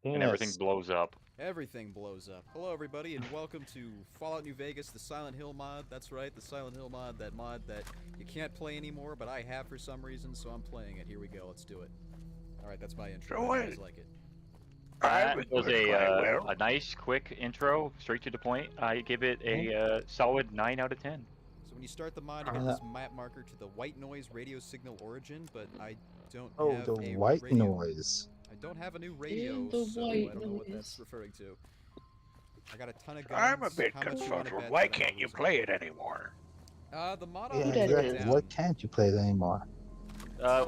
and everything blows up. Everything blows up. Hello, everybody, and welcome to Fallout New Vegas, the Silent Hill mod. That's right, the Silent Hill mod that you can't play anymore, but I have for some reason, so I'm playing it. Here we go. Let's do it. All right, that's my intro. How do you guys like it? That was a nice, quick intro, straight to the point. I give it a solid 9 out of 10. So when you start the mod, you get this map marker to the white noise radio signal origin, but I don't have the a white radio. noise. I don't have a new radio, so I don't know what that's referring to. I got a ton of guns. I'm a bit confused. Why can't you play it anymore? The mod Yeah, exactly. why can't you play it anymore?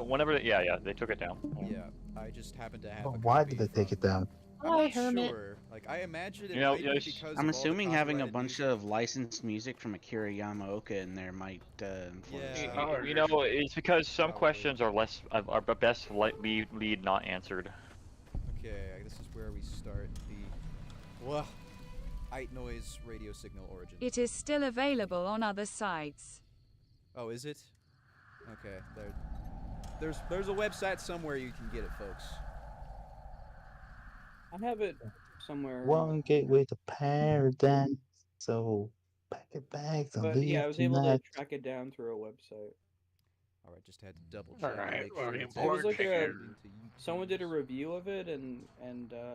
Whenever, they took it down. Yeah, I just happen to have. Well, why did they take it down? I'm not sure. Like, I imagine it might be because I'm of assuming all the having a copyrighted bunch music. of licensed music from Akira Yamaoka in there might influence it. Yeah. You know, it's because some questions are best lead not answered. Okay, this is where we start the white noise radio signal origin. It is still available on other sites. Oh, is it? Okay, there's a website somewhere you can get it, folks. I have it somewhere. One gateway to paradise. So pack it back. But yeah, I was able to track it down through a website. All right, just had to double check. Alright, well, the It was important like thing someone did a review of it and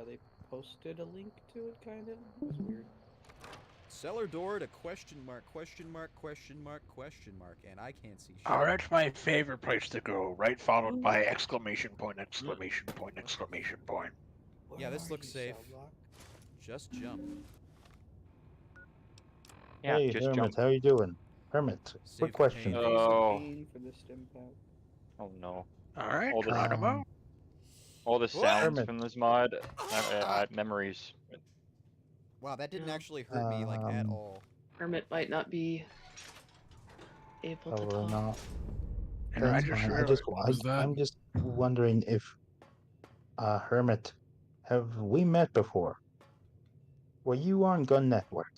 they posted a link to it, kind of. It was weird. Cellar door to question mark, and I can't see shit. Oh, that's my favorite place to go. Right, followed by exclamation point, exclamation point, exclamation point. Yeah, this looks safe. Just jump. Yeah, hey, just Hermit, jump. how you doing? Hermit, Save quick the question. pain. Oh. For the stim pack. Oh no. Alright, All the- Geronimo. All the sounds Hermit. from this mod, memories. Wow, that didn't actually hurt me like at all. Hermit might not be able to Probably talk. not. And I That's just fine. realized- I'm just wondering if, Hermit, have we met before? Were you on Gun Network?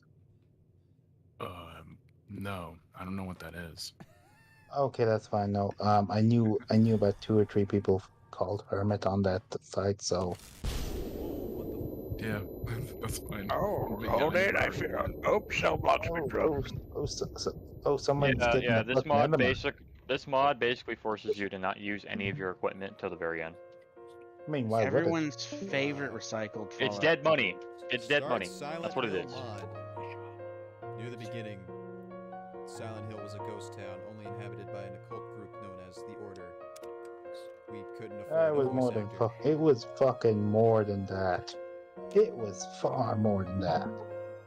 No, I don't know what that is. Okay, that's fine. No, I knew about 2 or 3 people called Hermit on that site. So Yeah, that's fine. Oh, Big hold guy. it, I feel. Oops, cell block's been dropped. someone's getting a This fucking mod enema. this mod basically forces you to not use any of your equipment until the very end. I mean, why would it? Everyone's favorite recycled It's Fallout. dead money. It's dead Start money. Silent That's what it Hill is. mod. Near the beginning, Silent Hill was a ghost town, only inhabited by an occult group known as the Order. We couldn't afford It was a more voice than actor. fuck. It was fucking more than that. It was far more than that.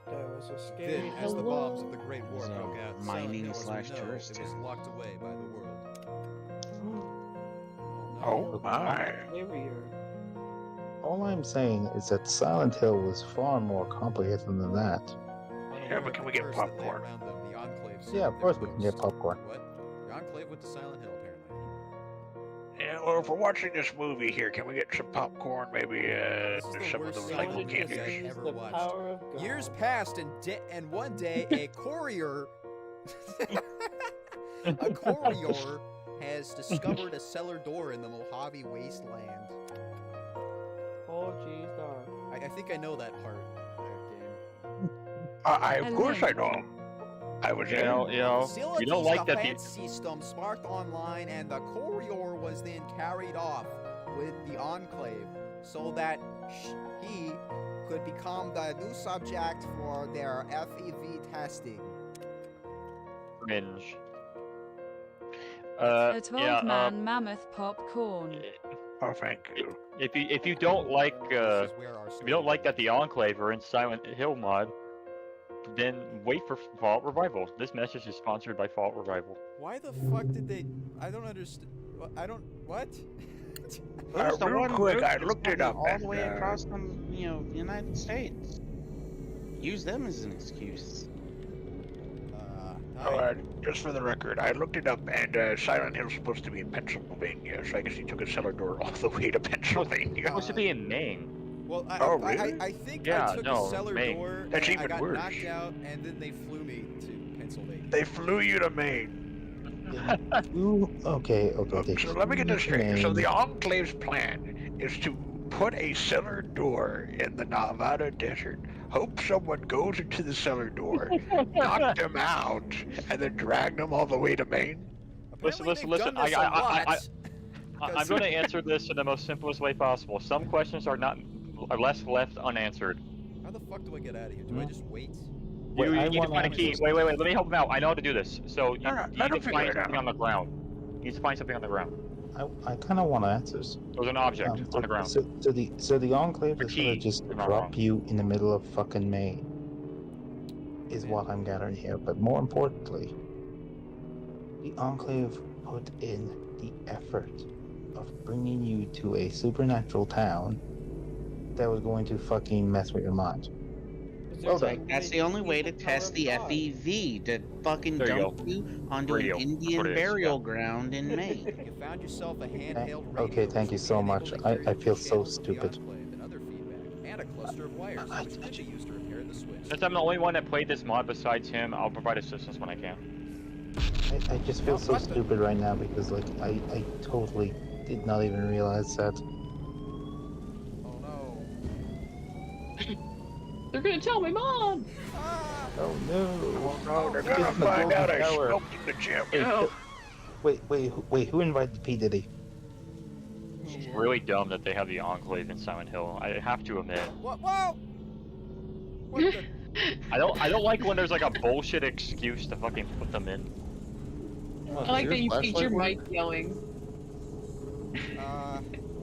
That was a Then, scary. as the bombs of the Great War So, broke out, mining Silent Hill, as we slash know, tourist it was town. locked away by the world. Oh my. Every year. All I'm saying is that Silent Hill was far more complicated than that. Yeah, but can we get First that they popcorn? around them, the Enclave Yeah, of sent course their we can get ghosts. popcorn. What? The Enclave went to Silent Hill, apparently. Yeah, well, if we're watching this movie here, can we get some popcorn? Maybe This is the some of the worst recycled Silent Hill candy. I've Is ever the watched. power of God. Years passed, and one day a courier, has discovered a cellar door in the Mojave wasteland. Oh, jeez, dog. I think I know that part of the game. Of course I know. I was You in. know, you don't like that the system sparked online, and the courier was then carried off with the Enclave, so that he could become the new subject for their FEV testing. cringe. A told man mammoth popcorn. Oh, thank you. If you don't like This is where our if you don't like that the Enclave are in Silent Hill mod, then wait for Fallout Revival. This message is sponsored by Fallout Revival. Why the fuck did they? I don't understand. I don't. What? Who's the real one quick, group I looked it that's up all and, the way across the United States. Use them as an excuse. Just for the record, I looked it up, and Silent Hill's supposed to be in Pennsylvania, so I guess he took a cellar door all the way to It's Pennsylvania. supposed to be in Maine. Well, Oh, really? I think Yeah, I took no, a cellar Maine. door That's and I even got worse. knocked out, and then they flew me to Pennsylvania. They flew you to Maine. Ooh, okay. So let me get this straight. So the Enclave's plan is to put a cellar door in the Nevada desert, hope someone goes into the cellar door, knock them out, and then drag them all the way to Maine? Apparently Listen. they've done this a lot. I'm going to answer this in the most simplest way possible. Some questions are less left unanswered. How the fuck do I get out of here? Do I just wait? Wait, You I need to want find a key. answers. Wait. Let me help him out. I know how to do this. So you Let need him to figure find it something out. on the ground. You need to find something on the ground. I kind of want answers. There's an object on the ground. So the Enclave A is gonna key, just if I'm not drop wrong. you in the middle of fucking Maine, is Yeah. what I'm gathering here. But more importantly, the Enclave put in the effort of bringing you to a supernatural town that was going to fucking mess with your mind. Well, that's the only way to test the God. FEV, to fucking There you dump you onto Radio. an That's Indian what it is, burial ground in Maine. You found yourself a handheld radio. Okay, thank you so much. I feel so stupid. And other feedback, and a cluster of wires, which could be used to repair the switch. Since I'm the only one that played this mod besides him, I'll provide assistance when I can. I just feel so What the- stupid right now because like I totally did not even realize that. Oh no. They're gonna tell my mom. Ah! Oh no! Oh no, they're Get gonna in the find out I tower. smoked in the gym. Hey, No. wait, who invited P. Diddy? It's really dumb that they have the Enclave in Silent Hill. I have to admit. What? Whoa! What the? I don't like when there's like a bullshit excuse to fucking put them in. I like that you keep your mic yelling.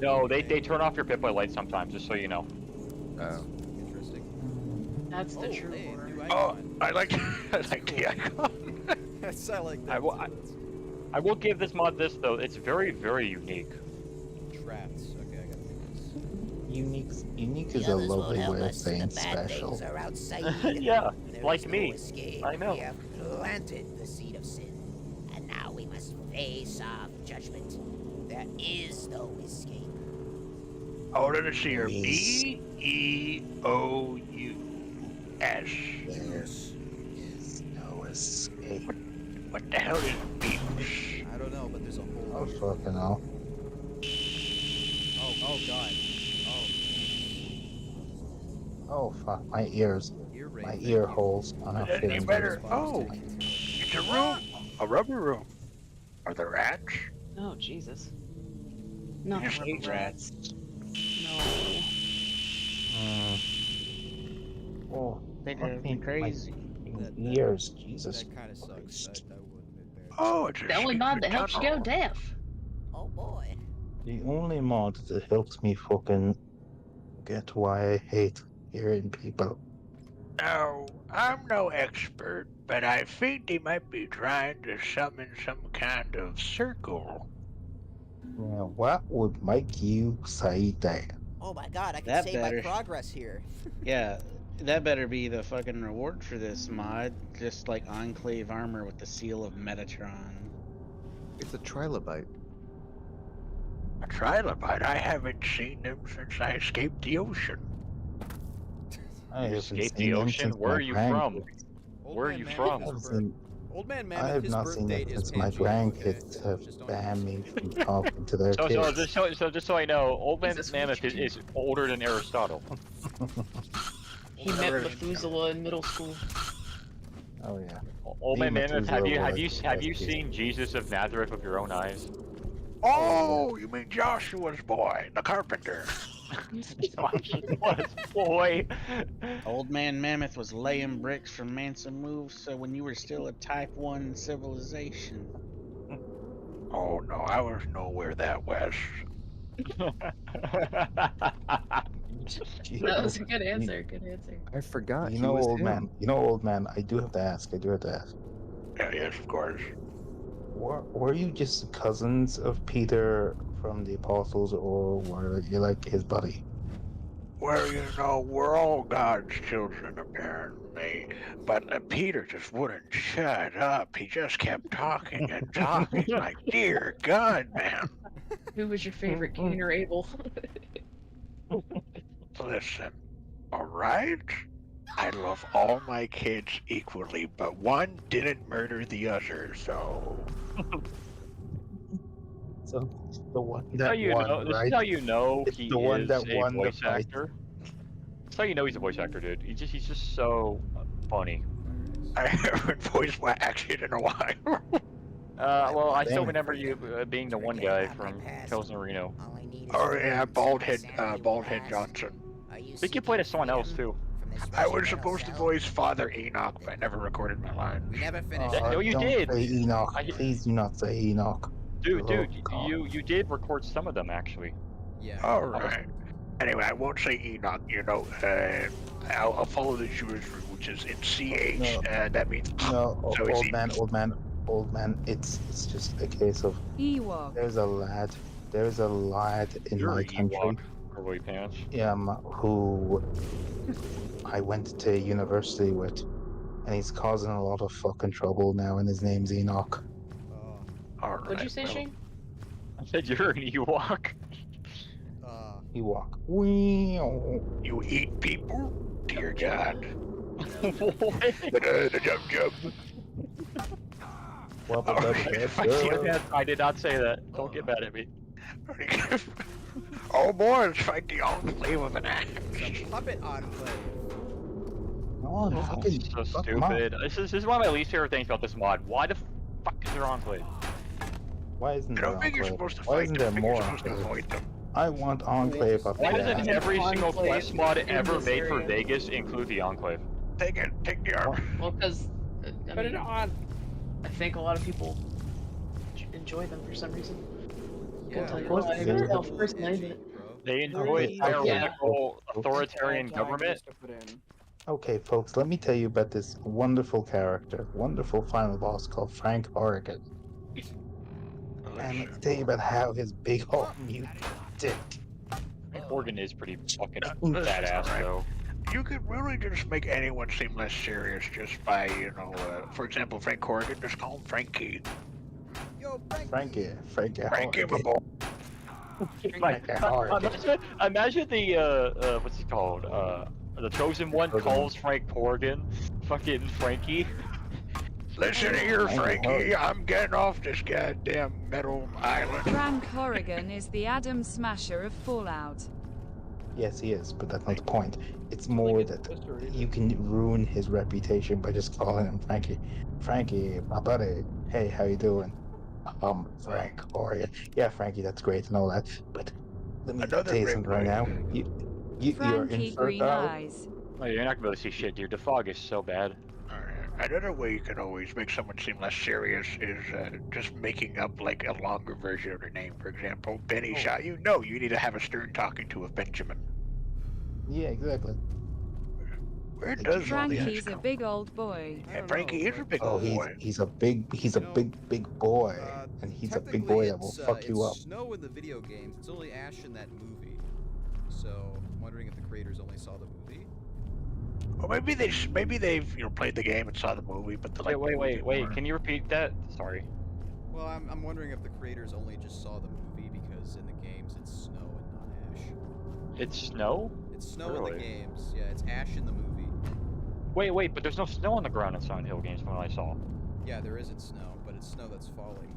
No, they turn off your Pip-Boy light sometimes, just so you know. Interesting. That's the true hey, word. new Oh, icon. I like the icon. Yes, I like that. I will- I will give this mod this though. It's very, very unique. Traps. Okay, I gotta do this. Unique is a lovely way of saying special. Are outside. Yeah, There like is me. No escape. I know. We have planted the seed of sin, and now we must face off judgment. There is no escape. Oh, let us see here. Yes. B-E-O-U-S. There is no escape. What the hell is Beus? I don't know, but there's a whole. Oh fucking hell! Oh god. Oh fuck my ears, Ear rape. my ear holes. I'm not Any feeling better? good. Oh, it's a room, a rubber room. Are there rats? Oh Jesus. Not Yes, the I'm rats. No. Oh, They drive me fucking crazy. my ears, Jesus That kind of sucks. Christ. I wouldn't admit that. Oh, it's a The only mod that helps you go secret deaf. Oh boy. The only mod that helps me fucking get why I hate hearing people. Now, I'm no expert, but I think they might be trying to summon some kind of circle. Now, what would make you say that? Oh my god, I can That save better. my progress here. Yeah, that better be the fucking reward for this mod. Just like Enclave armor with the seal of Metatron. It's a trilobite. A trilobite? I haven't seen them since I escaped the ocean. I haven't Escaped seen the them ocean? since Where my are you from? grandkids. Old Where are Man you Mammoth from? is I've birth- seen- Old Man I Mammoth, have his not birth seen date it is since my Pangea, grandkids okay? have Just don't banned me use from talking to their So kids. just so I know, Old Man Jesus, Mammoth what is older than Aristotle. He met Methuselah in middle school. Oh yeah. Old Man Demon Mammoth, Methuselah have was you the best seen Jesus of Nazareth with your own eyes? Oh, you mean Joshua's boy, the carpenter? What boy? Old Man Mammoth was laying bricks for Manson moves, so when you were still a Type 1 civilization. Oh no, I was nowhere that west. That was a good answer. Good answer. I forgot. You he know, was old him. man. You know, old man. I do have to ask. Yeah, yes, of course. Were you just cousins of Peter from the Apostles, or were you like his buddy? Well, you know, we're all God's children, apparently. But Peter just wouldn't shut up. He just kept talking and talking. Like, dear God, man. Who was your favorite, Cain or Abel? Listen, all right? I love all my kids equally, but one didn't murder the other, so... So the one This is how that you won, know. This right? is how you know It's he the one is that a won the voice fight. actor. That's how you know he's a voice actor, dude. He's just so funny. I haven't voiced action in a while. Well, I still Damn. remember you being the one guy from Tales in Reno. Oh yeah, Baldhead Johnson. I think you played as someone else too. I was supposed to voice Father Enoch, but I never recorded my line. We never finished. No, you don't did. say Enoch. I- Please do not say Enoch. Dude, Oh, God. you did record some of them actually. Yeah. All right. Anyway, I won't say Enoch. You know, I'll follow the Jewish route, which is in CH. No. That means No, So it's old man. It's just a case of Ewok. there's a lad in You're my an country, Ewok, curly pants. who I went to university with, and he's causing a lot of fucking trouble now, and his name's Enoch. Oh. all right. What'd you say, Shane? I said you're an Ewok. Ewok. You eat people? Dear God. What? The jump. Well, but Oh, I did not say that. Don't get mad at me. Oh boy, let's fight the Enclave with an axe. It's a puppet enclave. No, fucking So fuck 'em up. stupid. This is one of my least favorite things about this mod. Why the fuck is there Enclave? Why isn't I there don't think you're Enclave? supposed to Why fight isn't them. there I think you're more supposed to Enclave? avoid them. I want Enclave up Why there. doesn't every single Enclave quest mod in ever this made for area. Vegas include the Enclave? Take the arm. Well, because Put it on. I think a lot of people enjoy them for some reason. Yeah, Can't tell you course why. they do. Myself personally, Edgy, but bro. They enjoy Okay, tyrannical okay. authoritarian All time government. just to put in. Okay, folks, let me tell you about this wonderful character, wonderful final boss called Frank Oregon. And let me tell you about how his big old mute dick. Organ is pretty fucking Listen, badass alright. though. You could really just make anyone seem less serious just by, for example, Frank Corrigan, just call him Frankie. Yo, Frankie Frankie, Oregon. my boy. Like, imagine the what's he called? The chosen one calls Frank Corrigan fucking Frankie. Listen here, Frankie, I'm getting off this goddamn metal island. Frank Oregon is the Adam Smasher of Fallout. Yes, he is, but that's not the point. It's more that you can ruin his reputation by just calling him Frankie. Frankie, my buddy. Hey, how you doing? Frank Oregon. Yeah, Frankie, that's great and all that. But let me Another tell you great something right now. You're Frankie Green infertile. Eyes. Oh, you're not gonna be able to see shit, dude. The fog is so bad. Another way you can always make someone seem less serious is just making up like a longer version of their name. For example, Benny shot you. No, you need to have a stern talking to of Benjamin. Yeah, exactly. Where does all the Frankie's action a come? big old boy. Yeah, Frankie is a big Oh, old boy. he's a big boy, and he's a big boy that will fuck you up. It's snow in the video games. It's only ash in that movie. So I'm wondering if the creators only saw the movie. Or maybe they've played the game and saw the movie, but they're like Wait. Can you repeat that? Sorry. Well, I'm wondering if the creators only just saw the movie because in the games it's snow and not ash. It's snow? It's snow in the Really? games. Yeah, it's ash in the movie. Wait, but there's no snow on the ground in Silent Hill games from what I saw. Yeah, there isn't snow, but it's snow that's falling.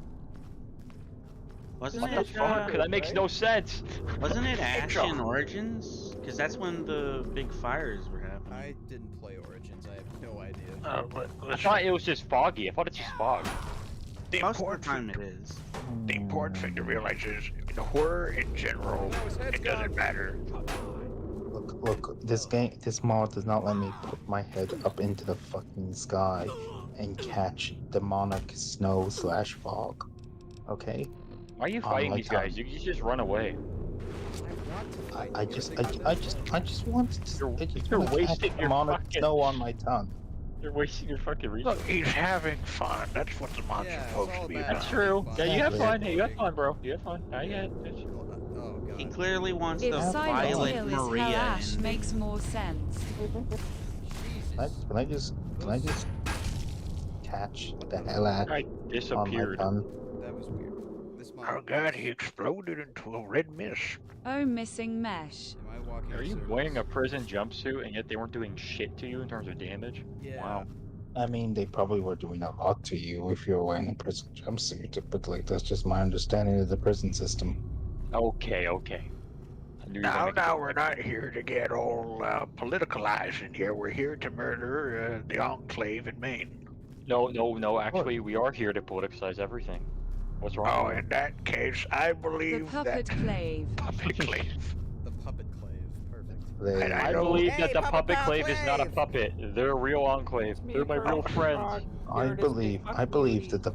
Wasn't What the it? fuck? That makes no sense. Wasn't it Ash in Origins? Because that's when the big fires were happening. I didn't play Origins. I have no idea. I thought it was just foggy. I thought it's just fog. The Most of the important time it is. The important thing to realize is, in horror in general, it doesn't matter. Look, this mod does not let me put my head up into the fucking sky and catch demonic snow/fog. Okay? Why are you On fighting my these guys? tongue. You just run away. I just want to. You're wanna catch wasting your demonic fucking- snow on my tongue. You're wasting your fucking Look, resources. he's having fun. That's what the mod's Yeah, it's supposed all to be about about. That's true. fun. Yeah, you have Exactly. fun. Hey, you have fun, bro. You have fun. Yeah, yeah. Oh god. He clearly wants If the Silent Violet Hill is Maria Hell Ash ending. makes more sense. Jesus. Can I just catch the hell out I on my disappeared. tongue? That was weird. This mod. Oh god, he exploded into a red mist. Oh, missing mesh. Am I walking Are in you circles? wearing a prison jumpsuit and yet they weren't doing shit to you in terms of damage? Yeah. Wow. I mean, they probably were doing a lot to you if you're wearing a prison jumpsuit, but like that's just my understanding of the prison system. Okay. I knew you were gonna make a Now, joke we're like not that. here to get all politicalized in here. We're here to murder the Enclave in Maine. No. Actually, we are here to politicize everything. What's wrong Oh, with in that case, I The believe puppet that clave. puppet clave. The puppet clave. Perfect. They, I I know. believe Hey, that the Puppet puppet clave is not a Clave! puppet. They're a real enclave. It's me, They're my real Kermit the friends. Frog. I Here it is, believe, big I fuck believe you. that the,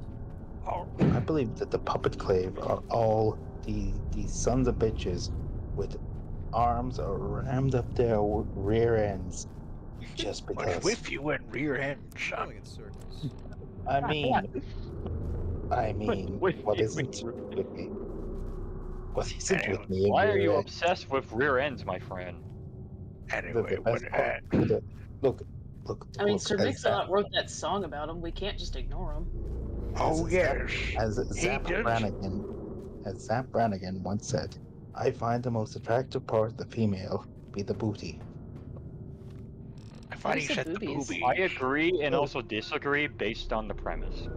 Oh, I believe that the puppet clave are all the sons of bitches with arms rammed up their rear ends, just what's because. with you and rear end, You're son? going in circles. I mean, With what you. isn't with me? What isn't Anyway, with me and Why are rear you ends? obsessed with rear ends, my friend? Anyway, The best part. Look, I mean, look. Sir Mix-a-Lot wrote that song about him. We can't just ignore him. oh yes, As he Zap does. Brannigan once said, "I find the most attractive part of the female be the booty." I thought He he said said the boobies. boobies. I agree and also disagree based on the premise.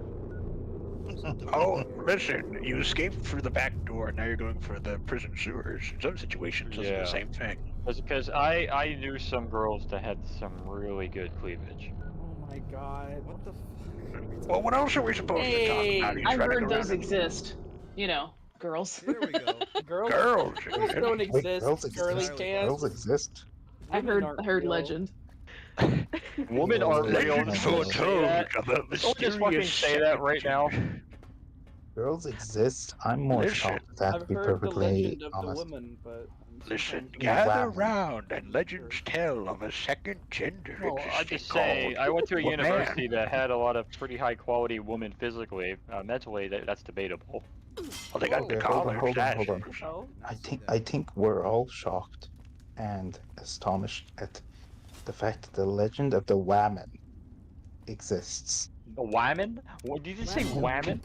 Oh, listen, you escaped through the back door, and now you're going for the prison sewers. In some situations, those are the Yeah. same thing. Because I knew some girls that had some really good cleavage. Oh my god. What the fuck? Well, what else are we supposed to talk about? He's I running heard those around. exist. You know, girls. There we go. Girls, Girls, girls don't Wait, exist. girls Girly exist. entirely pants. Girls exist. I Women heard aren't real. legend. Women aren't real. legends Just fucking say foretold that. of a Just fucking mysterious say that right now. Girls exist. I'm more Listen, shocked at that, I've to be heard the perfectly legend of the honest. woman, but Listen, sometimes gather Wow. round, and legends tell of a second gender Well, I existing just say called I went to a woman. university that had a lot of pretty high quality women physically. Mentally, that's debatable. Well, they got Whoa. the Okay, hold on, college. That's hold on. interesting. oh, I think we're all shocked and astonished at the fact that the legend of the Whammon exists. The Whammon? What did you say, Whammon?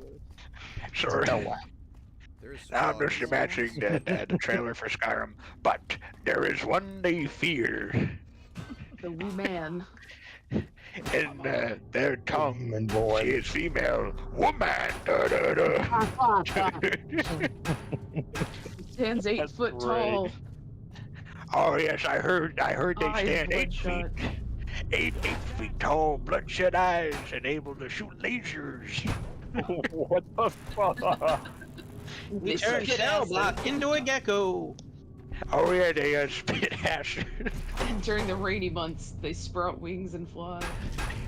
Sorry. The Whammon. There's Now I'm some just songs. imagining the trailer for Skyrim. But there is one they fear. The woo man. In their tongue, Human boy. she is female. Woman! Da, da, da. Stands 8 That's foot great. tall. Oh yes, I heard they Eyes stand 8 feet. bloodshot. 8 feet tall, bloodshot eyes, and able to shoot lasers. What the fuck? They Turn spit shell acid. block into a gecko. Oh yeah, they spit acid. During the rainy months, they sprout wings and fly.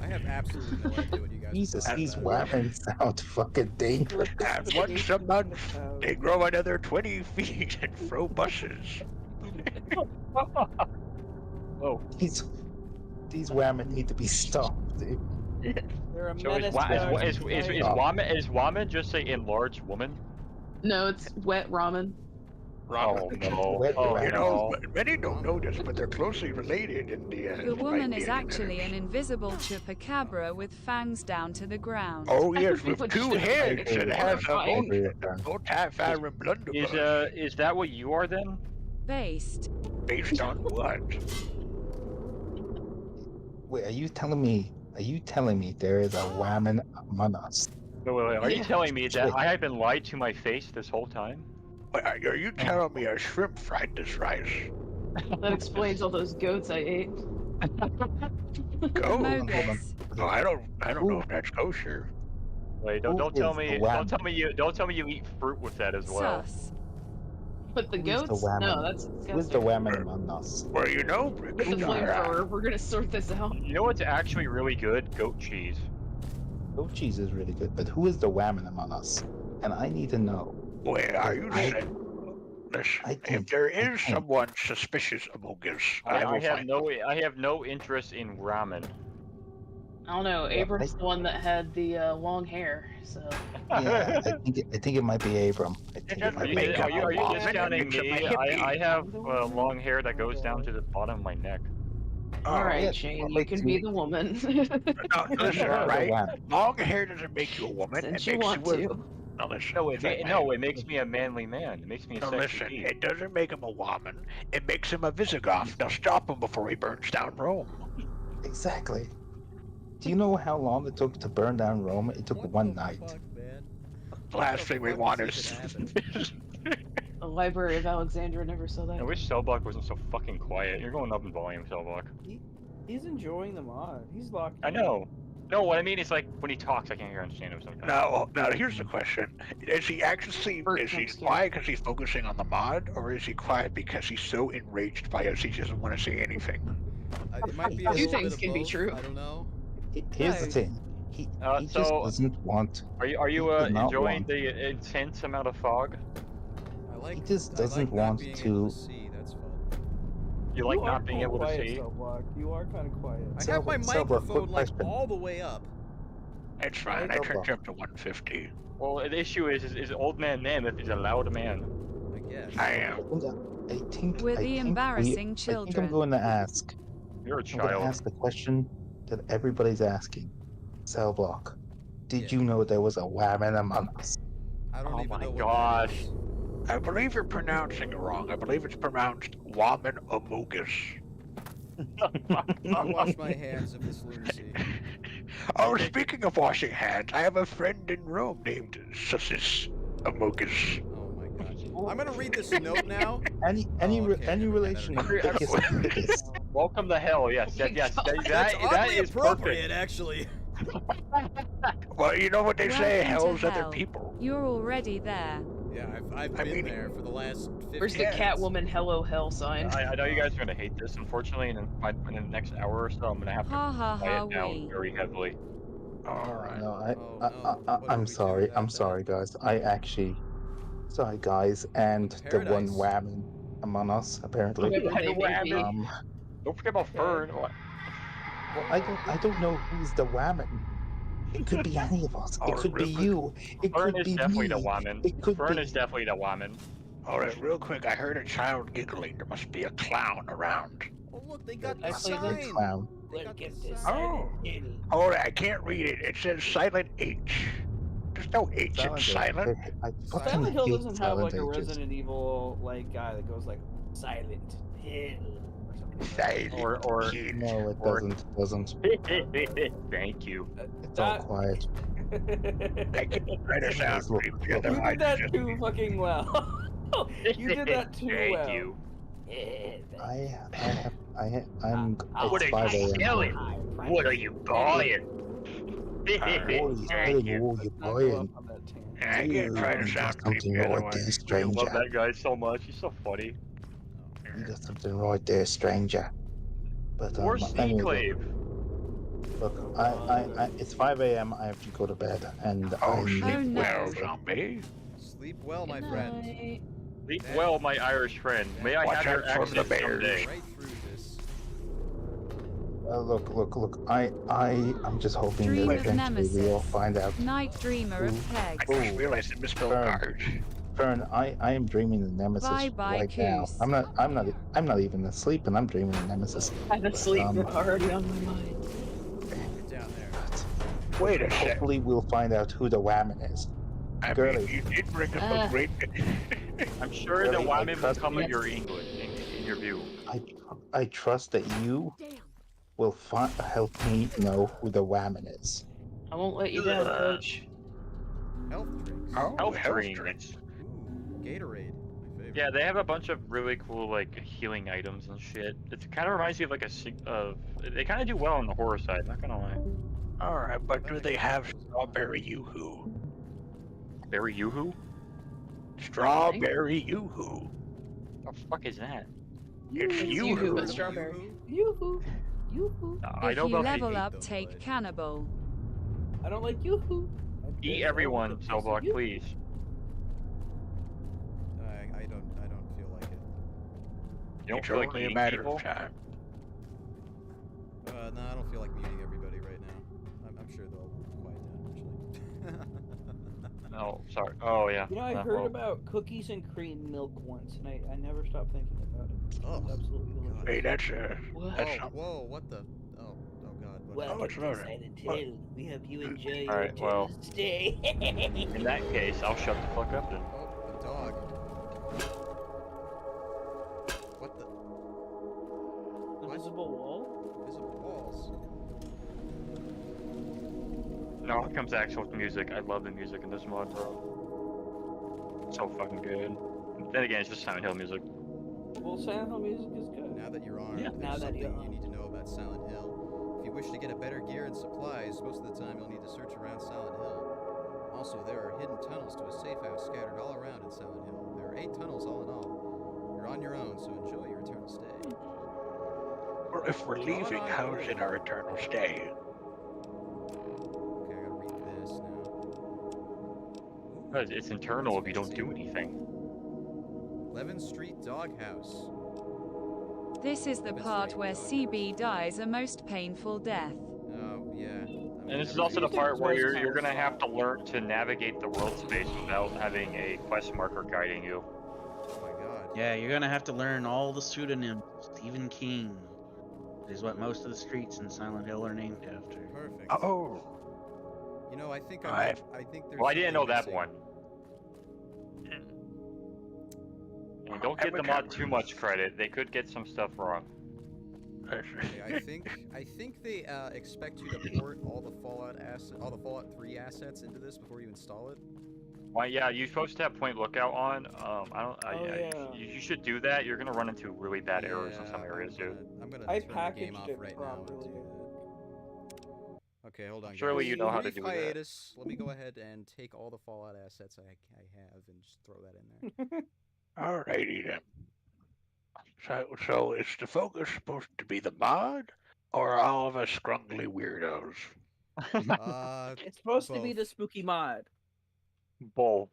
I have absolutely no idea what you guys Jesus, are these talking about. Whammon sound fucking dangerous. And once a month, they grow another 20 feet and throw buses. Oh, These Whammon need to be stopped, dude. they're a so menace to our society. is Whammon just a enlarged woman? No, it's wet ramen. Oh no! Wet Oh ramen. You know, no! many don't know this, but they're closely related in the. The woman by is the actually an letters. invisible chupacabra with fangs down to the ground. Oh yes, with Which 2 is heads and has a horrifying. multi-firing blunderbuss. Is that what you are then? Based. Based on what? Wait, are you telling me there is a Whammon among us? Wait. Are you Yeah. telling me that I have been lied to my face this whole time? Wait, are you telling me a shrimp fried this rice? That explains all those goats I ate. Go. Mogus. Oh, I don't know if that's kosher. Wait, Who don't tell is the me, Whammon? don't tell me you eat fruit with that as well. Sus. But the Who is the goats? Whammon? No, that's Who is the disgusting. Whammon among us? Well, you know, Get the Brickstar, flamethrower. We're gonna sort this out. You know what's actually really good? Goat cheese. Goat cheese is really good, but who is the Whammon among us? And I need to know. where are you I- saying? Listen, I if think- there I is think- someone suspicious among us, I will have find I have no interest in ramen. I don't know. Abram's the one that had the long hair, so. Yeah, I think it might be Abram. I think it doesn't might Are you, be make are Abram. you, are you Whammon, discounting it's a me? hippie. I have long hair that goes down to the bottom of my neck. All right, yeah, Shane, well, you like, can be the woman. No, listen, Yeah, all the right? Whammon. Long hair doesn't make you a woman. Since it you makes want you a... to. No, listen. It makes me a manly man. It makes me a No, sexy listen. beast. It doesn't make him a woman. It makes him a Visigoth. Now stop him before he burns down Rome. Exactly. Do you know how long it took to burn down Rome? It took What one the night. fuck, man? The last What thing we fuck want is is. even happening? The Library of Alexandria never saw that. I wish Cellblock wasn't so fucking quiet. You're going up in volume, Cellblock. He's enjoying the mod. He's locked. I know. No, what I mean is like when he talks, I can't understand him sometimes. Now, here's the question: is he actually Bert is he next door. quiet because he's focusing on the mod, or is he quiet because he's so enraged by us he doesn't want to say anything? It might be a Two little things bit of can be both, true. I don't know. Here's the Nice. thing. He just So- doesn't want. Are you He does not enjoying want- the intense amount of fog? I like. He just I doesn't like not want being to. able to see. That's fun. You like are not being kinda able to quiet, see? Cellblock. You are kind of quiet. I have my Cellblock, microphone quick like question. all the way up. It's fine. I turned you up to 150. Well, the issue is old man Mammoth is a loud man. I guess. I am. I think. We're I the think embarrassing I think children. I'm going to ask. You're a I'm going to child. ask the question that everybody's asking. Cell block. Did Yeah. you know there was a whammon among us? I don't Oh even my know what gosh. that is. I believe you're pronouncing it wrong. I believe it's pronounced Waman Amogus. I wash my hands of this lunacy. Oh, speaking of washing hands, I have a friend in Rome named Sussis Amogus. Oh my god. I'm gonna read this note now. Any okay, relation of never mind. Picus and Picus? Welcome to hell. Yes, yes. That's That oddly is appropriate, perfect. actually. Well, you know what they say, Welcome to hell's other hell. people. You're already there. Yeah, I've been there for the last 15 Where's the minutes. Catwoman hello hell sign? I know you guys are gonna hate this. Unfortunately, in the next hour or so, I'm gonna have to Ha ha quiet ha down wee. very heavily. Alright. No, Oh, no. What did I'm we do sorry. without I'm that? sorry, guys. I actually. Sorry, guys, and the one Paradise. whammon among us, apparently. Whoever they may be. Don't forget about Fern. What? Well, I don't know who's the whammon. It could be any of us. It Oh, could be real quick. you. It Fern could is be definitely me. the woman. It could Fern be. is definitely the woman. Alright, real quick, I heard a child giggling. There must be a clown around. Oh look, they got I the played sign. it. Clown. They got the Welcome to sign. Silent Oh. Hill. Hold on, I can't read it. It says silent H. There's no H in silent. I fucking Silent Hill hate doesn't have silent like a H's. Resident Evil like guy that goes like Silent Hill or something. Like that. Silent Or Hill. No, it Or- doesn't. It doesn't. Thank you. It's all quiet. I can try to sound Look, creepy, look. You otherwise did that just- too fucking well. You did that too Thank well. you. I'm. What It's are 5 you a.m. selling? What are you buying? What are you Thank you. what are you Not go buying? up on that tangent. I can try to You sound got something creepy, right there, otherwise. I love stranger. that guy so much. He's so funny. You got something right there, stranger. But Where's anyway, Enclave? look, it's 5 a.m. I have to go to bed, and Oh, I'm. sleep Oh, no. well, zombie. Sleep well, my Good friend. night. Sleep well, my Irish friend. May I Watch have your out for the accent bears. someday. Right through this. Look. I'm just hoping Dream that of eventually we all Nemesis. find out. Night dreamer of I pegs. just realized it misspelled Fern. cards. Fern, I am dreaming of Nemesis Bye-bye, right now. Coos. I'm not even asleep, and I'm dreaming of Nemesis. I'm asleep. Um, You're already on my mind. Get down there. Wait a sec. Hopefully, we'll find out who the whammon is. I mean, Girly. you did bring up a great. I'm sure the Really, woman will trust come me. in your English, in your view. I trust that you will help me know who the whammon is. I won't let you down, Coach. Health drinks. Oh, Health health drinks. drinks. Ooh, Gatorade. My favorite. Yeah, they have a bunch of really cool like healing items and shit. It kind of reminds me of like they kind of do well on the horror side. Not gonna lie. All right, but do they have strawberry yoo-hoo? Berry Yoo-hoo? Strawberry yoo-hoo. What the fuck is that? It's It's yoo-hoo. Yoo-hoo, but strawberry. Yoo-hoo. Yoo-hoo. I If know you about level hate up, them, take but- cannibal. I don't like yoo-hoo. Eat everyone, Cellblock, please. I don't feel like it. You don't It's feel like only a eating matter people? of time. No, I don't feel like muting everybody right now. I'm sure they'll quiet down eventually. No, sorry. Oh yeah. You know, I Uh, heard well, about cookies and cream milk once, and I never stopped thinking about it. Oh, It's absolutely delicious. Hey, that's What? that's Whoa, something. whoa, what the? Oh god. What Welcome it's to not. Silent Hill. We hope you enjoy All right, your well. Tuesday. in that case, I'll shut the fuck up then. Oh, a dog. What the? The What? visible wall? Visible walls. now comes actual music. I love the music in this mod, bro. So fucking good. Then again, it's just Silent Hill music. Well, Silent Hill music is good. Now that you're armed, Yeah. there's Now that something you're you need to know about Silent Hill. If you wish to get a better gear and supplies, most of the time you'll need to search around Silent Hill. Also, there are hidden tunnels to a safe house scattered all around in Silent Hill. There are 8 tunnels all in all. You're on your own, so enjoy your eternal stay. Well, if we're leaving, how's it our eternal stay? Okay, I gotta read this now. It's internal if you don't do anything. 11th Street Doghouse. This is the part where CB dies a most painful death. Oh, yeah. And this is also the part where you're gonna have to learn to navigate the world space without having a quest marker guiding you. Oh my god. Yeah, you're gonna have to learn all the pseudonyms. Stephen King is what most of the streets in Silent Hill are named after. Perfect. Oh. You know, I think I think there's. Well, I didn't know something that missing. one. And don't give the mod too much credit. They could get some stuff wrong. Okay, I think they expect you to port all the Fallout 3 assets into this before you install it. Well, yeah, you're supposed to have Point Lookout on. yeah. You should do that. You're gonna run into really bad errors in some areas, dude. I'm gonna I turn the game packaged off it right now and properly. do that. Okay, hold on. Surely guys. you know how to Brief do that. hiatus. Let me go ahead and take all the Fallout assets I have and just throw that in there. Alrighty then. So is the focus supposed to be the mod, or all of us scrungly weirdos? It's supposed to be both. the spooky mod. Bull.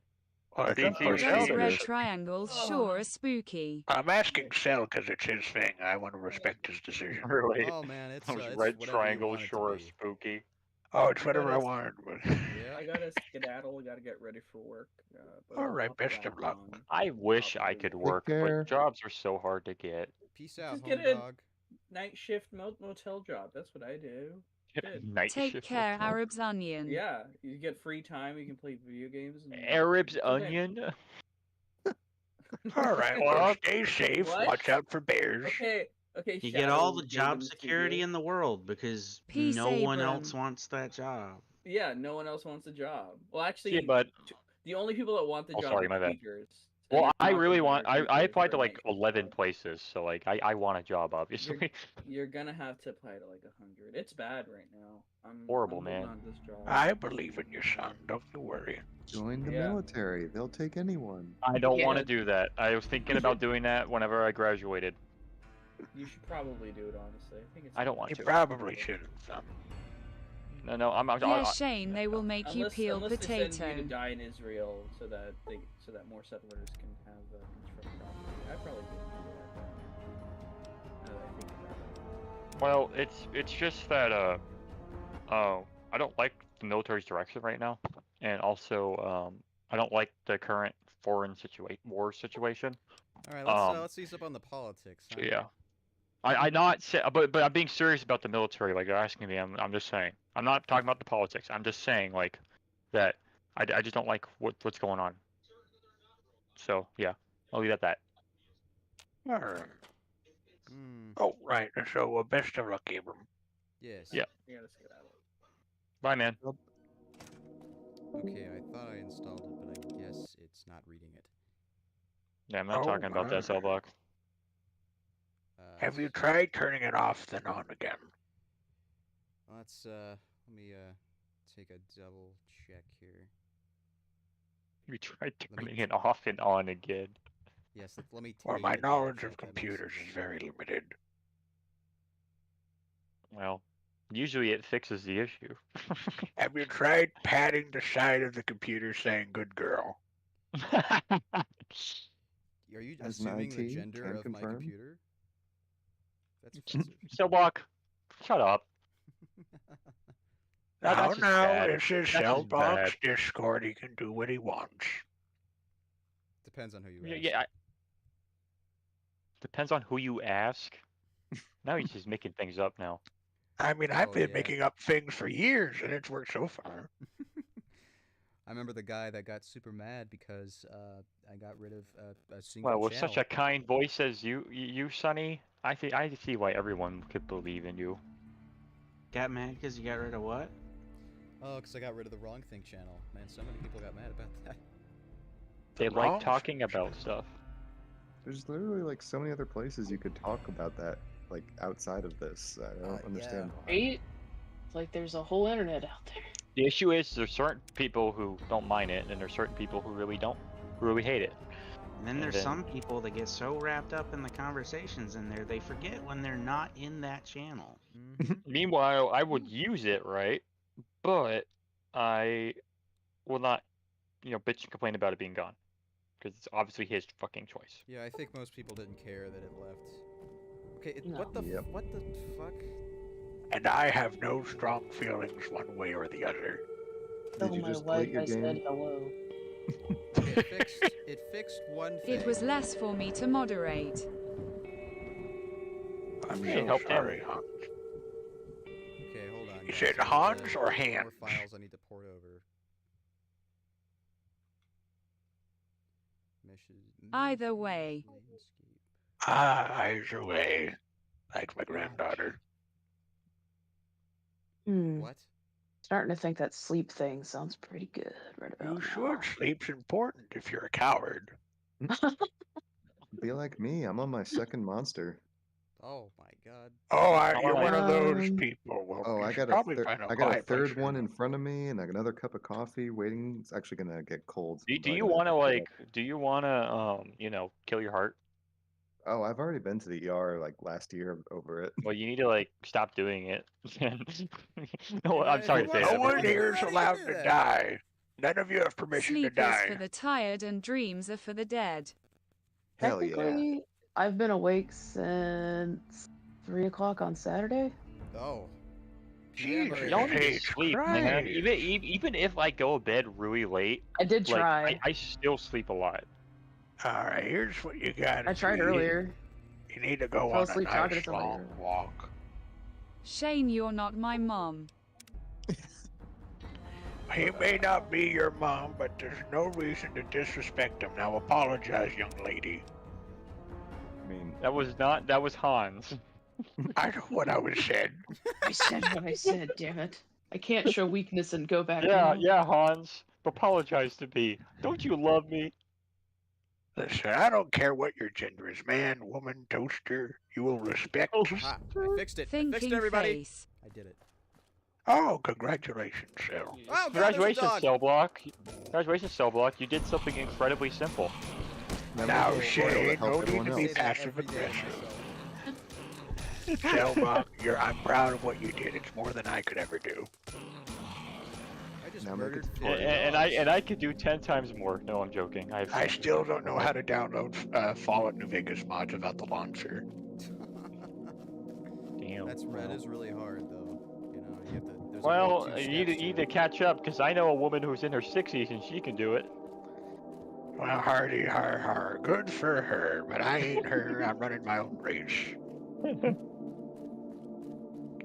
I think for Those Cell, red triangles sure are spooky. I'm asking Cell because it's his thing. I want to respect his decision. Really? Oh man, it's Those it's red whatever you triangles want it to sure are be. spooky. Oh, it's I whatever I gotta- wanted. But... Yeah. I gotta skedaddle. I gotta get ready for work. But All I'll right, be best back of luck. on. I wish I could work, care. but jobs are so hard to get. Peace out, Just home get a dog. night shift motel job. That's what I do. Good. Night Take shift. care, Arab's onion. Yeah, you get free time. You can play video games. And Arab's it's okay. onion. All right, well, stay safe. What? Watch out for bears. Okay. Okay. You get all the Shadow job Games security Studio. in the world because Peace, no one Abram. else wants that job. Yeah, no one else wants a job. Well, actually, Yeah, but the only people that want the Oh, job sorry, are my bad. tweakers. well, And I it's not really the want. I American applied to for like night 11 shift. places, so like I want a job, obviously. You're gonna have to apply to like 100. It's bad right now. I'm Horrible, I'm holding man. on to this job. I believe in you, son. Don't you worry. Join the Yeah. military. They'll take anyone. I don't want Yeah. to do that. I was thinking about doing that whenever I graduated. You should probably do it, honestly. I think it's. I don't want You to. probably shouldn't, son. No, I'm. Yeah, Shane, they will make you Unless, peel unless they send you potato. to die in Israel so that more settlers can have construct property. I probably wouldn't do that. Now that I think about it. Well, it's just that I don't like the military's direction right now, and also I don't like the current foreign war situation. All right, let's ease up on the politics. So huh? yeah, I not say, but I'm being serious about the military. Like you're asking me, I'm just saying. I'm not talking about the politics. I'm just saying like that. I just don't like what's going on. So yeah, I'll leave it at that. All right. Hmm. Oh, right. So, best of luck, Abram. Yes. Yeah. You gotta skedaddle. Bye, man. Okay, I thought I installed it, but I guess it's not reading it. Yeah, I'm not Oh, talking about that cell block. Have you tried turning it off then on again? Let's let me take a double check here. You tried turning it off and on again. Yes, let me. Well, take my a double knowledge check, of that makes computers is sense. very limited. Well, usually it fixes the issue. Have you tried patting the side of the computer saying "good girl"? Are you As an assuming the IT, gender can of my confirm. computer? That's offensive. Cell block, shut up. That's Now, just now, bad. this is That's just Cellbox bad. Discord. He can do what he wants. Depends on who you Yeah, ask. yeah. Depends on who you ask. Now he's just making things up now. I mean, I've Oh, been yeah. making up things for years, and it's worked so far. I remember the guy that got super mad because I got rid of a single Well, with channel. such a kind voice as you, Sonny, I see why everyone could believe in you. Got mad because you got rid of what? Oh, because I got rid of the Wrong Thing channel. Man, so many people got mad about that. They like talking about stuff. There's literally like so many other places you could talk about that, like outside of this. I don't understand why. Right? It's like there's a whole internet out there. The issue is there's certain people who don't mind it, and there's certain people who really don't, who really hate it. And then there's some people that get so wrapped up in the conversations in there, they forget when they're not in that channel. Meanwhile, I would use it, right? But I will not, bitch and complain about it being gone. Because it's obviously his fucking choice. Yeah, I think most people didn't care that it left. Okay, No. what the fuck? And I have no strong feelings one way or the other. Tell my wife I said hello. It fixed one thing. It was less for me to moderate. I'm It so helped sorry, him. Hans. Okay, hold on. You guys. said I got, Hans or Hans? More files I need to port over. Either way. Either way. Like my granddaughter. What? Starting to think that sleep thing sounds pretty good right about You should. now. Sleep's important if you're a coward. Be like me. I'm on my second monster. Oh my god. Oh, you're one of those Um, people. Well, Oh, you I should got probably find a quiet place third for one your- in front of me, and another cup of coffee waiting. It's actually gonna get cold. Do but I you gotta want to get up. do you want to kill your heart? Oh, I've already been to the ER like last year over it. Well, you need to stop doing it. No, I'm sorry to say No that. one but- here is allowed to die. None of you have permission to Sleep is die. for the tired and dreams are for the dead. Hell yeah. Technically, I've been awake since 3 o'clock on Saturday. Oh. Jesus, You don't need to Christ. sleep, man. Even if I go to bed really late, I did try. I still sleep a lot. All right, here's what you got. I tried earlier. You need to go Fell on a asleep talking to nice somebody long earlier. walk. Shane, you're not my mom. He may not be your mom, but there's no reason to disrespect him. Now apologize, young lady. I mean, That was Hans. I know what I was said. I said what I said, damn it. I can't show weakness and go back. Yeah, now. yeah, Hans. Apologize to me. Don't you love me? Listen, I don't care what your gender is, man, woman, toaster. You will respect. Ha, I fixed it. I fixed Thinking it, everybody. face. I did it. Oh, congratulations, Phil. Oh, God, there's a Congratulations, dog. Cell Block. Congratulations, Cell Block. You did something incredibly simple. Now, to Shane, help no need everyone to else. be Say that passive every day aggressive. myself. Selma, I'm proud of what you did. It's more than I could ever do. I just Now make murdered it 40 And dogs. I could do 10 times more. No, I'm joking. I still don't know how to download Fallout New Vegas mods without the launcher. Damn. That is really hard, though. You know, you have to. There's Well, only two you steps need to to catch up because I know a woman who's in her 60s and she can do it. Well, hardy har har. Good for her, but I ain't her. I'm running my own race.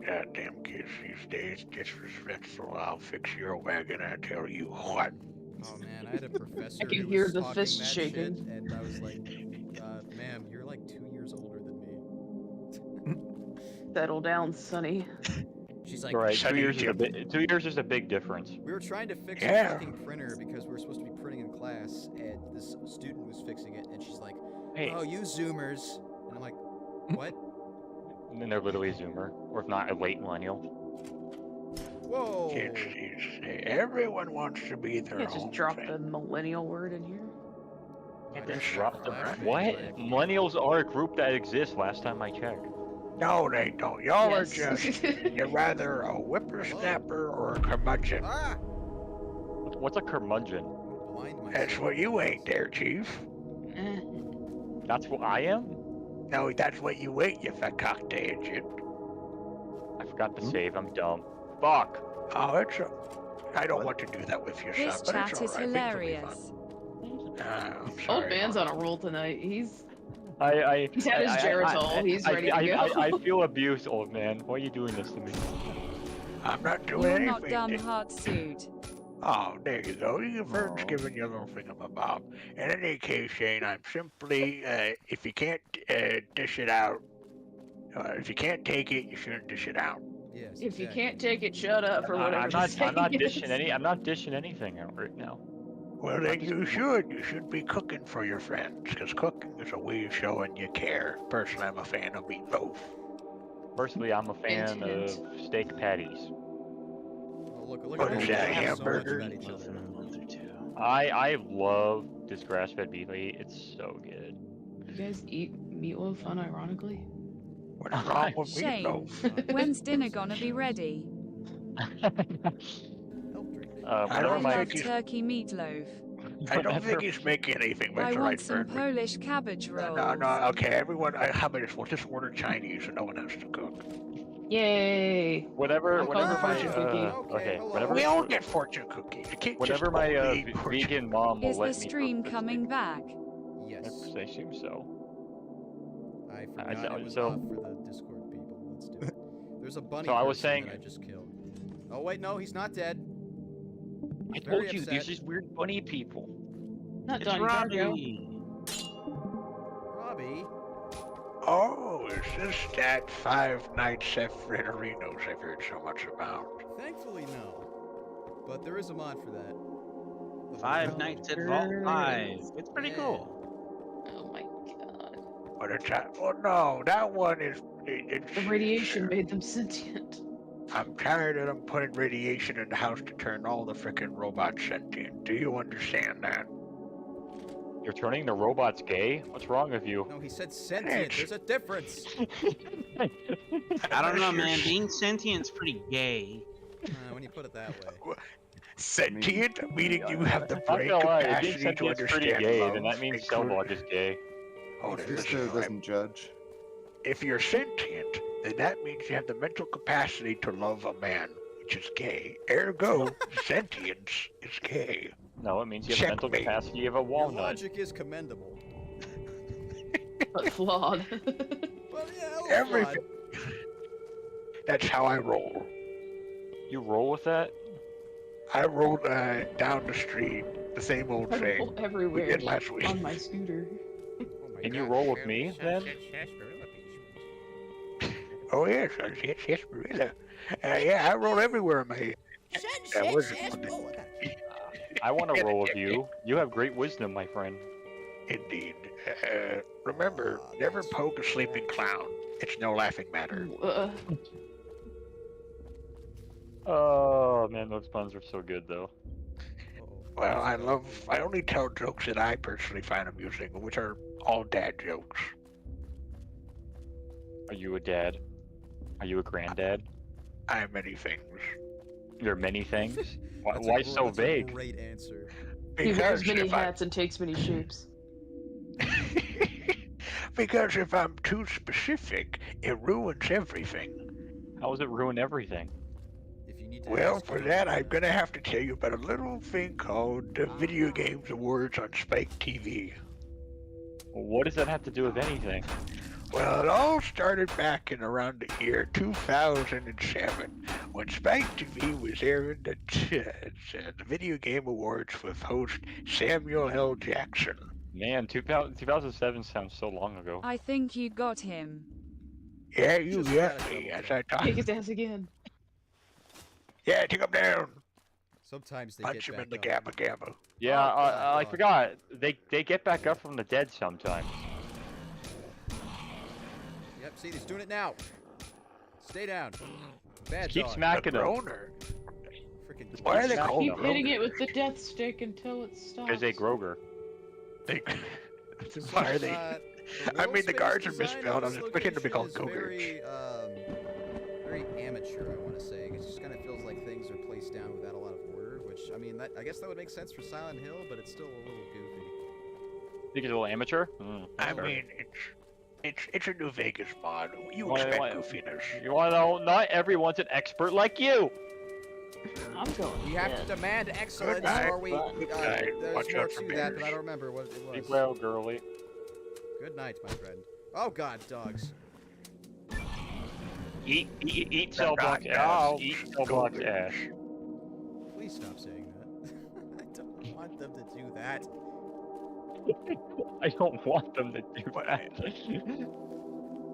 Goddamn kids these days, disrespectful. I'll fix your wagon, I tell you what. Oh man, I had a professor can who hear was the talking fist that shaking. shit, and I was like, ma'am, you're like 2 years older than me. Settle down, Sonny. She's like, Right, 2 Sonny years is a Jim. 2 years is a big difference. we were trying to fix Yeah. a fucking printer because we were supposed to be printing in class, and this student was fixing it, and she's like, Hey, oh, you Zoomers. And I'm like, what? and then they're literally a Zoomer, or if not, a late millennial. Whoa. Kids these days, everyone wants to be their Can't just own drop thing. the millennial word in here. I Just just drop the laughing, what? like- Millennials are a group that exists. Last time I checked. No, they don't. Y'all are Yes. just, you're rather a whippersnapper or a curmudgeon. Ah! What's a curmudgeon? Blind myself. That's what you ain't there, Chief. Eh. That's what I am. No, that's what you ain't, you fat tangent. I forgot to save. I'm dumb. Fuck. Oh, I don't want to do that with you, son, This but chat it's is all right. Things will be hilarious. fun. I'm Old sorry, man's Mom. on a roll tonight. He's He's had his Geritol. He's ready to go. I feel abused, old man. Why are you doing this to me? I'm not doing You're anything. not dumb, hard suit. Oh, there you go. Vern's giving you a little thingamabob. In any case, Shane, I'm simply, if you can't dish it out, if you can't take it, you shouldn't dish it out. Yes. If you exactly. can't take it, shut up or whatever. I'm the not. saying I'm not is. dishing any. I'm not dishing anything out right now. Well, then you should. You should be cooking for your friends, because cooking is a way of showing you care. Personally, I'm a fan of meatloaf. Personally, I'm a fan Hint, of steak patties. Oh, look What at is them that, talking so much hamburger? about each other. In a month or two. I love this grass-fed beef. It's so good. You guys eat meatloaf unironically? What's wrong with Shame. meatloaf? When's dinner gonna be ready? Help drink. I Whenever don't my love think he's, turkey meatloaf. I don't whenever- think he's making anything I that's want right some for Polish cabbage rolls. No, okay, everyone, how about this? We'll just order Chinese so no one has to cook. Yay! whenever I'm calling my fortune cookie. okay, hello. whenever We all get fortune cookies. You can't whenever just my only eat fortune vegan mom will Is let the me stream cook the coming back? Yes. steak. I assume so. I forgot it was so- off for the Discord people. Let's do it. There's a bunny So I was person saying- that I just killed. Oh wait, no, he's not dead. I He's very told you upset. there's these weird bunny people. Not It's Donnie Darko. Robbie. Robbie. Oh, is this that 5 Nights at Frederinos I've heard so much about? Thankfully, no. But there is a mod for that. Five Nights at Vault 5. It's pretty Yeah. cool. Oh my god. But it's oh no, that one is. The radiation made them sentient. I'm tired of them putting radiation in the house to turn all the frickin' robots sentient. Do you understand that? You're turning the robots gay? What's wrong with you? No, he said sentient. There's a difference. I don't know, man. Being sentient's pretty gay. When you put it that way. Sentient, meaning you have the I'm brain not gonna lie, if being capacity to sentient's pretty understand gay, love, then that means including- Cellblock is gay. Hold it, This listen, show right? doesn't judge. If you're sentient, then that means you have the mental capacity to love a man, which is gay. Ergo, sentience is gay. No, it means you have the mental Checkmate. capacity of a Your walnut. logic is commendable. But flawed. Well, yeah, a little Everything. That's how I roll. You roll with that? I rolled down the street, the same old I thing roll we everywhere did last week. on my scooter. flawed. Oh my Can you God. roll with me then? Oh yes, yes, Marilla. Yeah, I roll everywhere in my head. That was I want to roll with you. You have great wisdom, my friend. Indeed. Remember, never poke a sleeping clown. It's no laughing matter. Oh man, those puns are so good though. Well, I only tell jokes that I personally find amusing, which are all dad jokes. Are you a dad? Are you a granddad? I'm many things. You're many things. That's a Why gr- so that's a vague? Great answer. He wears Because many if I- hats and takes many shapes. because if I'm too specific, it ruins everything. How does it ruin everything? If you need to Well, ask for him, that, I'm gonna have to tell you about a little thing called the Video Games Awards on Spike TV. What does that have to do with anything? Well, it all started back in around the year 2007 when Spike TV was airing the Video Game Awards with host Samuel L. Jackson. Man, 2007 sounds so long ago. I think you got him. Yeah, you Just got gotta me double as I talk. Kick his ass again. Yeah, take him down. Sometimes they Punch get him in the back up. gamma gamma. Yeah, Oh, God, I dog. forgot. They get back up from the dead sometimes. Yep, see, he's doing it now. Stay down. Bad Keep dog. smacking them. Groner. Freaking Why are they Smack called Keep hitting Groner? it with the death stick until it stops. There's a Groger. They- Why are they? The I world mean, the space guards are design misspelled. of I'm this expecting to be called location is Gogurts. very amateur, I want to say. It just kind of feels like things are placed down without a lot of order, which, I mean, I guess that would make sense for Silent Hill, but it's still a little goofy. Think it's a little amateur? I fair. mean, it's a New Vegas mod. You Why- expect why- goofiness. You want to know? Not everyone's an expert like you. I'm going. We have dead. to demand excellence, night. or we. Good night. There's Watch more out for to that, but I bears. don't remember what it Be was. well, girly. Good night, my friend. Oh God, dogs. Eat They're cell block not ass. dogs, Eat cell block Gogurts. ass. Please stop saying that. I don't want them to do that. I don't want them to do What? that.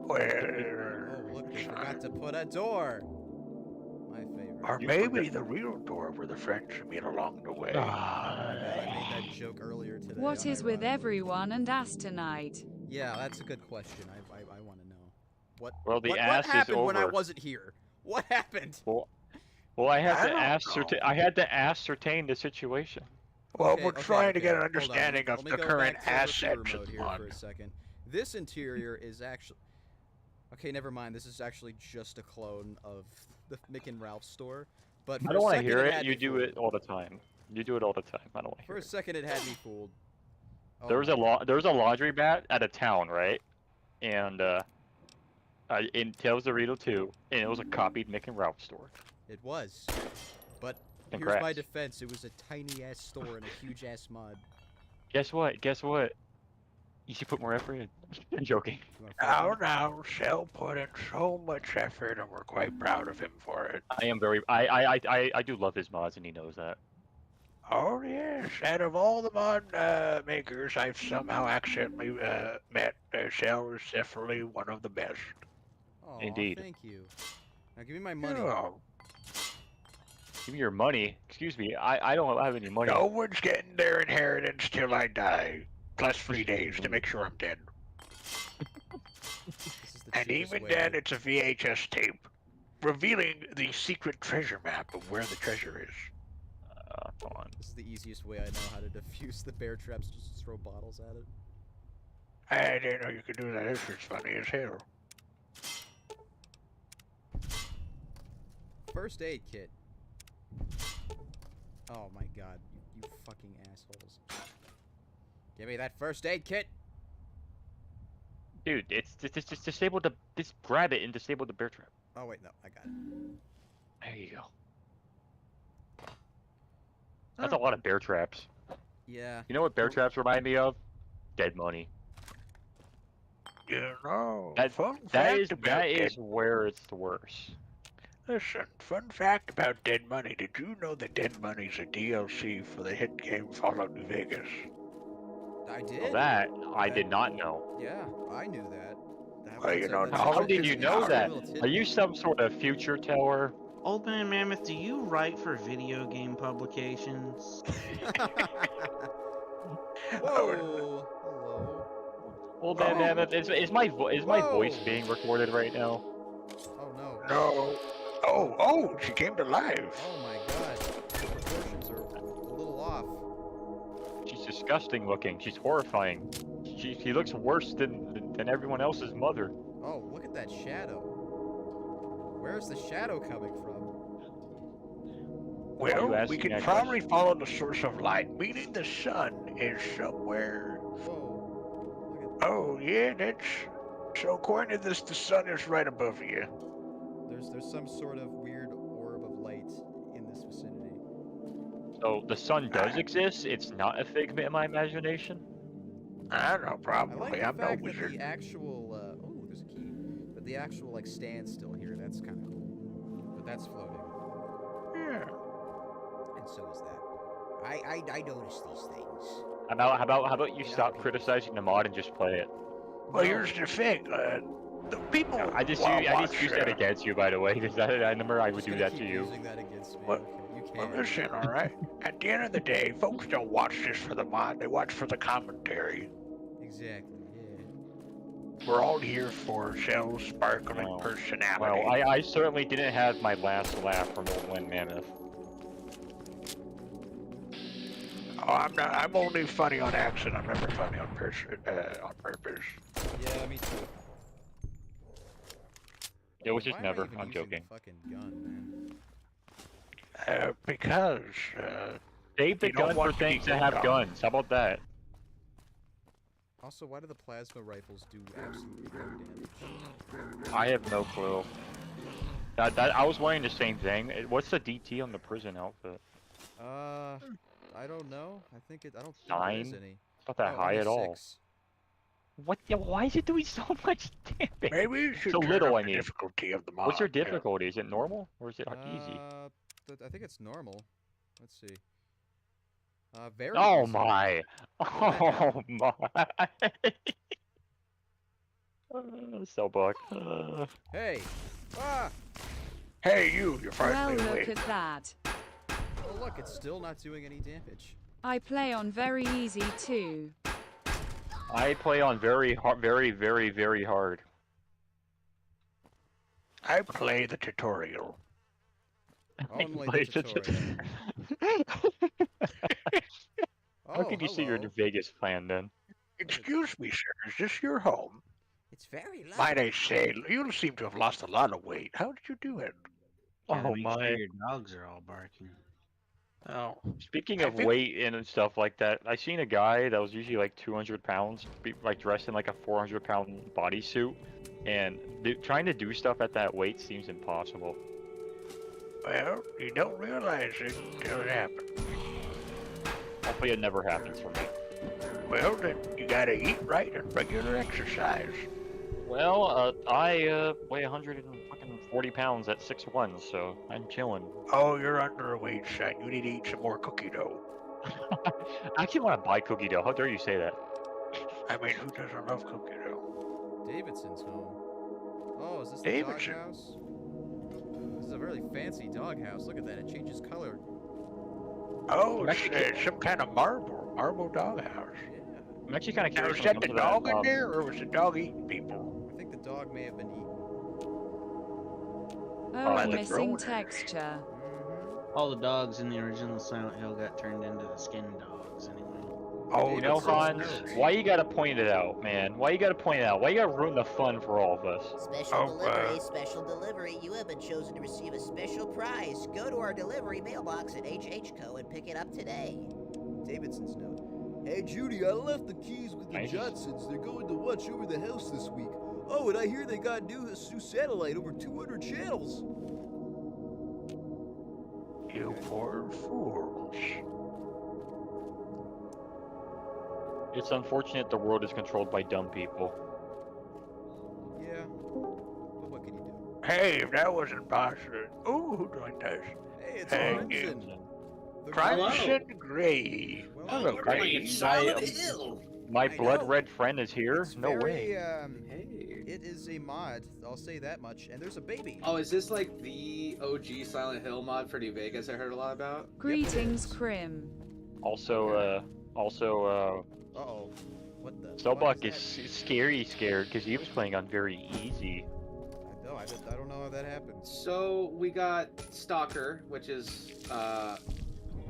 Oh, look, they forgot to put a door. Or You maybe forget- the real door where the friends meet along the way. Ah, Yeah, I made that joke earlier today. What is with unironically. everyone and us tonight? Yeah, that's a good question. I want to know. What Well, the what ass is happened when I over. wasn't here? What happened? Well, I had I to don't ascertain. know. I had to ascertain the situation. Well, Okay, we're okay, trying to okay. get an Hold on, understanding let of me the go current back to assets reviewer of mode the here mod. for a second. This interior is actually... Okay, never mind. This is actually just a clone of the Mick and Ralph store. But I for don't a want to second, hear it it. had You me do fooled. it all the time. You do it all the time. I don't want to For hear a it. second, it had me fooled. Oh There was my a there was a laundry mat at a town, right? And in Tales of Rito 2, and it was a copied Mick and Ralph store. It was. But here's Congrats. my defense. It was a tiny-ass store and a huge-ass mod. Guess what? Guess what? You should put more effort in. I'm joking. You wanna fight me? Now, Shell put in so much effort, and we're quite proud of him for it. I am very. I do love his mods, and he knows that. Oh yes, out of all the mod makers I've somehow accidentally met, Shell is definitely one of the best. Aw, Indeed. thank you. Now give me my money. Yeah. Give me your money. Excuse me. I don't have any money. No one's getting their inheritance till I die, plus 3 days to make sure I'm dead. This is the And cheapest even way then, to- it's a VHS tape revealing the secret treasure map of where the treasure is. Come on. This is the easiest way I know how to defuse the bear traps. Just throw bottles at it. I didn't know you could do that. This is funny as hell. First aid kit. Oh my god, you fucking assholes. Give me that first aid kit! Dude, it's just disable the. Just grab it and disable the bear trap. Oh wait, no, I got it. There you go. That's a lot of bear traps. Yeah. You know what bear traps remind me of? Dead money. You know, That fun that fact is about that dead. is where it's the worst. Listen, fun fact about Dead Money. Did you know that Dead Money's a DLC for the hit game Fallout New Vegas? I did? Well, that I did not know. Yeah, I knew that. Well, you know, How now did you know that? Are you some? some sort of future teller? Old Man Mammoth, do you write for video game publications? Whoa! Hello. Old man, Mammoth, is my voice being recorded right now? Oh no. No. Oh, she came to life. Oh my god. The proportions are a little off. She's disgusting looking. She's horrifying. She looks worse than everyone else's mother. Oh, look at that shadow. Where's the shadow coming from? Well, we can probably follow the source of light, meaning the sun is somewhere. Whoa. Oh, yeah, that's... So according to this, the sun is right above you. There's some sort of weird orb of light in this vicinity. So the sun does exist. It's not a figment of my imagination. I don't know, I probably. like the I'm no fact that wizard. the actual, oh, there's a key. But the actual, like, standstill here, that's kind of cool. But that's floating. Yeah. And so is that. I noticed these things. How about you stop criticizing the mod and just play it? Well, here's the thing. The people. I just used that against you, by the way. Is that a number I would do that to you? Using that against me. Well, Okay, you well, can. listen, all right. At the end of the day, folks don't watch this for the mod. They watch for the commentary. Exactly. Yeah. We're all here for Shell's sparkling personality. Well, I certainly didn't have my last laugh from Old Man Mammoth. Oh, I'm not. I'm only funny on accident. I'm never funny on purpose. Yeah, me too. It was just Why am I never. even I'm using joking. the fucking gun, man? Because Save the you don't gun for want to be things that have good guns. How about that? Also, why do the plasma rifles do absolutely no damage? I have no clue. I was wearing the same thing. What's the DT on the prison outfit? I don't know. I don't think there is 9? any. It's not that Oh, high only at all. 6. What? Yeah, why is it doing so much damage? Maybe you should So turn little, up I the mean. difficulty of the mod. What's your yeah. difficulty? Is it normal or is it easy? I think it's normal. Let's see. Very Oh easy. my! Oh my! So buck. Hey! Ah! Hey, you're Well, finally look awake. at that. Oh, look, it's still not doing any damage. I play on very easy too. I play on very hard, very hard. I play the tutorial. Only the Play the tutorial. How Oh, could you see your hello. Vegas plan then? Excuse me, sir. Is this your home? It's very lovely. Might I say, you seem to have lost a lot of weight. How did you do it? Gotta Oh make my. sure your dogs are all barking. Oh, Speaking I of think- weight and stuff like that, I seen a guy that was usually like 200 pounds, like dressed in like a 400-pound bodysuit, and trying to do stuff at that weight seems impossible. well, you don't realize it until it happens. Hopefully it never happens for me. Well, then you gotta eat right and regular exercise. Well, I weigh 140 pounds at 6'1", so I'm chilling. Oh, you're underweight, son. You need to eat some more cookie dough. I actually want to buy cookie dough. How dare you say that? I mean, who doesn't love cookie dough? Davidson's home. Oh, is this Davidson. the doghouse? This is a really fancy doghouse. Look at that. It changes color. Oh, it's some kind of marble doghouse. Yeah. I'm actually kind of Now, curious. was when that it the comes to dog that, in there, or was the dog eating people? I think the dog may have been eaten. Oh, by the missing groaners. texture. All the dogs in the original Silent Hill got turned into the skin dogs anyway. Oh, You know, Davidson's Hans, notes. why you gotta point it out, man? Why you gotta point it out? Why you gotta ruin the fun for all of us? Special delivery. You have been chosen to receive a special prize. Go to our delivery mailbox at HHCO and pick it up today. Davidson's note. Hey, Judy, I left the keys with the Nice. Johnsons. They're going to watch over the house this week. Oh, and I hear they got a new satellite, over 200 channels. You poor fools. It's unfortunate the world is controlled by dumb people. Yeah. But what can you do? Hey, if that wasn't Boston. Ooh, who joined us? Hey, it's Hey, Crimson. The Crimson Gray. Well, Hello, you're Gray. playing Silent Hill. My I blood know. red friend is here? It's No very, way. It is a mod. I'll say that much. And there's a baby. Oh, is this like the OG Silent Hill mod for New Vegas I heard a lot about? Greetings, Crim. Also, Uh-oh. What the? Stubbuck is scared because he was playing on very easy. No, I don't know how that happened. So we got Stalker, which is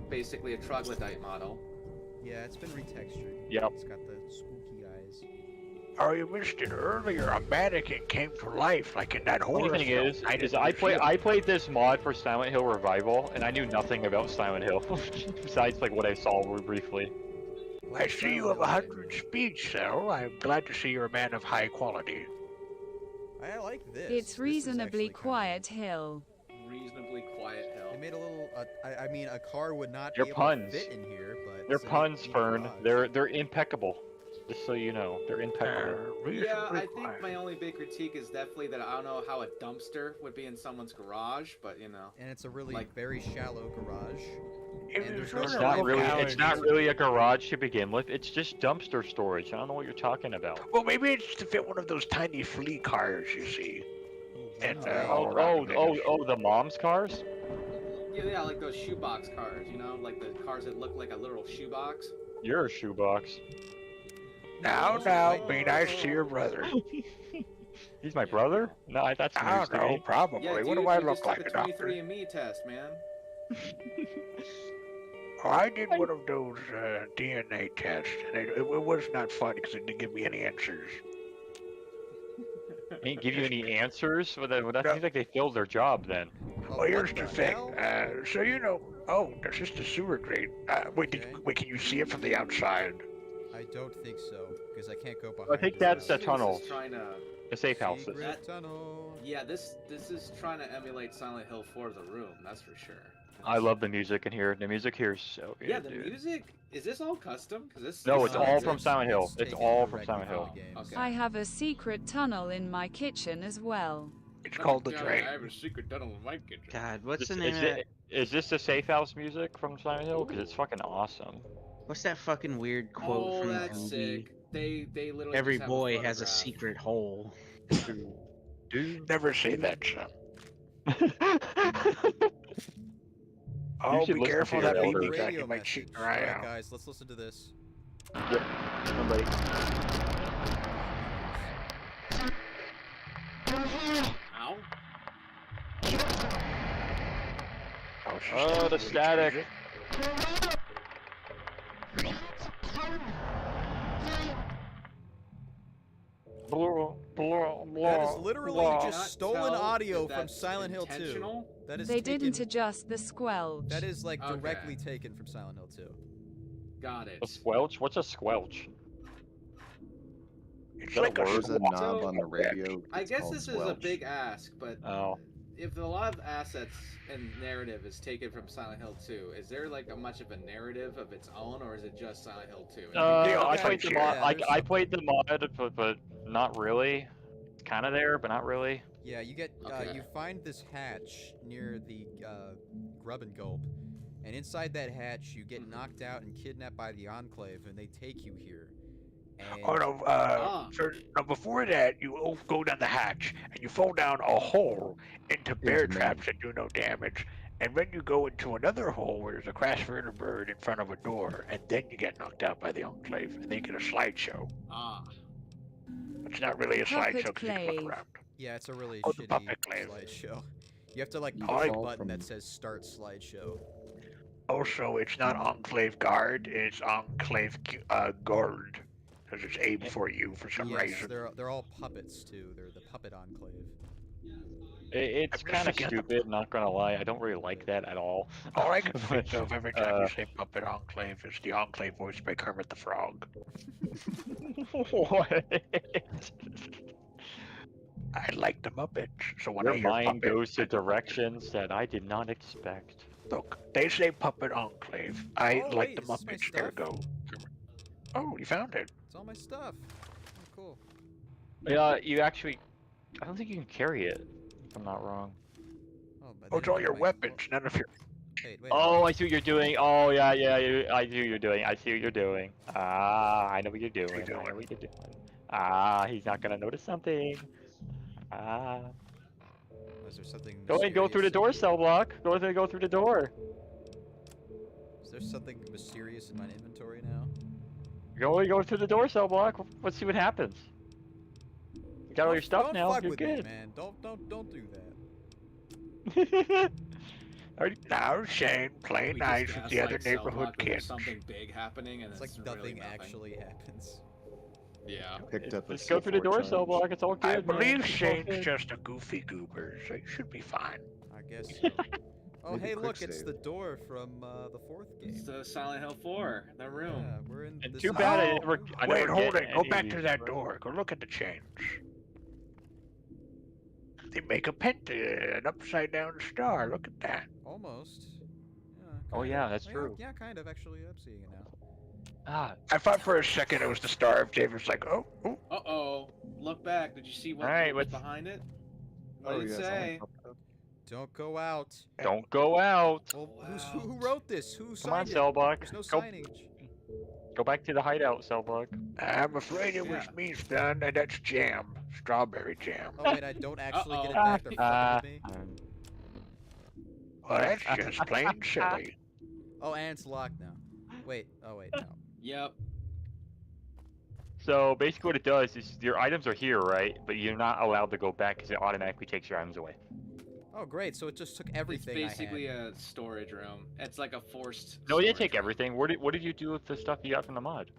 basically a troglodyte model. Yeah, it's been retextured. Yep. It's got the spooky eyes. Oh, you missed it earlier. A mannequin came to life, like in that horror Funny thing film. is Night I at the Museum. played this mod for Silent Hill Revival, and I knew nothing about Silent Hill besides like what I saw briefly. I see you have 100 speech, so I'm glad to see you're a man of high quality. I like this. It's This is reasonably actually quiet hill. Reasonably quiet hill. They made a little. I mean, a car would not They're be able puns. to fit in here, but They're it's a puns, neat Fern. garage. They're impeccable. Just so you know, they're impeccable. Yeah, I think my only big critique is definitely that I don't know how a dumpster would be in someone's garage, but you know. And it's a really like- very shallow garage. If And there's It's no not light really. power. It's not really a garage to begin with. It's just dumpster storage. I don't know what you're talking about. Well, maybe it's to fit one of those tiny flea cars you see. And, all Oh, around Vegas. the mom's cars. Yeah, like those shoebox cars, you know, like the cars that look like a literal shoebox. You're a shoebox. Now, be nice to your brother. He's my brother? No, that's I news don't to know, me. probably. Yeah, What dude, do I you look just like, took a a doctor? 23andMe test, man. Oh, I did one of those DNA tests, and it was not fun because it didn't give me any answers. Ain't give you any answers? Well, that No. seems like they filled their job then. Well, here's the thing. So you know, oh, that's just a sewer drain. Wait, can you see it from the outside? I don't think so, because I can't go behind. I think it. that's the This tunnel. is trying to. The safe houses. Secret That- tunnel. Yeah, this is trying to emulate Silent Hill 4 The Room, that's for sure. I love the music in here. The music here is so good, Yeah, the dude. music, is this all custom? Cause this, No, this it's sounds all like- from Silent Hill. It's taken all from directly Silent from Hill. the games. Okay. I have a secret tunnel in my kitchen as well. It's called the Yeah, drain. I have a secret tunnel in my kitchen. God, what's Is, the name of that? is this the safe house music from Silent Hill? Because it's fucking awesome. What's that fucking weird quote Oh, from the that's movie? sick. They literally Every just have boy has a photograph. secret hole. Dude. Never say that, son. Oh, should be listen careful to of that your BB elders. gun. You might shoot your eye Alright, out. guys, let's listen to this. Yep. Somebody. Ow. Oh, the static. That is literally just stolen tell audio if from that's Silent Hill 2. intentional? That is They taken, didn't adjust the squelch. That is like Okay. directly taken from Silent Hill 2. Got it. A squelch? What's a squelch? It's that like a word? There's a knob So, on the radio. I it's guess called this is a squelch. big ask, but Oh. if a lot of assets and narrative is taken from Silent Hill 2, is there like a much of a narrative of its own, or is it just Silent Hill 2? I played the mod. Yeah, I played the mod, but not really. It's kind of there, but not really. Yeah, you get Okay. you find this hatch near the Grub and Gulp, and inside that hatch you get knocked out and kidnapped by the Enclave, and they take you here. And Oh no, so no, before that, you go down the hatch and you fall down a hole into bear Into traps that do no damage, and then you go into another hole where there's a crash vertibird in front of a door, and then you get knocked out by the Enclave, and then you get a slideshow. Ah. It's not really a Puppet slideshow because you can look Clave. around. yeah, it's a really Oh, the shitty Puppet Clave. slideshow. You have to like You push a fall button from- that says "Start slideshow." Also, it's not Enclave Guard, it's Enclave Guard, because it's A before U for some Yes, reason. they're all puppets too. They're the Puppet Enclave. It's I'm just kind of thinking of stupid. Not gonna lie, I don't really like that at all. All I can think of every time Uh, you say Puppet Enclave is the Enclave voiced by Kermit the Frog. What? I like the Muppets, so when Your I hear mind Puppet, goes to directions that I did not expect. look, they say Puppet Enclave. I Oh, like wait, the is this my Muppets. There stuff? go. Oh, you found it. It's all my stuff. Oh, cool. Yeah, you actually. I don't think you can carry it. If I'm not wrong. Oh, but Oh, it's then- all your wait, weapons, none of your. Wait, wait. Oh, I see what you're doing. Oh, yeah, I see what you're doing. I see what you're doing. Ah, I know what you're doing. I know what you're doing. Ah, he's not gonna notice something. Ah. Is there something? Go through the mysterious door, in- cell block. Go through the door. Is there something mysterious in my inventory now? Go through the door, cell block. Let's see what happens. You got all your stuff Don't now. fuck You're with good. me, man. Don't do that. Now, Shane, play We nice just with the other gaslight Cell neighborhood Block when there's kids. something big happening, and It's like really nothing nothing actually happens. Yeah. Picked up a Just go through the C4 door, charge. cell block. It's all good. I man. believe It's all Shane's good. just a goofy goober, so you should be fine. I guess so. Oh, Maybe hey, quick look, it's save. the door from the fourth It's game. the Silent Hill 4, the room. Yeah, we're in. And this too is- bad I Oh, never. I Wait, never hold get it. Go any back of to these, that bro. door. Go look at the chains. They make a an upside down star. Look at that. Almost. Yeah, Oh, kinda. yeah, that's Yeah, true. Yeah, kind of. Actually, I'm seeing it now. Ah, I thought for a second it was the star of David's like, oh, oh. Uh-oh. Look back. Did you see what Alright, was let's- behind it? What Oh, did it yeah, it's all say? popped up. Don't go out. don't go out. Well, who wrote this? Who Come on, signed it? cell block. There's no Go, signage. go back to the hideout, cell block. I'm afraid it was Yeah. me, son, and that's jam. Strawberry jam. Oh wait, I don't actually get it Uh-oh. back. They're fucking with me. Well, that's just plain silly. Oh, and it's locked now. Wait. Oh wait, no. Yep. So basically, what it does is your items are here, right? But you're not allowed to go back because it automatically takes your items away. Oh great, so it just took It's everything basically I had. a storage room. It's like a forced. No, you didn't storage take room. everything. What did you do with the stuff you got from the mod?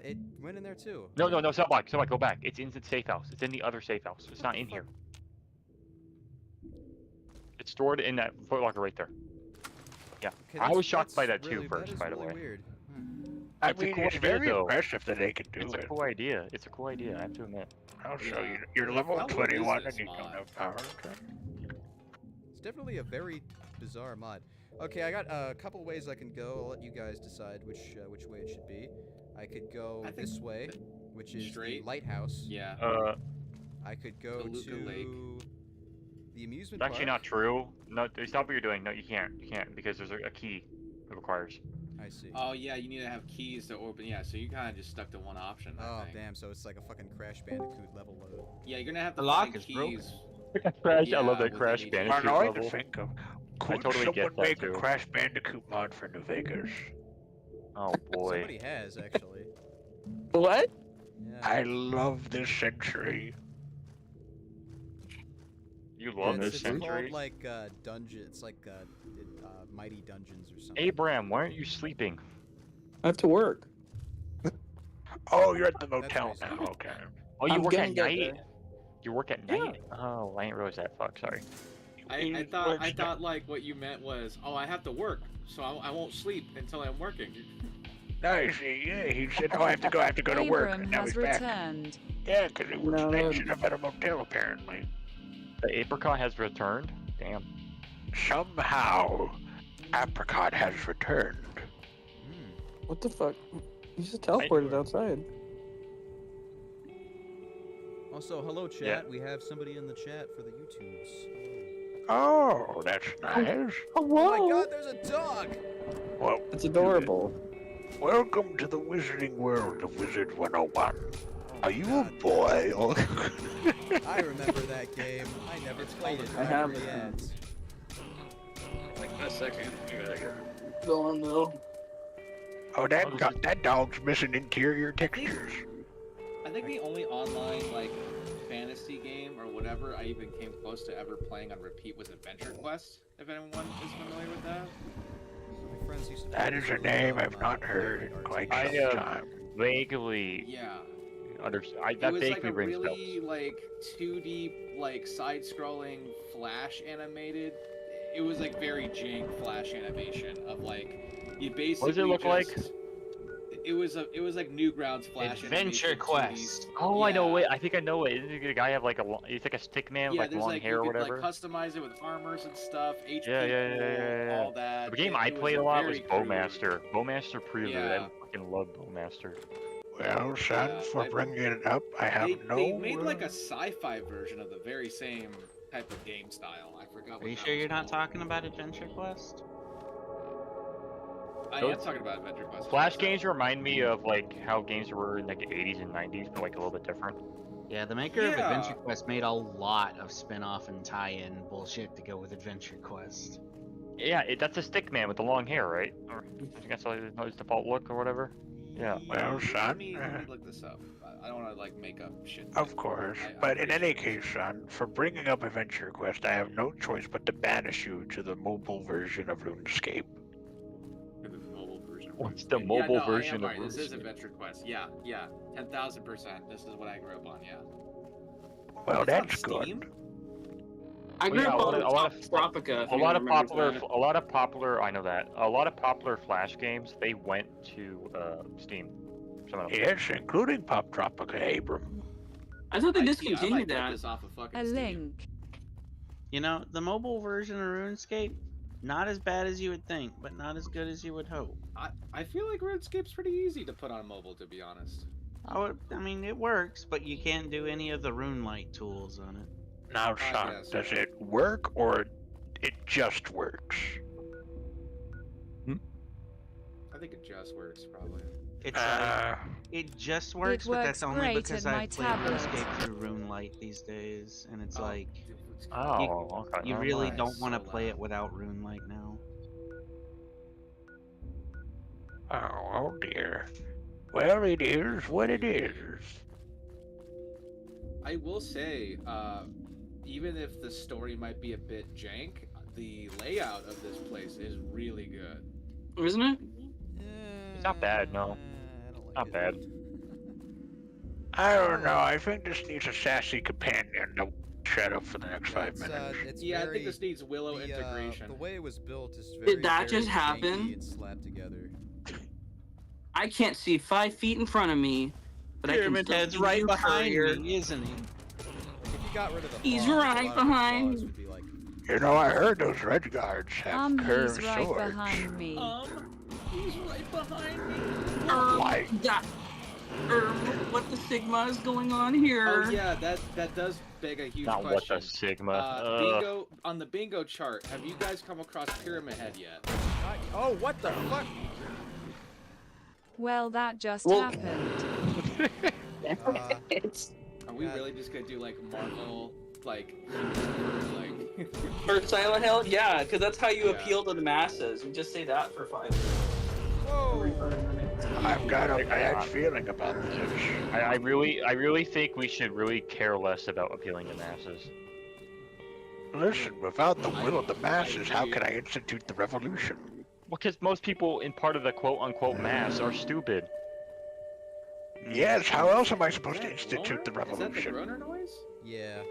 It went in there too. No, cell block, go back. It's in the safe house. It's in the other safe house. It's not in here. It's stored in that footlocker right there. Yeah, Okay, I was that's- shocked by that that's too really- first, is by the really way. Weird. I It's a mean, cool it's idea, very though. impressive that they can do It's a it. cool idea. It's a cool idea. I have to admit. I'll show Yeah. you. You're level What is 21 this and you don't mod? have power. Okay. It's definitely a very bizarre mod. Okay, I got a couple ways I can go. I'll let you guys decide which way it should be. I could go I think this way, which is the straight. lighthouse. Yeah. I could go The Luca to Lake. the amusement It's actually park. not true. No, stop what you're doing. No, you can't. You can't because there's a key it requires. I see. Oh yeah, you need to have keys to open. Yeah, so you kind of just stuck to one option. I Oh think. damn! So it's like a fucking Crash Bandicoot level load. Yeah, you're gonna have to The lock find is keys. broken. Crash. Yeah, I love that within Crash each Bandicoot I like level. to think of. I Could totally someone get that make too. a Crash Bandicoot mod for New Vegas? Oh boy. Somebody has actually. What? Yeah. I love this century. You love it's, this it's century. called like dungeon. It's like Mighty Dungeons or something. Abraham, why aren't you sleeping? I have to work. Oh, you're at the motel now. Okay. Oh, you I'm work gonna at get night? there. You work at night? Oh, I didn't realize that. Fuck, sorry. I thought like what you meant was, oh, I have to work, so I won't sleep until I'm working. Nice. Yeah, he said, oh, I have to go to work. Abram And now has he's back. returned. Yeah, because he works night shift at a motel, apparently. The apricot has returned? Damn. Somehow, apricot has returned. What the fuck? You just teleported outside. Also, hello chat. Yeah. We have somebody in the chat for the YouTubes. Oh, that's nice. Oh my God, there's a dog. Well, It's adorable. welcome to the wizarding world of Wizard 101. Are you a boy? Or... I remember that game. I never played it. I have the ads. Like a second. Go on though. Oh, that dog's missing interior textures. I think the only online like fantasy game or whatever I even came close to ever playing on repeat was Adventure Quest. If anyone is familiar with that. My friends used to That is a name I've not heard in quite some time. Vaguely. Yeah. That It was vaguely like a rings bells. really like 2D like side-scrolling flash animated. It was like very jank flash animation of like you basically. What does it look like? It was like Newgrounds flash Adventure animation, Quest. 2D. Oh, I know Yeah. it. I think I know it. Isn't the guy have like he's like a stick man with Yeah, like there's long like hair or you could whatever? like customize it with armors and stuff. HP Yeah. all that. The game It I was played a lot was very crude. Bowmaster. Bowmaster Prelude. I Yeah. fucking love Bowmaster. Well, son, for bringing it up, I have They made like a sci-fi version of the very same type of game style. I forgot. Are you sure you're not talking about Adventure Quest? I am talking about Adventure Quest. Flash games remind me of like how games were in like the 80s and 90s, but like a little bit different. Yeah, the maker of Yeah. Adventure Quest made a lot of spin-off and tie-in bullshit to go with Adventure Quest. Yeah, that's a stick man with the long hair, right? Or I think that's like his default look or whatever. Yeah. Well, son. Let me look this up. I don't want to like make up shit. Of course, but in any case, son, for bringing up Adventure Quest, I have no choice but to banish you to the mobile version of RuneScape. What's the mobile version of right. This is RuneScape? Adventure Quest. Yeah, 10,000%. This is what I grew up on. Yeah. Well, It's on that's good. Steam? I grew up on a lot of Tropica. a lot of popular. I know that a lot of popular Flash games they went to Steam. Some of them. Yes, including Pop Tropica, Abram. I thought they I discontinued might get that. this off of fucking A Steam. link. You know, the mobile version of RuneScape, not as bad as you would think, but not as good as you would hope. I feel like RuneScape's pretty easy to put on mobile, to be honest. I mean, it works, but you can't do any of the RuneLite tools on it. Now, son, guess, does it work or it just works? I think it just works, probably. It's like, it just works, but that's works only great because in my I play tablet. RuneScape through RuneLite these days, and it's like Oh, okay. you Oh, really nice. don't want to play it without RuneLite now. Oh dear. Well, it is what it is. I will say, even if the story might be a bit jank, the layout of this place is really good. Isn't it? It's not bad, no. Not bad. I don't know. I think this needs a sassy companion to shut up for the next 5 minutes. Yeah, I think this needs Willow integration. The way it was built is very. Did that very just happen? janky and slapped together. I can't see 5 feet in front of me, but Pyramid I can Head's still see right you, behind courier. me, isn't he? If you got rid of the He's flaws, a right lot of the behind. flaws would be like, You know, I heard those red guards have curved He's right swords. behind me. He's right behind me. Like, what the Sigma is going on here? Oh yeah, that does beg a huge Not question. what the Sigma. Bingo on the bingo chart. Have you guys come across Pyramid Head yet? oh, what the fuck? Well, that just Well- happened. Are we really just gonna do like Marvel like For Silent Hill, yeah, because that's how you Yeah. appeal to the masses. You just say that for 5 minutes. Every 5 minutes. I've got a bad feeling about this. I really think we should really care less about appealing to masses. Listen, without the will of the masses, how can I institute the revolution? Well, because most people in part of the quote-unquote mass are stupid. Yes, how else am I supposed to institute the Is that the revolution? groaner noise? Yeah.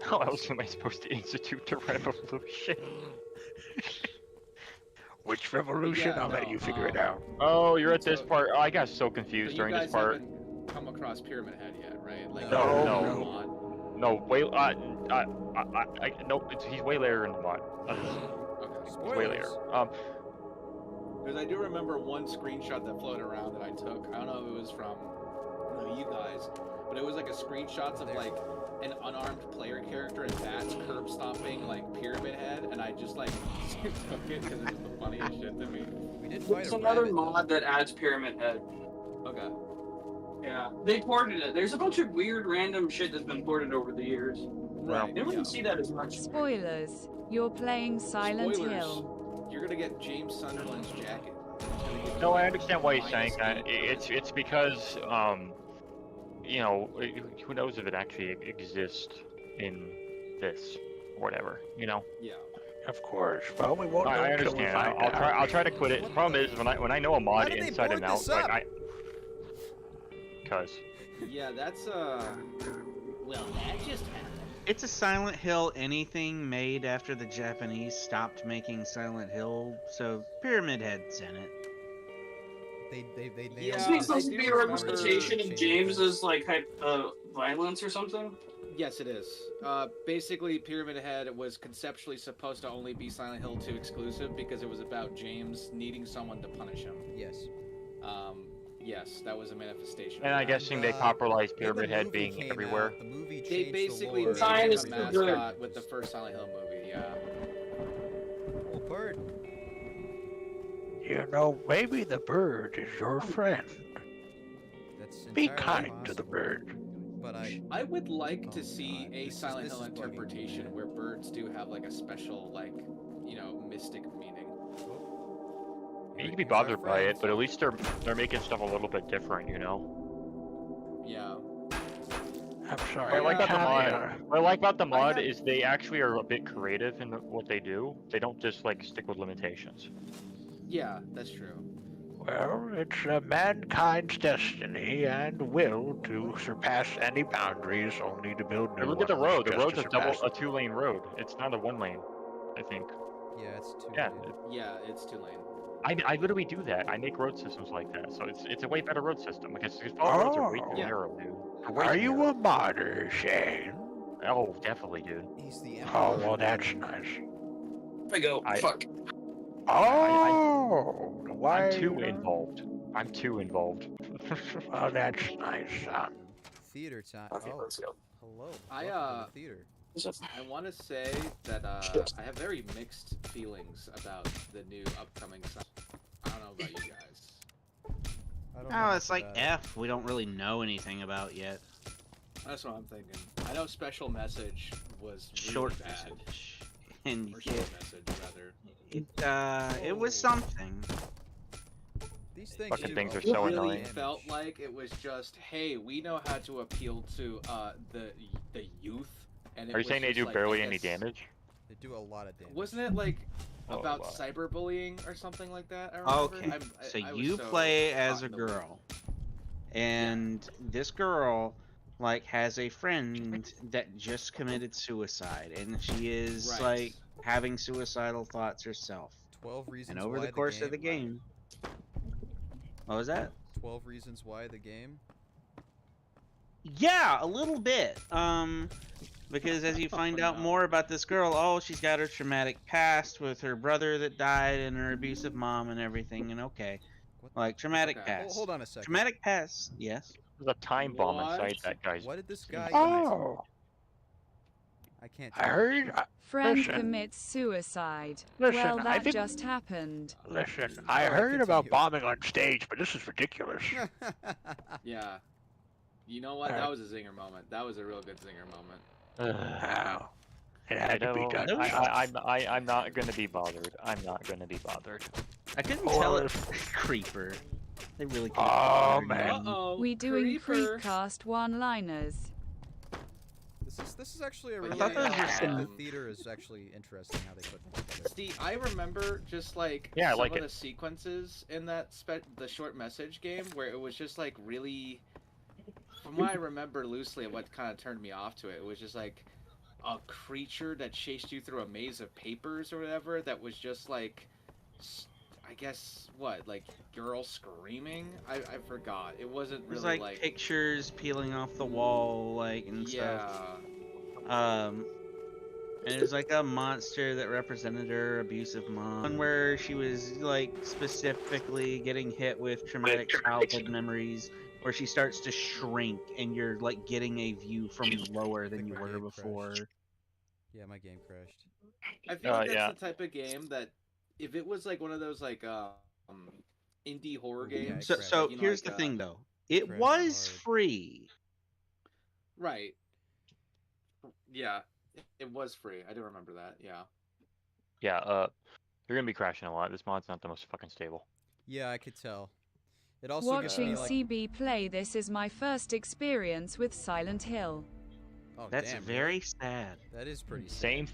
How else am I supposed to institute the revolution? Which revolution? Yeah, I'll let no, you figure it out. Oh, you're at this part. Oh, I got so So confused you during guys this part. haven't come across Pyramid Head yet, right? Like No. No, way. No, he's way later in the mod. He's way later. Because I do remember one screenshot that floated around that I took. I don't know if it was from you guys, but it was like a screenshots of like an unarmed player character and bats curb stomping like Pyramid Head, and I just like took it because it was the funniest shit to me. We did There's another mod that adds Pyramid Head. Okay. Yeah, they ported it. There's a bunch of weird random shit that's been ported over the years. Right. You don't even see that as much. Spoilers. You're playing Silent Spoilers. Hill. You're gonna get James Sunderland's jacket. No, I understand why he's saying that. It's because you know, who knows if it actually exists in this or whatever, you know. Yeah. Of course. Well, we won't know I until we understand. find out. I'll try to quit it. The problem is when I know a mod did they inside board and out, this like up? Cause. Yeah, that's Well, that just happened. It's a Silent Hill anything made after the Japanese stopped making Silent Hill, so Pyramid Head's in it. They Yeah, Isn't it supposed I to do be a remember representation of changing James's like violence or something? Yes, it is. Basically, Pyramid Head was conceptually supposed to only be Silent Hill 2 exclusive because it was about James needing someone to punish him. Yes. Yes, that was a manifestation. And I'm guessing they popularized when the Pyramid Head movie being came everywhere. out, the movie They changed basically the made lore. him Science a is good. mascot with the first Silent Hill movie, yeah. Oh, bird. You know, maybe the bird is your friend. That's Be entirely kind to the possible. bird. But I would like to see God. a This Silent is Hill bugging me. interpretation where birds do have like a special, like, you know, mystic meaning. You can be bothered by it, but at least they're making stuff a little bit different, you know. Yeah. I'm sorry. What I like about the Tanya. mod, what I like about the mod is they actually are a bit creative in what they do. They don't just like stick with limitations. Yeah, that's true. Well, it's mankind's destiny and will to surpass any boundaries, only to build new Hey, look at the ones road. The just road's to a surpass a 2-lane road. It's not a 1-lane, I think. Yeah, it's too. Yeah, Yeah, it's 2-lane. I literally do that. I make road systems like that, so it's a way better road system because all roads are way too Oh. narrow, dude. They're way Are too you narrow. a modder, Shane? Oh, definitely, dude. He's the Oh, well, that's nice. I go, fuck. Oh, why? I'm too involved. I'm too involved. Oh, that's nice, son. Theater time. Okay, Oh, let's go. hello. I, Welcome to the theater. I want to say that I have very mixed feelings about the new upcoming. I don't know about you guys. I don't Oh, know it's like about F we don't really know anything about yet. That's what I'm thinking. I know Special Message was really Short bad. message. And Or short message, rather. it was something. These things Fucking do things a are so lot of really annoying. felt like it was just, hey, we know how to appeal to the youth. And it Are you was saying they just do like, barely I any guess- damage? They do a lot of damage. Wasn't it like Oh, about wow. cyberbullying or something like that? I remember? Okay, so I was you so play as caught a in the loop. girl, and this girl like has a friend that just committed suicide, and she is Right. like having suicidal thoughts herself. 12 reasons And over why the course of the game, what was that? 12 reasons why the game. Yeah, a little bit. Because as you find out more about this girl, oh, she's got her traumatic past with her brother that died and her abusive mom and everything, and okay. Like, traumatic Okay. past. Hold on a second. Traumatic past, yes. There's a time bomb What? inside that guy's. What did this guy Oh, I can't. I heard. Friend Listen. commits suicide. Listen, Well, I that didn't- just happened. Listen, I Alright, heard about continue. bombing on stage, but this is ridiculous. Yeah. You know what? That was a zinger moment. That was a real good zinger moment. Wow. It had to be done. I'm not gonna be bothered. I'm not gonna be bothered. I couldn't tell it was Creeper. They really could. Oh man. Uh-oh. We doing Creeper. Creepcast one-liners. This is actually a But really. I thought those were The some- theater is actually interesting how they put things together. See, I remember just like Yeah, I some like of it. the sequences in that the short message game where it was just like really, from what I remember loosely, of what kind of turned me off to it, it was just like a creature that chased you through a maze of papers or whatever. That was just like, I guess what, like girl screaming. I forgot. It wasn't It was really like pictures peeling off the wall, like and stuff. And it was like a monster that represented her abusive mom. One where she was like specifically getting hit with traumatic childhood memories, where she starts to shrink and you're like getting a view from lower than you were before. Yeah, my game crashed. I feel like that's yeah. the type of game that if it was like one of those like indie horror games. So like, you know, here's like, the thing though. It was free. Right. Yeah, it was free. I do remember that. Yeah. Yeah, you're gonna be crashing a lot. This mod's not the most fucking stable. Yeah, I could tell. It also gets Watching me like. CB play this is my first experience with Silent Hill. Oh, That's damn, very really? sad. That is pretty sad.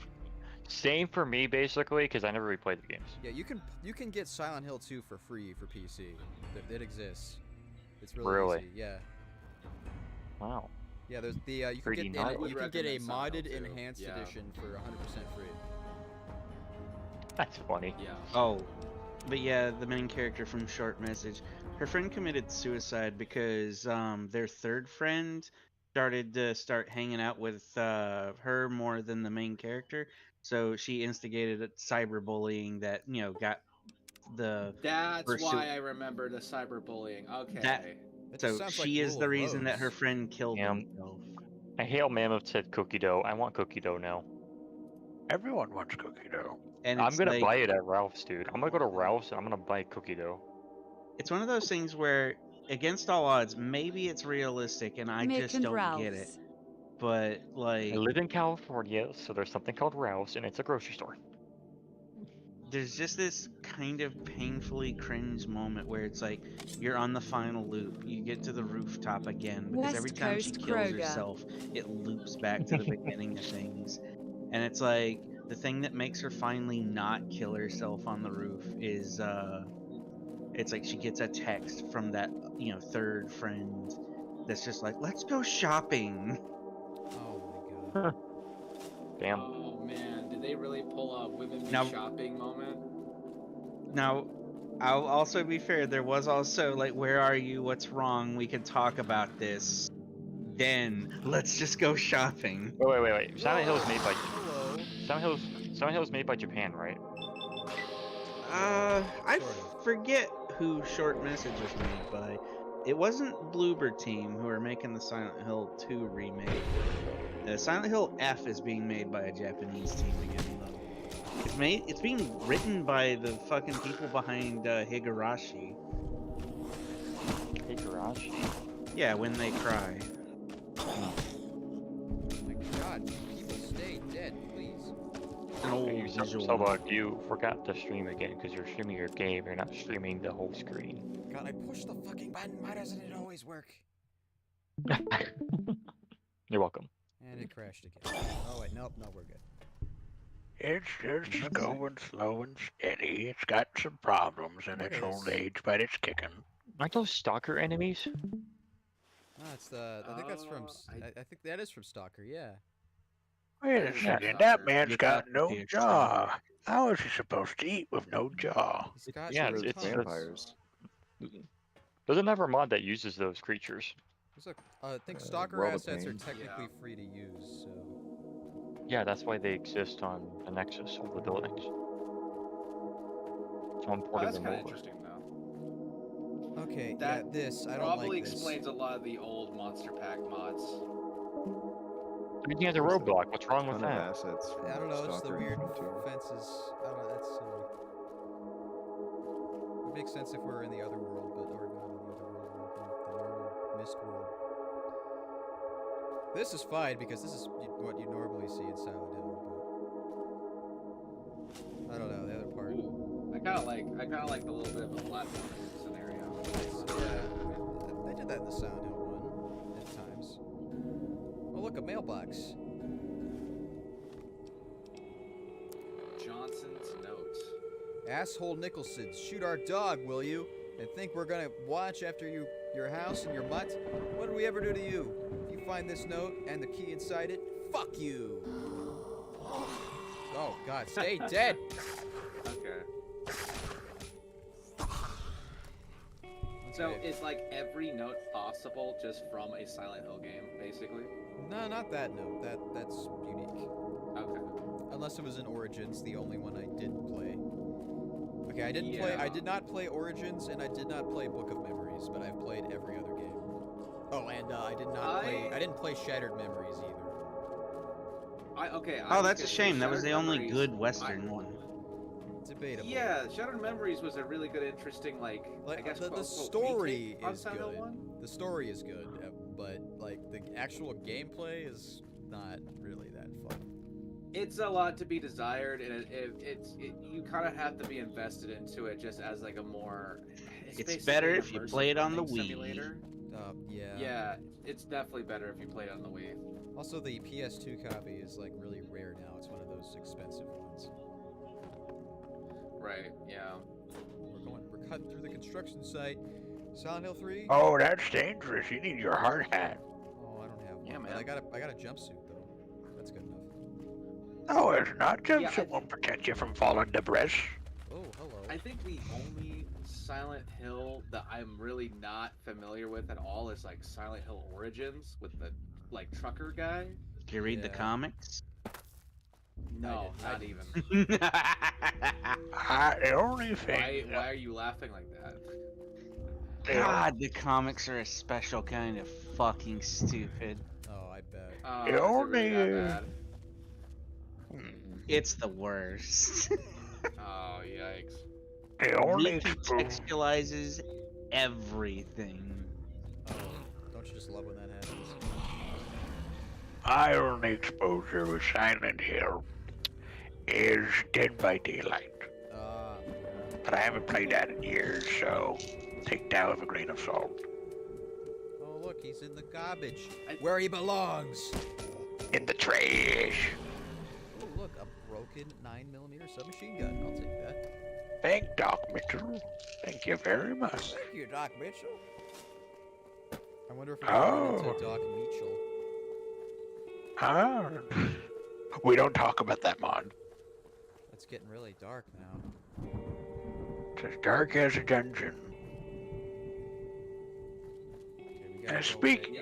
Same for me basically, because I never replayed the games. Yeah, you can get Silent Hill 2 for free for PC. It exists. It's really, Really? easy. Yeah. Wow. Yeah, there's the you can 3D get night? you can get a recommend Silent modded Hill 2, enhanced yeah. edition for 100% free. That's funny. Yeah. Oh, but yeah, the main character from Short Message, her friend committed suicide because their third friend started to hanging out with her more than the main character. So she instigated a cyberbullying that got the. That's pursuit- why I remember the cyberbullying. Okay. That just So sounds like she is Rule the of reason that her Rose. friend killed Yeah. himself. I hail Mammoth said cookie dough. I want cookie dough now. Everyone wants cookie dough. And I'm it's gonna like- buy it at Ralph's, dude. I'm gonna go to Ralph's and I'm gonna buy cookie dough. It's one of those things where, against all odds, maybe it's realistic, and I Mick just and don't get it. Ralph's. But like, I live in California, so there's something called Ralph's, and it's a grocery store. there's just this kind of painfully cringe moment where it's like you're on the final loop. You get to the rooftop again because every West time she Coast kills Kroger. herself, it loops back to the beginning of things. And it's like the thing that makes her finally not kill herself on the roof is it's like she gets a text from that third friend that's just like, let's go shopping. Oh my god. Damn. Oh man, did they really pull a women be Now- shopping moment? Now, I'll also be fair, there was also like, where are you? What's wrong? We can talk about this. Then let's just go shopping. Oh, wait. Silent Hill is made by Hello. Silent Hill is made by Japan, right? I forget who Short Message was made by. It wasn't Bloober Team who are making the Silent Hill 2 remake. Silent Hill F is being made by a Japanese team again, though. It's being written by the fucking people behind Higurashi. Higurashi? Yeah, When They Cry. Oh my god, people stay dead, please. An old Hey, visual. Sobot, you forgot to stream again because you're streaming your game. You're not streaming the whole screen. God, I pushed the fucking button. Why doesn't it always work? You're welcome. And it crashed again. Oh wait, nope, no, we're good. It's just going slow and steady. It's got some problems in its old age, but it's kicking. Aren't those stalker enemies? No, it's the. I think that's from. I think that is from Stalker. Yeah. Wait a second, that man's got no jaw. How is he supposed to eat with no jaw? Yeah, it's vampires. There's another mod that uses those creatures. I think Stalker World of assets are Pain. technically free to use, so. Yeah, that's why they exist on the Nexus, all the buildings. So I'm Oh, porting that's them kind of over. interesting though. Okay, That yeah, this I don't probably like this. explains a lot of the old Monster Pack mods. Everything has a roadblock. What's wrong with Ton of that? assets from I don't know, it's the Stalker weird Frontier. fences. I don't know, that's silly. It would make sense if we were in the other world, but we're not in the other world. We're in the normal mist world. This is fine because this is what you normally see in Silent Hill. But I don't know the other part. Ooh, I kind of like the little bit of a platform scenario. Yeah, they did that in the Silent Hill one at times. Oh look, a mailbox. Johnson's note. Asshole Nicholson, shoot our dog, will you? And think we're gonna watch after your house and your mutt? What did we ever do to you? If you find this note and the key inside it, fuck you! Oh god, stay dead! Okay. So it's like every note possible just from a Silent Hill game, basically? No, not that note. That's unique. Okay. Unless it was in Origins, the only one I did play. Okay, I did not play Origins, and I did not play Book of Memories, but I've played every other game. Oh, and I didn't play Shattered Memories either. Oh, that's a shame. That was the only good Western one. Debatable. Yeah, Shattered Memories was a really good, interesting, I guess the story is good. The story is good, but like the actual gameplay is not really that fun. It's a lot to be desired, and you kind of have to be invested into it just as like a more. It's better if you play it on the Wii. Simulator. Yeah. Yeah, it's definitely better if you play it on the Wii. Also, the PS2 copy is like really rare now. It's one of those expensive ones. Right. Yeah. We're cutting through the construction site. Silent Hill 3. Oh, that's dangerous. You need your hard hat. Oh, I don't have one. Yeah, man. But I got a jumpsuit though. That's good enough. No, it's not. Jumpsuit won't protect you from falling debris. Oh, hello. I think the only Silent Hill that I'm really not familiar with at all is like Silent Hill Origins with the trucker guy. Do you read the comics? No, not even. The only thing. Why are you laughing like that? God, the comics are a special kind of fucking stupid. Oh, I bet. The only. It's the worst. Oh, yikes. The only recontextualizes everything. Oh, don't you just love when that happens? My only exposure with Silent Hill is Dead by Daylight. But I haven't played that in years, so take that with a grain of salt. Oh, look, he's in the garbage. Where he belongs. In the trash. Oh, look, a broken 9mm submachine gun. I'll take that. Thank Doc Mitchell. Thank you very much. Thank you, Doc Mitchell. I wonder if we're going into Doc Mitchell. Ah. We don't talk about that, Mon. It's getting really dark now. It's as dark as a dungeon. Okay, speaking.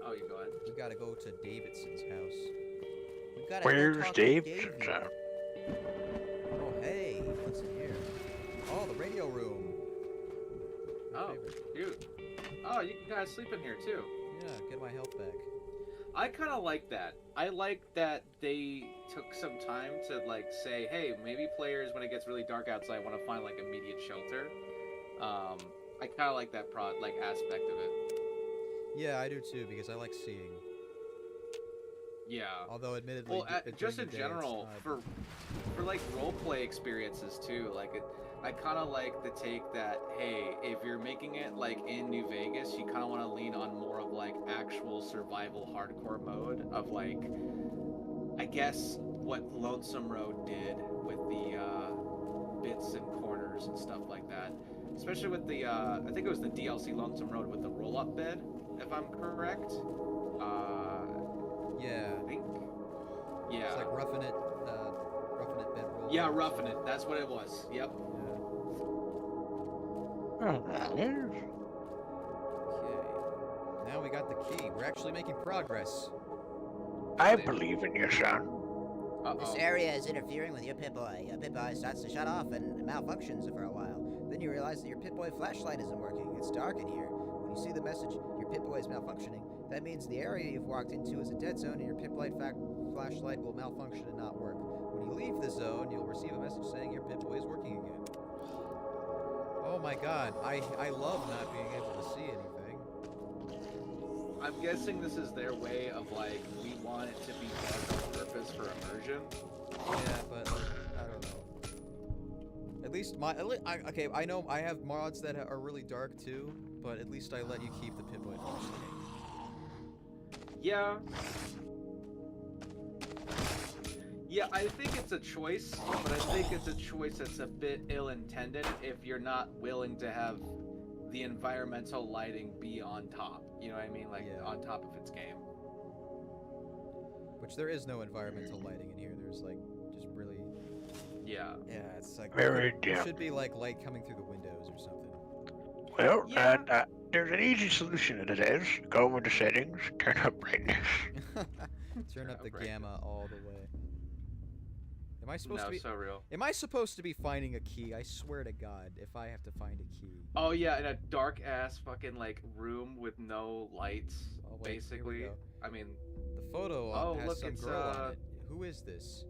Oh, you go ahead. We gotta go to Davidson's house. Where's Davidson's house? Oh, hey, what's in here? Oh, the radio room. Oh, cute. Oh, you can kind of sleep in here too. Yeah, get my health back. I kind of like that. I like that they took some time to say, hey, maybe players when it gets really dark outside want to find immediate shelter. I kind of like that aspect of it. Yeah, I do too because I like seeing. Yeah. Although admittedly, just in general for role play experiences too, I kind of like the take that, hey, if you're making it in New Vegas, you kind of want to lean on more of actual survival hardcore mode of I guess what Lonesome Road did with the bits and corners and stuff like that. Especially with the I think it was the DLC Lonesome Road with the roll-up bed, if I'm correct. Yeah. I think. Yeah. It's like Roughing It bed roll. Yeah, Roughing It. That's what it was. Yep. Okay. Now we got the key. We're actually making progress. I believe in you, son. This area is interfering with your Pip-Boy. Your Pip-Boy starts to shut off and malfunctions for a while. Then you realize that your Pip-Boy flashlight isn't working. It's dark in here. When you see the message, your Pip-Boy is malfunctioning, that means the area you've walked into is a dead zone and your Pip-Boy flashlight will malfunction and not work. When you leave the zone, you'll receive a message saying your Pip-Boy is working again. Oh my god, I love not being able to see anything. I'm guessing this is their way of like, we want it to be dark on purpose for immersion. Yeah, but I don't know. At least okay, I know I have mods that are really dark too, but at least I let you keep the Pip-Boy flashlight. Yeah. Yeah, I think it's a choice, but I think it's a choice that's a bit ill-intended if you're not willing to have the environmental lighting be on top. You know what I mean? Like, on top of its game. Which there is no environmental lighting in here. There's like just really. Yeah. Yeah, it's like Very there dim. should be like light coming through the windows or something. Well, there's an easy solution to this. Go over to settings, turn up brightness. Turn up the gamma all the way. Am I supposed No, to be? so real. Am I supposed to be finding a key? I swear to God, if I have to find a key. Oh yeah, in a dark ass fucking like room with no lights, Oh, wait, basically. here we go. I mean, The photo oh, has look, some it's, girl on it. Who is this?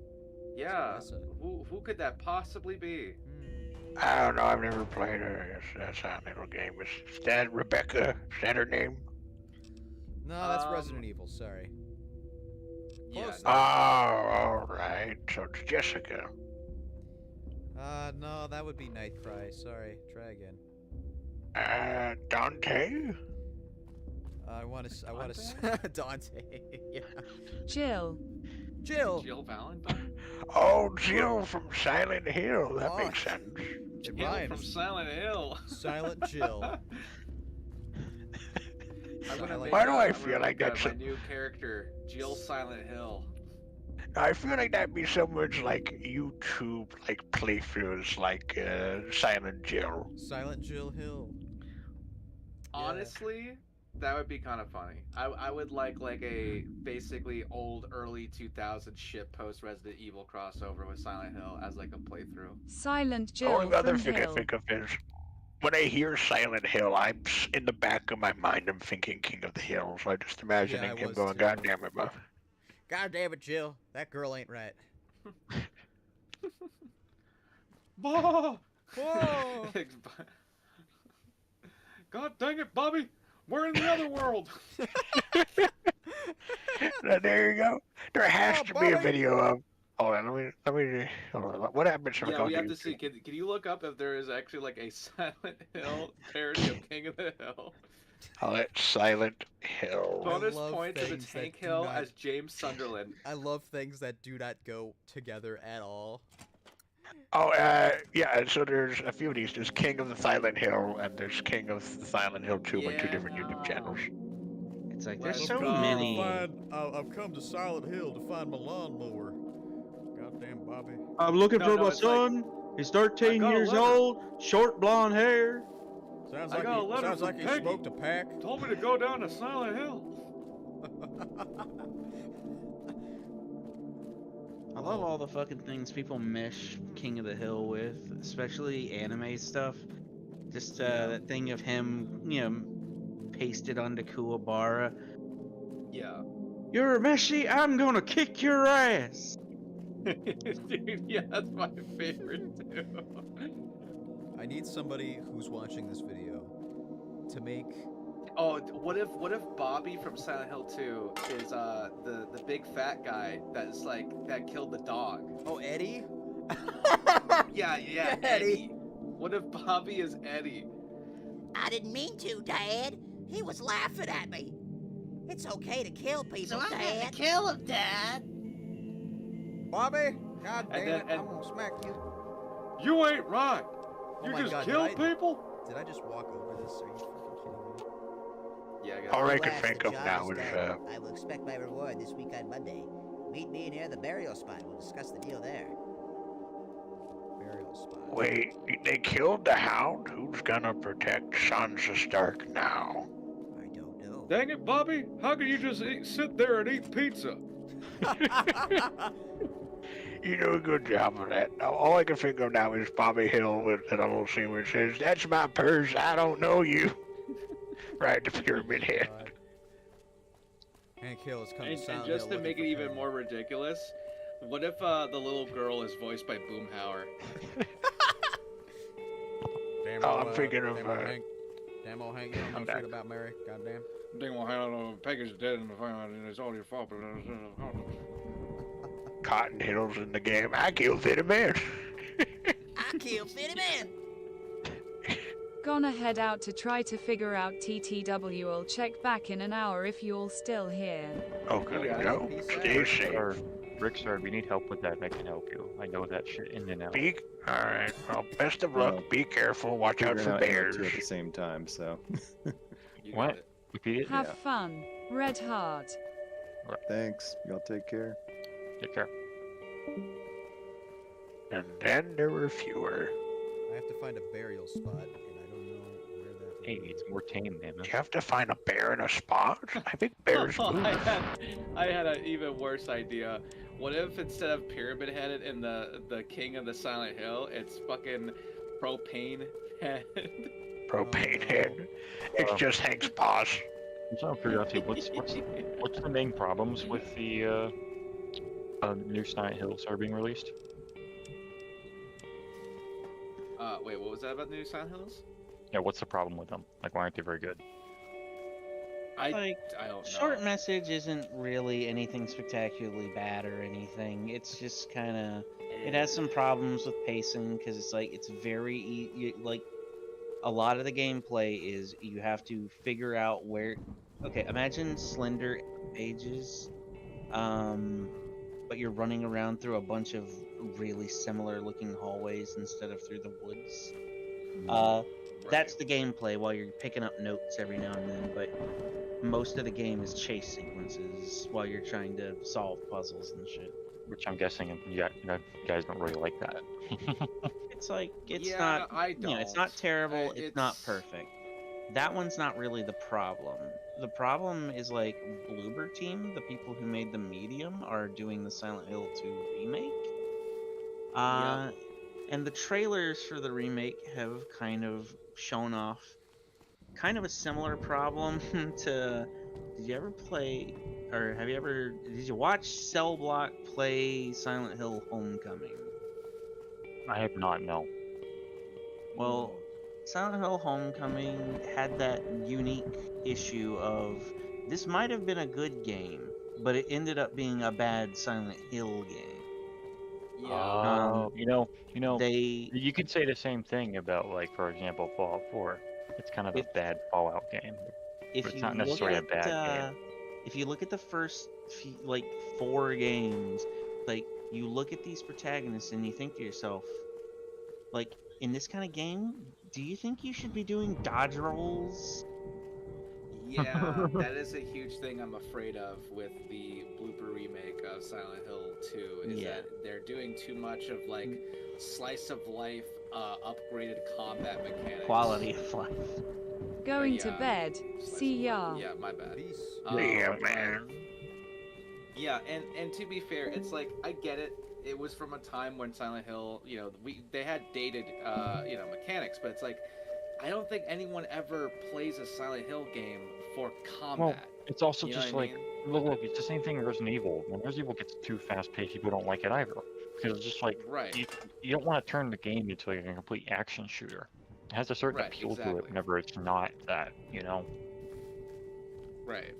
yeah. Is it Who could that possibly be? I don't know. I've never played her. That's a little game. Is that Rebecca? Is that her name? No, that's Resident Evil. Sorry. Yeah. Close. Oh, all right. So it's Jessica. No, that would be Nightcry. Sorry. Try again. Dante? I want to. Dante. Yeah. Jill. Jill. Jill Valentine? Oh, Jill from Silent Hill. That makes sense. It Jill rhymes. from Silent Hill. Silent Jill. Why do I feel like that's that's my new character, Jill Silent Hill? I feel like that'd be someone's like YouTube like playthroughs like Silent Jill. Silent Jill Hill. Honestly, that would be kind of funny. I would like a basically old early 2000s shit post Resident Evil crossover with Silent Hill as like a playthrough. Silent The Jill only other from thing I Hill. think of is when I hear Silent Hill, I'm in the back of my mind. I'm thinking King of the Hill, so I'm just imagining him going, "God damn it, Buff." God damn it, Jill. That girl ain't right. Whoa! Whoa! God dang it, Bobby! We're in the other world. There you go. There has Oh, to be a Bobby! video of. Hold on, let me. Hold on. What happens if I Yeah, go we to have to YouTube? see. Can you look up if there is actually like a Silent Hill parody of King of the Hill? Oh, it's Silent Hill. Bonus love point to the things that Tank do Hill not- as James Sunderland. I love things that do not go together at all. Oh, yeah, so there's a few of these. There's King of the Silent Hill, and there's King of the Silent Hill 2 by two different YouTube channels. It's like there's Let's so go. many. I've come to Silent Hill to find my lawnmower. Goddamn, Bobby. I'm looking No, for no, my it's like, son. He's 13 I got a years letter. old, short blonde hair. Sounds I like got a letter sounds from like he Peggy. smoked a pack. Told me to go down to Silent Hill. I love all the fucking things people mesh King of the Hill with, especially anime stuff. Just that thing of him, pasted onto Kuwabara. Yeah. You're meshy, I'm gonna kick your ass. Dude, yeah, that's my favorite too. I need somebody who's watching this video to make. Oh, what if Bobby from Silent Hill 2 is the big fat guy that's like that killed the dog? Oh, Eddie? Yeah, Eddie. What if Bobby is Eddie? I didn't mean to, Dad. He was laughing at me. It's okay to kill people, Dad. Kill him, Dad. Bobby? God damn then- it, I'm gonna smack you. You ain't right. Oh You my just God, kill did I- people? Did I just walk over this? Are you fucking kidding me? Yeah, I guess. All I Alas, can the think of job now is is done. I will expect my reward this week on Monday. Meet me near the burial spot. We'll discuss the deal there. Burial spot. wait, they killed the Hound? Who's gonna protect Sansa Stark now? I don't know. Dang it, Bobby! How can you just sit there and eat pizza? You do a good job of that. Now, all I can think of now is Bobby Hill with that little scene where it says, "That's my purse, I don't know you." Right, the Pyramid Head. Hank Hill has come to And Silent just Hill to make it looking for even Peggy. more ridiculous, what if the little girl is voiced by Boomhauer? Damn Oh, right, I'm thinking of, damn right, Hank. Damn old Hank, you don't know shit about Mary. Goddamn. Ding will hang out Peggy's dead in the fire, and it's all your fault. Cotton Hill's in the game. I killed Fitty Man. I killed Fitty Man. Gonna head out to try to figure out TTW. I'll check back in an hour if you're still here. Okay, go. Stay safe. Rick, sir, if you need help with that, I can help you. I know that shit in and out. Alright, well, best of luck. Be careful. Watch out for bears. At the same time, so. What? Repeat it? Have fun. Red Heart. Thanks. Y'all take care. Take care. And then there were fewer. I have to find a burial spot, and I don't know where that. Hey, it's more tame, man. You have to find a bear in a spot? I think bears move. I had an even worse idea. What if instead of Pyramid Head in the King of the Silent Hill, it's fucking Propane Head? Propane Head. It's just Hank's boss. I'm trying to figure out what's the main problems with the new Silent Hills are being released? Wait, what was that about the new Silent Hills? Yeah, what's the problem with them? Like, why aren't they very good? I don't know. Short Message isn't really anything spectacularly bad or anything. It's just kind of, it has some problems with pacing because it's like it's very like a lot of the gameplay is you have to figure out where. Okay, imagine Slender Ages, but you're running around through a bunch of really similar looking hallways instead of through the woods. That's the gameplay while you're picking up notes every now and then, but most of the game is chase sequences while you're trying to solve puzzles and shit. Which I'm guessing you guys don't really like that. It's like, it's Yeah, not, I don't. it's not terrible, it's not perfect. That one's not really the problem. The problem is like Bloober Team, the people who made the Medium, are doing the Silent Hill 2 remake. And the trailers for the remake have kind of shown off kind of a similar problem to, did you ever play, or did you watch Cell Block play Silent Hill Homecoming? I have not, no. Well, Silent Hill Homecoming had that unique issue of, this might have been a good game, but it ended up being a bad Silent Hill game. You know, you could say the same thing about, like, for example, Fallout 4. It's kind of a bad Fallout game, but it's not necessarily a bad game. If you look at the first, 4 games, like, you look at these protagonists and you think to yourself, like, in this kind of game, do you think you should be doing dodge rolls? Yeah, that is a huge thing I'm afraid of with the Blooper remake of Silent Hill 2, is that they're doing too much of, like, slice of life, upgraded combat mechanics. Quality of life. Going to bed. See ya. Yeah, my bad. Peace. Yeah, man. Yeah, and to be fair, it's like, I get it. It was from a time when Silent Hill, they had dated, mechanics, but it's like, I don't think anyone ever plays a Silent Hill game for combat. Well, it's also You know just what I like, mean? look, it's the same thing in Resident Evil. When Resident Evil gets too fast-paced, people don't like it either. Because it's just like, you don't want to turn the game into like a complete action shooter. It has a certain appeal to it whenever it's not that, you know? Right.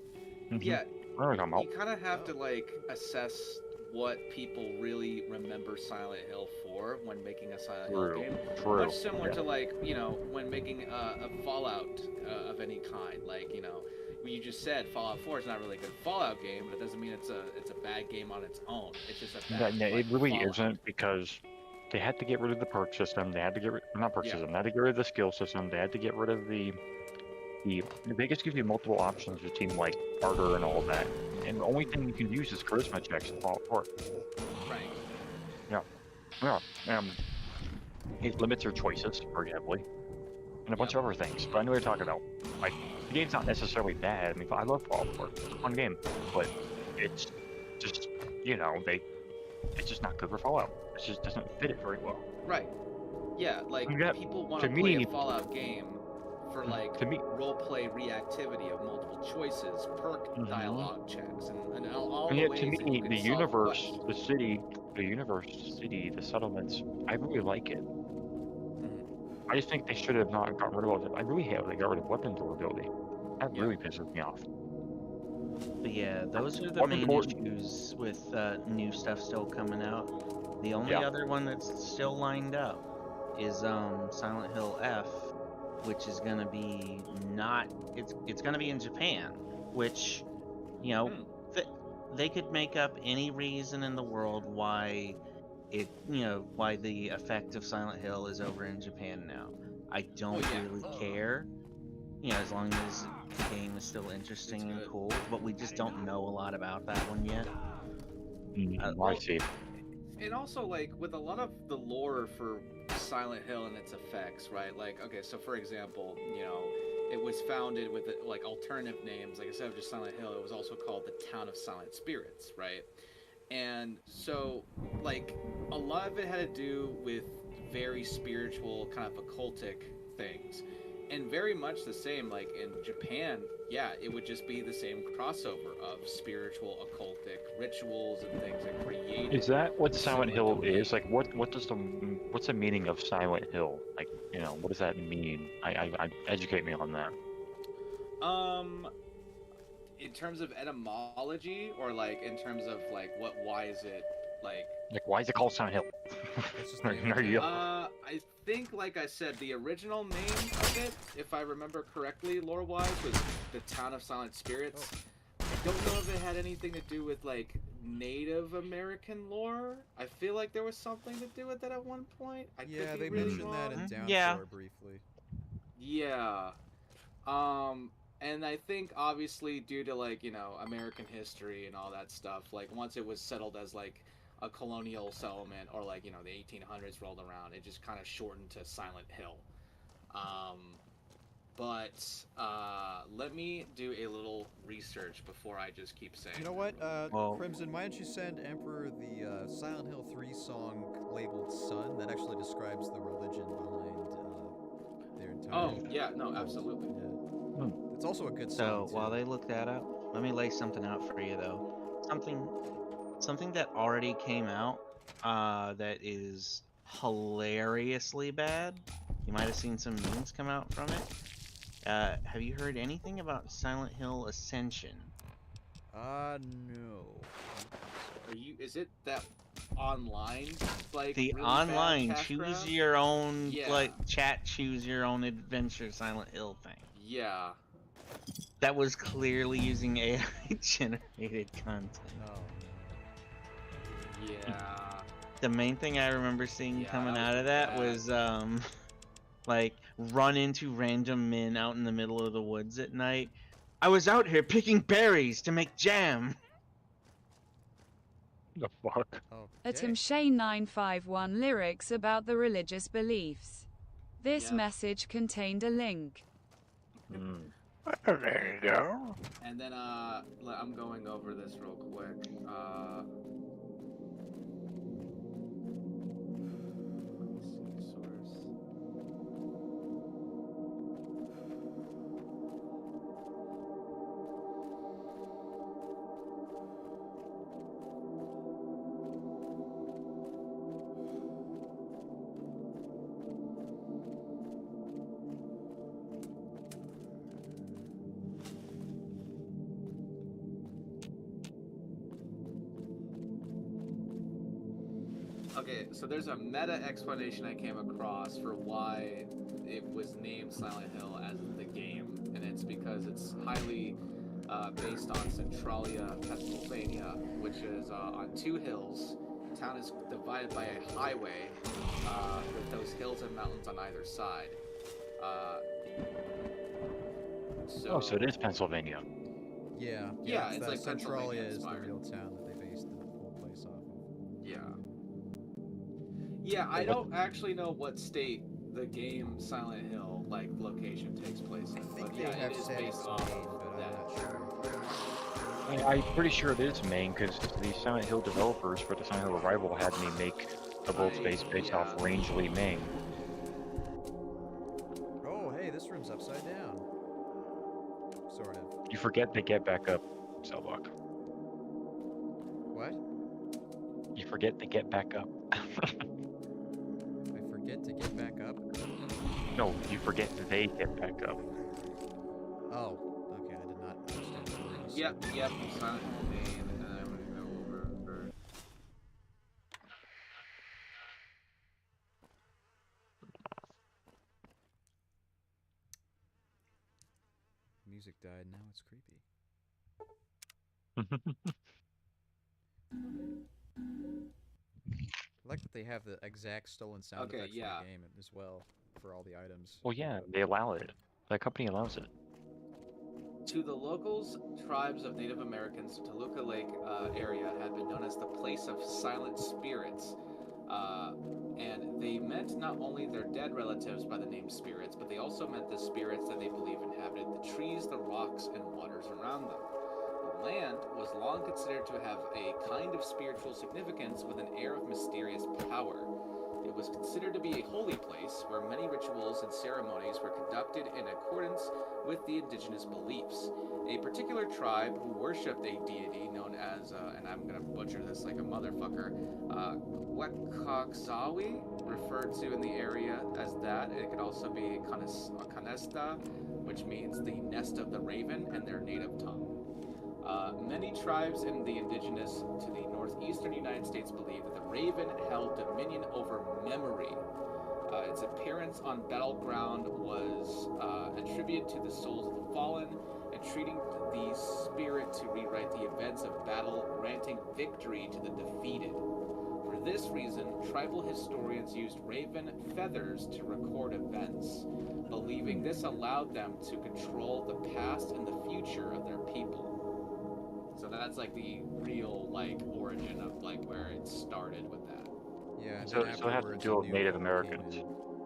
Mhm. Yeah, What are we talking about? you kind of have to, like, assess what people really remember Silent Hill for when making a Silent Hill game. True. Much similar Yeah. to, like, when making a Fallout of any kind. Like, you just said Fallout 4 is not really a good Fallout game, but it doesn't mean it's a bad game on its own. It's just a bad. Yeah, it really Fallout. isn't, because they had to get rid of the perk system. They had to get rid, not perk system. They had to get rid of the skill system. They had to get rid of the Vegas gives you multiple options between, like, harder and all that. And the only thing you can use is charisma checks in Fallout 4. Right. Yeah. It limits your choices very heavily, and a bunch of other things. But I know what you're talking about. Like, the game's not necessarily bad. I mean, I love Fallout 4. It's a fun game, but it's just, it's just not good for Fallout. It just doesn't fit it very well. Right. Yeah, like, people want to to play me- a Fallout game for, like, to me- role-play reactivity of multiple choices, perk dialogue checks, and all And the yet, ways to that you me, can the solve universe, questions. the city, the settlements, I really like it. I just think they should have not got rid of it. I really hate how they got rid of weapon durability. That really pisses me off. But yeah, those are the Weapon main dur- issues with new stuff still coming out. The only other one that's still lined up is Silent Hill F, which is gonna be it's gonna be in Japan, which, you know, they could make up any reason in the world why why the effect of Silent Hill is over in Japan now. I don't really care. You know, as long as the game is still interesting and cool, but we just don't know a lot about that one yet. I see. And also, like, with a lot of the lore for Silent Hill and its effects, right? Like, okay, so for example, you know, it was founded with, like, alternative names. Like, instead of just Silent Hill, it was also called the Town of Silent Spirits, right? And so, like, a lot of it had to do with very spiritual, kind of occultic things. And very much the same, like, in Japan, yeah, it would just be the same crossover of spiritual, occultic rituals and things that created. Is that what Silent Hill is? Like, what's the meaning of Silent Hill? Like, you know, what does that mean? I educate me on that. In terms of etymology, or like in terms of like why is it like why is it called Silent Hill? I think, like I said, the original name of it, if I remember correctly, lore-wise, was the Town of Silent Spirits. I don't know if it had anything to do with like Native American lore. I feel like there was something to do with that at one point. I could be they really mentioned that in wrong. Downpour briefly. Yeah. And I think obviously due to, like, you know, American history and all that stuff, like once it was settled as like a colonial settlement, or like, you know, the 1800s rolled around, it just kind of shortened to Silent Hill. Let me do a little research before I just keep saying. You know what, Crimson, why don't you send Emperor the Silent Hill 3 song labeled Sun that actually describes the religion behind their entire... Oh, yeah, no, absolutely. Yeah. It's also a good So song, while they look that up, let me lay something out for you though. Something that already came out that is hilariously bad. You might have seen some memes come out from it. Have you heard anything about Silent Hill Ascension? No. Is it that online, like, the really online bad cash choose grab? your own, Yeah. like, chat choose your own adventure Silent Hill thing? Yeah. That was clearly using AI generated content. Yeah. The main thing I remember seeing coming that out was of that bad. was like, run into random men out in the middle of the woods at night. I was out here picking berries to make jam. The fuck? Atom Shane 951 lyrics about the religious beliefs. This message contained a link. There you go. And then I'm going over this real quick. Okay, so there's a meta explanation I came across for why it was named Silent Hill as the game, and it's because it's highly based on Centralia, Pennsylvania, which is on two hills. The town is divided by a highway with those hills and mountains on either side. So it is Pennsylvania. Yeah. Yeah, it's like Centralia is the Pennsylvania-inspired. real town that they based the whole place off of. Yeah. Yeah, I don't actually know what state the game Silent Hill, like, location takes place in, but yeah, it is based off of that. I'm pretty sure it is Maine, because the Silent Hill developers for the Silent Hill Revival had me make a world space based off Rangeley, Maine. Oh, hey, this room's upside down. Sort of. You forget to get back up, Selbach. What? You forget to get back up. I forget to get back up? No, you forget they get back up. Oh, okay, I did not understand the word you said. Yep, Silent Hill main, and then I'm gonna go over. Music died, now it's creepy. I like that they have the exact stolen sound effects for the game as well, for all the items. Well, yeah, they allow it. That company allows it. To the locals, tribes of Native Americans, Toluca Lake area had been known as the place of silent spirits. And they meant not only their dead relatives by the name spirits, but they also meant the spirits that they believe inhabited the trees, the rocks, and waters around them. The land was long considered to have a kind of spiritual significance with an air of mysterious power. It was considered to be a holy place where many rituals and ceremonies were conducted in accordance with the indigenous beliefs. A particular tribe who worshipped a deity known as, and I'm gonna butcher this like a motherfucker, Wekakzawi, referred to in the area as that. It could also be Kanesta, which means the nest of the raven in their native tongue. Many tribes in the indigenous to the northeastern United States believe that the raven held dominion over memory. Its appearance on battleground was attributed to the souls of the fallen, entreating the spirit to rewrite the events of battle, granting victory to the defeated. For this reason, tribal historians used raven feathers to record events, believing this allowed them to control the past and the future of their people. So that's like the real like origin of like where it started with that. Yeah. So it has to do with Native Americans.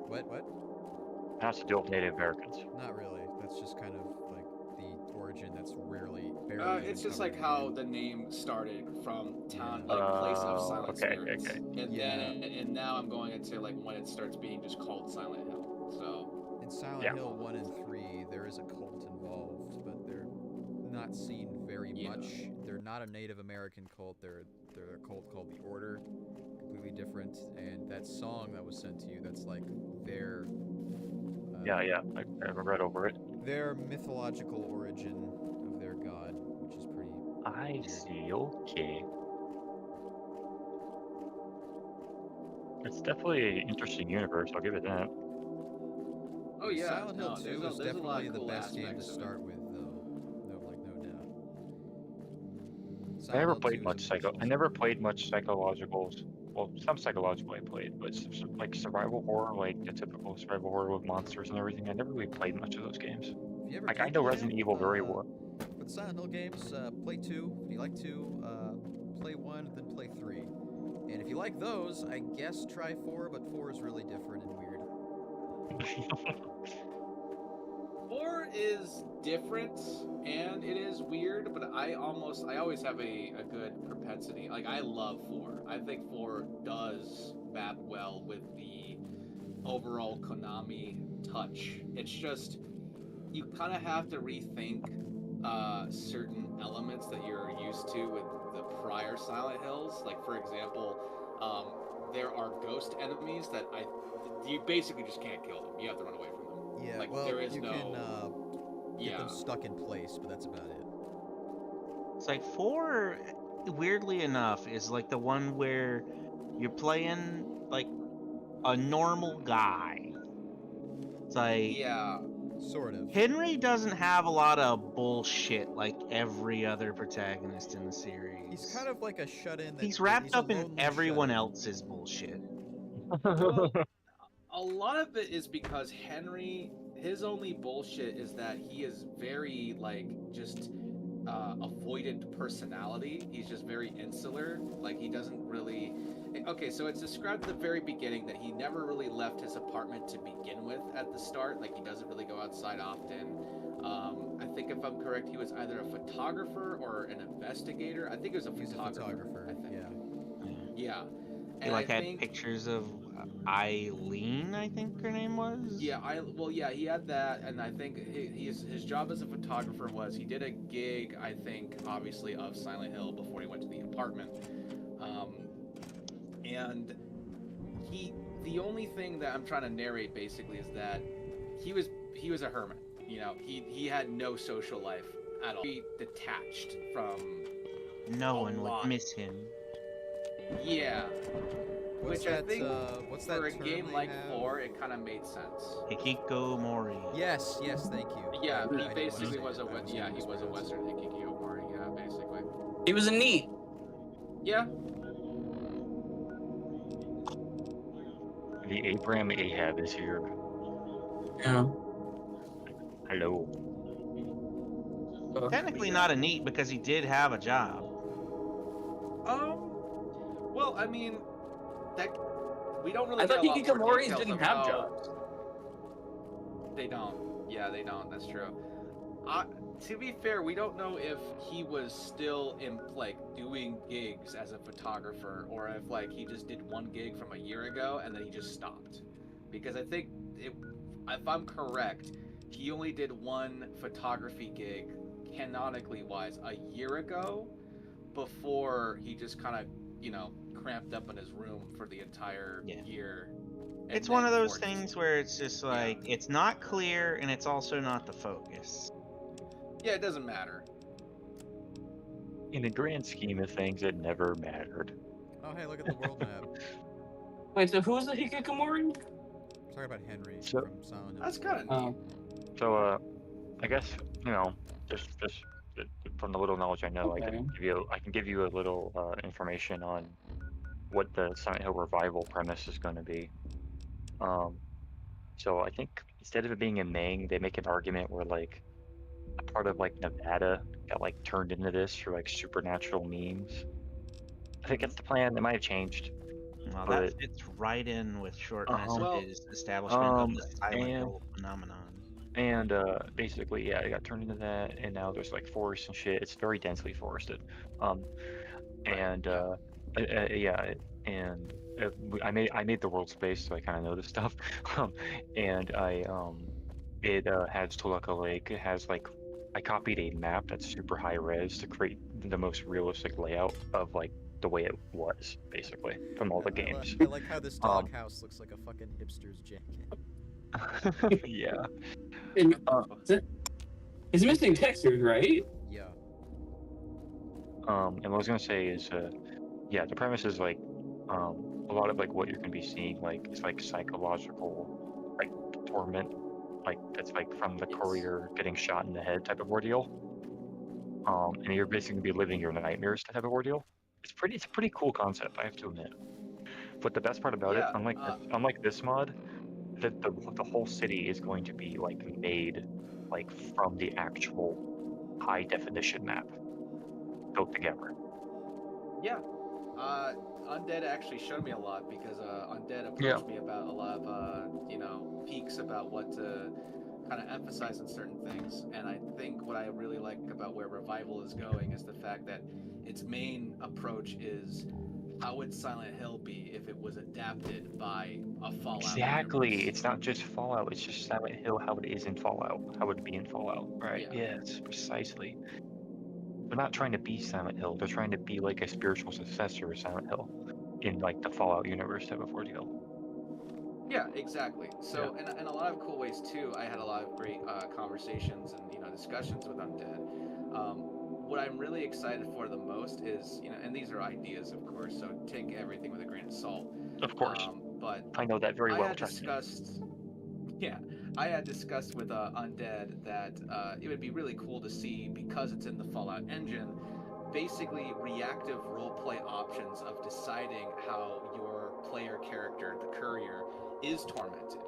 What? It has to do with Native Americans. Not really. That's just kind of like the origin. That's barely. It's just like how the name started from town, like place of silent spirits, and now I'm going into like when it starts being just called Silent Hill. So in Silent Hill 1 and 3, there is a cult involved, but they're not seen very much. They're not a Native American cult. They're a cult called the Order, completely different. And that song that was sent to you, that's like their I read over it. Their mythological origin of their god, which is pretty. I see. Okay. It's definitely an interesting universe. I'll give it that. Oh yeah, Silent Hill 2 is there's definitely the cool best game to aspects of it. start with, though. No doubt. I never played much I never played much psychologicals. Well, some psychological I played, but like survival horror, like the typical survival horror with monsters and everything, I never really played much of those games. Like I know Resident Evil very well. With Silent Hill games, play 2. If you like 2, play 1, then play 3. And if you like those, I guess try 4, but 4 is really different and weird. 4 is different and it is weird, but I always have a good propensity. Like I love 4. I think 4 does map well with the overall Konami touch. It's just you kind of have to rethink certain elements that you're used to with the prior Silent Hills. Like for example, there are ghost enemies that you basically just can't kill them. You have to run away from them. Yeah, like well, there is you no. can get them stuck in place, but that's about it. It's like 4, weirdly enough, is like the one where you're playing like a normal guy. It's like sort of. Henry doesn't have a lot of bullshit like every other protagonist in the series. He's kind of like a shut-in. He's wrapped up in everyone else's bullshit. Well, a lot of it is because Henry, his only bullshit is that he is very like just avoidant personality. He's just very insular. Like he doesn't really. Okay, so it's described at the very beginning that he never really left his apartment to begin with at the start. Like he doesn't really go outside often. I think if I'm correct, he was either a photographer or an investigator. I think it was a photographer. I think. Yeah. He like had pictures of Eileen, I think her name was. Yeah, he had that, and I think his job as a photographer was he did a gig, I think, obviously of Silent Hill before he went to the apartment, and the only thing that I'm trying to narrate basically is that he was a hermit. You know, he had no social life at all. He detached from. No one would miss him. Yeah. What's Which that, I think what's for that a term game they like have? 4, it kind of made sense. Hikikomori. Yes, thank you. Yeah, I he didn't basically wanna was say a it. he was a Western hikikomori. Yeah, basically. He was a neat. Yeah. The Abraham Ahab is here. Yeah. Hello. Technically not a neat because he did have a job. Well, I mean, that we don't really. I thought get a lot more hikikomoris details didn't of have how- jobs. They don't. Yeah, they don't. That's true. To be fair, we don't know if he was still in like doing gigs as a photographer, or if like he just did one gig from a year ago and then he just stopped. Because I think if I'm correct, he only did one photography gig, canonically wise, a year ago, before he just kind of, cramped up in his room for the entire year. It's one of those things where it's just like, it's not clear and it's also not the focus. Yeah, it doesn't matter. In the grand scheme of things, it never mattered. Oh, hey, look at the world map. Wait, so who's the hikikomori? Talking about Henry So- from Silent Hill. That's kind of neat. So, I guess, just from the little knowledge I know, Okay. I can give you a little information on what the Silent Hill revival premise is going to be. So I think instead of it being in Maine, they make an argument where like a part of like Nevada got like turned into this for like supernatural means. I think that's the plan. It might have changed. Well, but, that fits right in with Short Message's establishment of the Silent Hill phenomenon. And basically, yeah, it got turned into that, and now there's like forests and shit. It's very densely forested. And I made the world space, so I kind of know this stuff. And it has Toluca Lake. It has like I copied a map that's super high res to create the most realistic layout of like the way it was, basically, from all the games. I like how this doghouse looks like a fucking hipster's jacket. Yeah. And, it's missing textures, right? Yeah. And what I was gonna say is, yeah, the premise is like, a lot of like what you're gonna be seeing, like it's like psychological, like torment, like it's like from the courier getting shot in the head type of ordeal. And you're basically gonna be living your nightmares type of ordeal. It's a pretty cool concept, I have to admit. But the best part about it, unlike this mod, the whole city is going to be like made like from the actual high definition map built together. Yeah. Undead actually showed me a lot because Undead approached me about a lot of peaks about what to kind of emphasize in certain things, and I think what I really like about where Revival is going is the fact that its main approach is how would Silent Hill be if it was adapted by a Fallout Exactly. universe? It's not just Fallout, it's just Silent Hill how it is in Fallout, how it would be in Fallout, right? Yeah. Yes, precisely. They're not trying to be Silent Hill, they're trying to be like a spiritual successor of Silent Hill in like the Fallout universe type of ordeal. Yeah, exactly. So, in a lot of cool ways too, I had a lot of great conversations and discussions with Undead. What I'm really excited for the most is, and these are ideas, of course, so take everything with a grain of salt. Of course. But I know that very well. I had discussed with Undead that it would be really cool to see, because it's in the Fallout engine, basically reactive roleplay options of deciding how your player character, the courier, is tormented.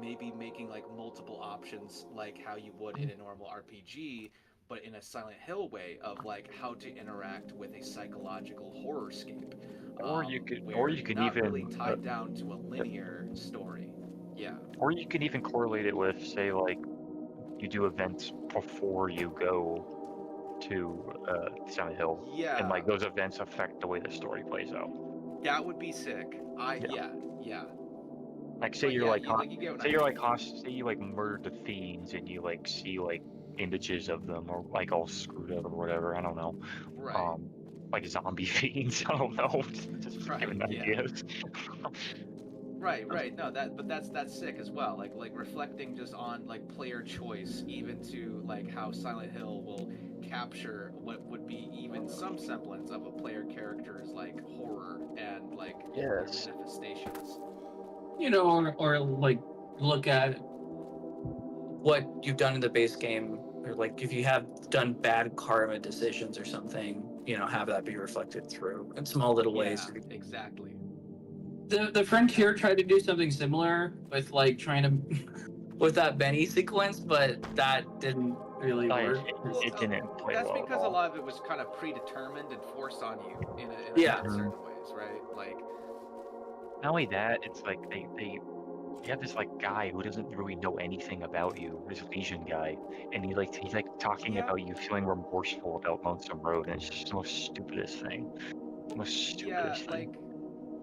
Maybe making like multiple options, like how you would in a normal RPG, but in a Silent Hill way of like how to interact with a psychological horrorscape. Or you could not even really tied down to a linear story. Yeah. Or you could even correlate it with, say, like you do events before you go to Silent Hill. Yeah. And like those events affect the way the story plays out. That would be sick. Yeah. Like say you murdered the fiends and you like see like images of them or like all screwed up or whatever. I don't know. Right. Like zombie fiends. I don't know. Just giving ideas. Right. No, that's sick as well. Like reflecting just on like player choice, even to like how Silent Hill will capture what would be even some semblance of a player character's like horror and like their manifestations. You know, or like look at what you've done in the base game, or like if you have done bad karma decisions or something, you know, have that be reflected through in small little ways. Exactly. The Frontier tried to do something similar with like trying to with that Benny sequence, but that didn't really work. It didn't play That's well because at a all. lot of it was kind of predetermined and forced on you in Yeah. certain ways, right? Like, Not only that, it's like they have this like guy who doesn't really know anything about you, this Legion guy, and he's like talking about you feeling remorseful about Lonesome Road, and it's just the most stupidest thing. The most stupidest thing.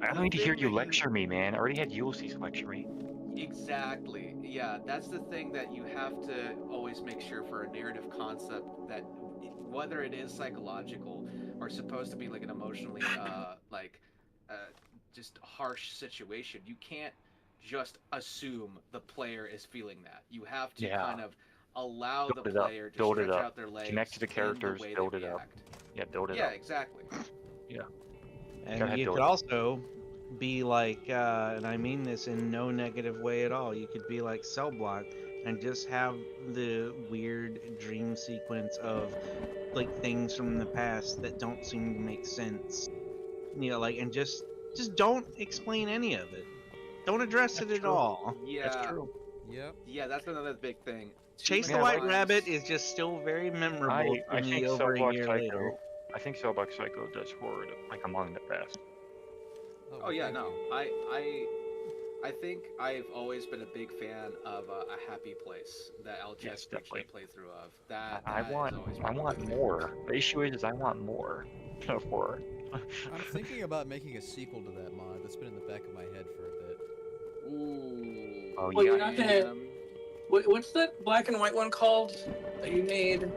I don't need to hear you lecture me, man. I already had Ulysses lecture me. exactly. Yeah, that's the thing that you have to always make sure for a narrative concept that whether it is psychological or supposed to be like an emotionally just harsh situation, you can't just assume the player is feeling that. You have to kind of allow the player to stretch out their legs, connect to the characters, build it up. Yeah, build it up. Yeah, exactly. Yeah. And you could also be like, and I mean this in no negative way at all, you could be like Cell Block and just have the weird dream sequence of like things from the past that don't seem to make sense. You know, like, and just don't explain any of it. Don't address it at all. Yeah. That's true. Yep. Yeah, that's another big thing. Chase the White Rabbit is just still very memorable to me over a year later. I think Cellblock Psycho does horror like among the best. Oh yeah, no. I think I've always been a big fan of a Happy Place that LGS playthrough of. I want more. The issue is I want more of horror. I'm thinking about making a sequel to that mod. That's been in the back of my head for a bit. Ooh. Oh well, you're not gonna. What's that black and white one called that you made? The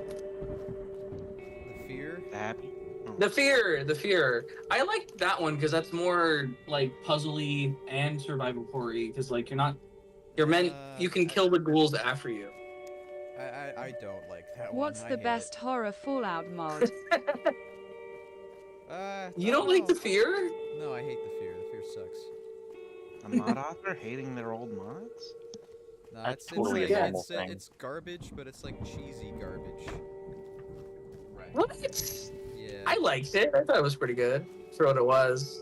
Fear? The Happy? The Fear. I liked that one because that's more like puzzly and survival horror-y, because like you're meant you can kill the ghouls after you. I don't like that one. What's the best horror Fallout mod? You don't like The Fear? No, I hate The Fear. The Fear sucks. A mod author hating their old mods? No, That's it's totally a normal thing. it's garbage, but it's like cheesy garbage. Right. What? Yeah. I liked it. I thought it was pretty good for what it was.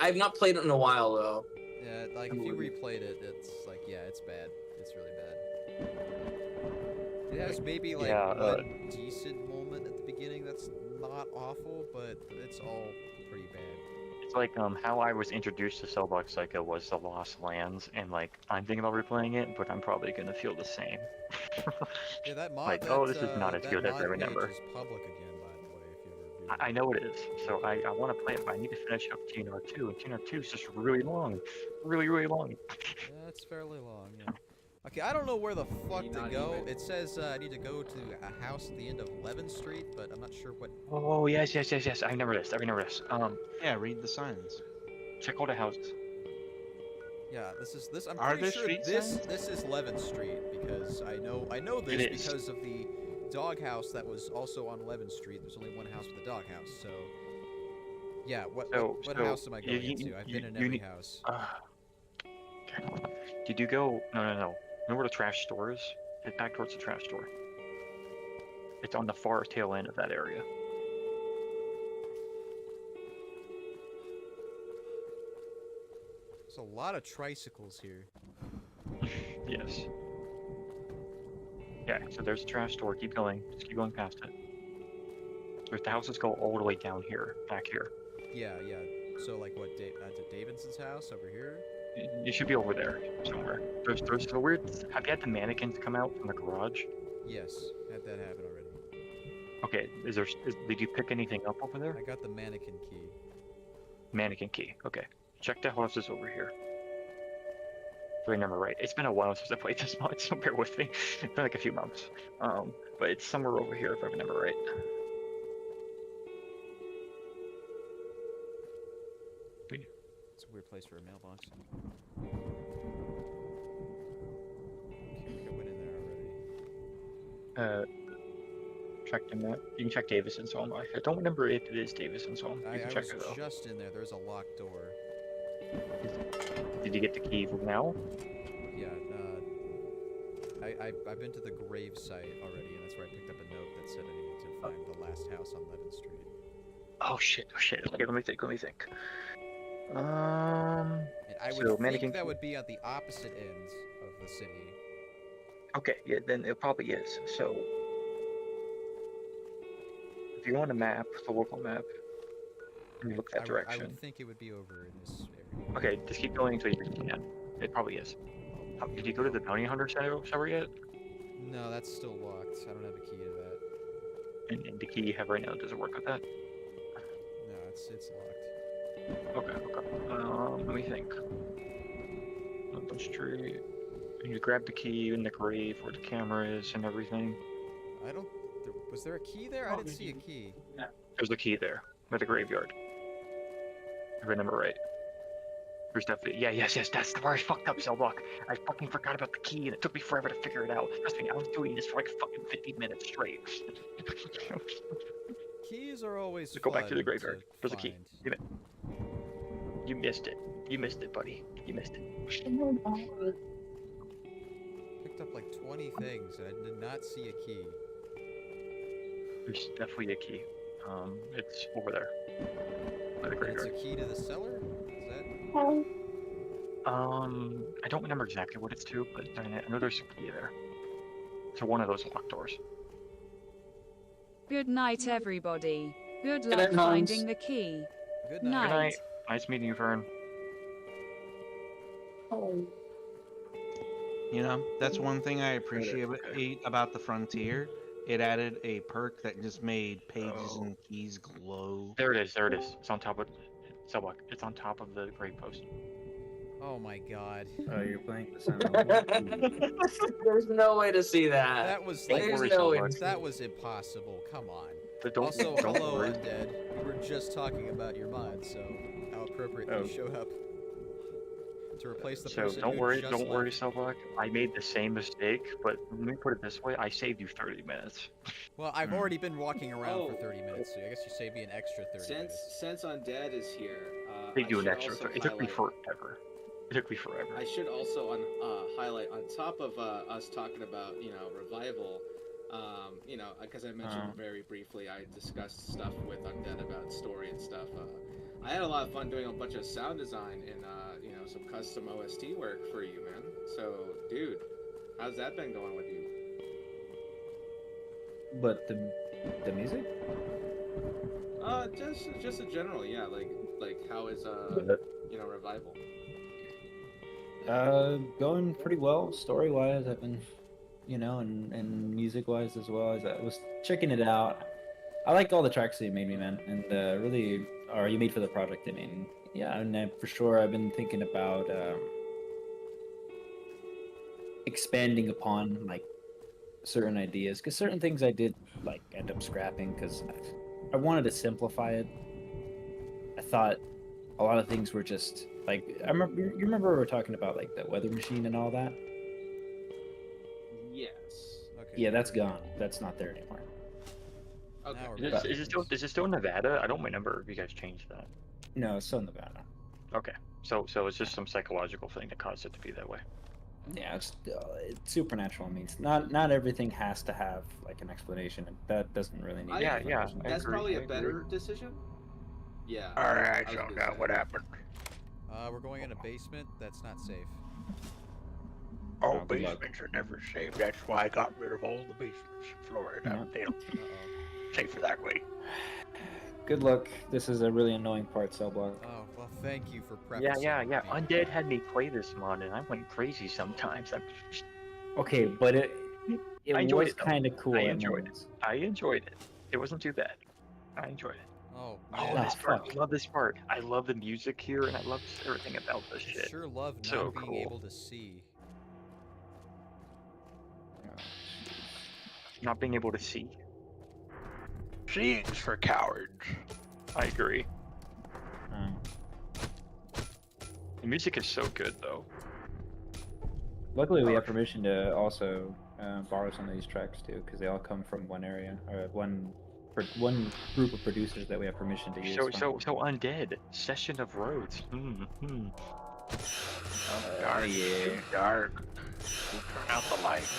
I've not played it in a while though. Yeah, like if you replayed it, it's like, yeah, it's bad. It's really bad. It has maybe like one decent moment at the beginning that's not awful, but it's all pretty bad. It's like how I was introduced to Cellblock Psycho was the Lost Lands, and like I'm thinking about replaying it, but I'm probably gonna feel the same. Yeah, that mod. Like, this is not as good as I remember. Is public again, by the way, if you ever do. I know it is, so I want to play it, but I need to finish up TNR2, and TNR2 is just really long, really long. That's fairly long, yeah. Okay, I don't know where the fuck to go. It says I need to go to a house at the end of 11th Street, but I'm not sure what. Oh yes. I remember this. Yeah, read the signs. Check all the houses. Yeah, this. I'm Are pretty there sure street signs? this is 11th Street because I know this It is. because of the doghouse that was also on 11th Street. There's only one house with a doghouse, so. Yeah, what house am I going into? I've been in every house. Okay. Did you go? No. Remember where the trash store is? Head back towards the trash store. It's on the far tail end of that area. There's a lot of tricycles here. Yes. Yeah, so there's a trash store. Keep going. Just keep going past it. The houses go all the way down here, back here. Yeah. So like what? To Davidson's house over here? It should be over there somewhere. There's a weird. Have you had the mannequins come out from the garage? Yes, had that happen already. Okay. Did you pick anything up over there? I got the mannequin key. Mannequin key. Okay. Check the houses over here. If I remember right. It's been a while since I played this mod, so bear with me. It's been like a few months. But it's somewhere over here if I remember right. It's a weird place for a mailbox. I went in there already. Checked in that. You can check Davison's home. I don't remember if it is Davison's home. You can I check was it though. just in there. There's a locked door. Did you get the key from now? Yeah, I've been to the grave site already, and that's where I picked up a note that said I needed to find the last house on Levin Street. Oh shit! Okay, let me think. And I would think that would be at the opposite ends of the city. Okay, yeah, then it probably is. So, if you go on a map, the local map, and you look that I direction. would think it would be over in this area. Okay, just keep going until you can. It probably is. Did you go to the bounty hunter server yet? No, that's still locked. I don't have a key to that. And the key you have right now doesn't work with that. No, it's locked. Okay. Let me think. London Street. You grab the key in the grave where the camera is and everything. Was there a key there? I didn't see a key. There's a key there by the graveyard. If I remember right. There's definitely yes. That's where I fucked up, Cellblock. I fucking forgot about the key and it took me forever to figure it out. Trust me, I was doing this for like fucking 50 minutes straight. Keys are always Go back to the graveyard. There's a key. Give it. You missed it. You missed it, buddy. You missed it. Picked up like 20 things and I did not see a key. There's definitely a key. It's over there. By the graveyard. It's a key to the cellar? Is that? I don't remember exactly what it's to, but I know there's a key there. To one of those locked doors. Good night, everybody. Good Good luck night, Hans. finding the key. Good Good night. Nice meeting you, Vern. You know, that's one thing I appreciate about the Frontier. It added a perk that just made pages and keys glow. There it is. It's on top of Cellblock. It's on top of the grave post. Oh my god. Oh, you're playing the sound. There's no way to see that. That was that was impossible. Come on. Also, hello, Undead. We were just talking about your mod, so how appropriate that you showed up to replace the person. So don't worry, Cellblock. I made the same mistake, but let me put it this way: I saved you 30 minutes. Well, I've already been walking around for 30 minutes, so I guess you saved me an extra 30 minutes. Since Undead is here, They do an extra 30. It took me forever. I should also highlight on top of us talking about revival. Because I mentioned very briefly, I discussed stuff with Undead about story and stuff. I had a lot of fun doing a bunch of sound design and some custom OST work for you, man. So, dude, how's that been going with you? But the music? Just in general, yeah. Like how is revival? Going pretty well story-wise. I've been, and music-wise as well. As I was checking it out, I like all the tracks that you made me, man, and really, or you made for the project. I mean, yeah, and for sure, I've been thinking about expanding upon like certain ideas, because certain things I did like end up scrapping because I wanted to simplify it. I thought a lot of things were just like you remember we were talking about like the weather machine and all that. Yes. Okay. Yeah, that's gone. That's not there anymore. Okay. Is it still in Nevada? I don't remember if you guys changed that. No, it's still in Nevada. Okay, so it's just some psychological thing that caused it to be that way. Yeah, it's supernatural. Means not everything has to have like an explanation. That doesn't really need. That's probably a better decision. Yeah. All right, so now what happened? We're going in a basement. That's not safe. Oh, basements are never safe. That's why I got rid of all the basements in Florida. They don't safer that way. Good luck. This is a really annoying part, Cellblock. Oh, well, thank you for prefacing. Yeah. Undead had me play this mod, and I went crazy sometimes. Okay, but it was kind of cool. I enjoyed it. It wasn't too bad. I enjoyed it. Oh, this part. I love this part. I love the music here, and I love everything about this shit. Sure love not so being cool. able to see. Not being able to see. Seeing's for cowards. I agree. The music is so good though. Luckily, we have permission to also borrow some of these tracks too, because they all come from one area or one group of producers that we have permission to use. So undead. Session of Roads. Dark, yeah. too dark. We'll turn out the lights.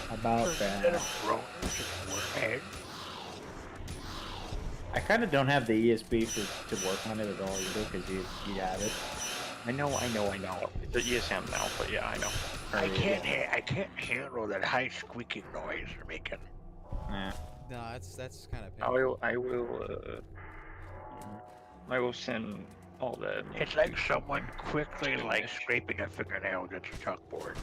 About that. I kind of don't have the ESP to work on it at all either, because you have it. I know. It's the ESM now, but yeah, I know. I can't handle that high squeaking noise you're making. Yeah. No, that's kind of painful. I will send all that. It's like someone quickly like scraping a fingernail against a chalkboard.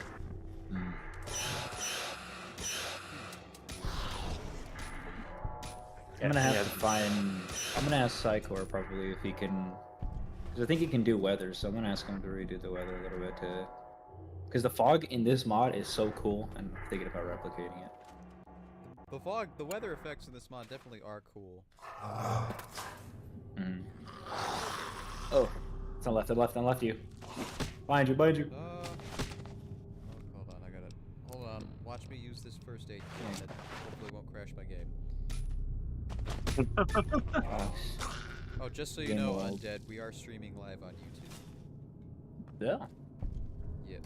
I'm gonna have to find. I'm gonna ask Psychor probably if he can, because I think he can do weather. So I'm gonna ask him to redo the weather a little bit to, because the fog in this mod is so cool. And I'm thinking about replicating it. The weather effects in this mod definitely are cool. Oh, it's on left, on left you. Behind you. Hold on, I gotta. Hold on, watch me use this first aid kit that hopefully won't crash my game. Oh, just so you know, Undead, we are streaming live on YouTube. Yeah. Yeah.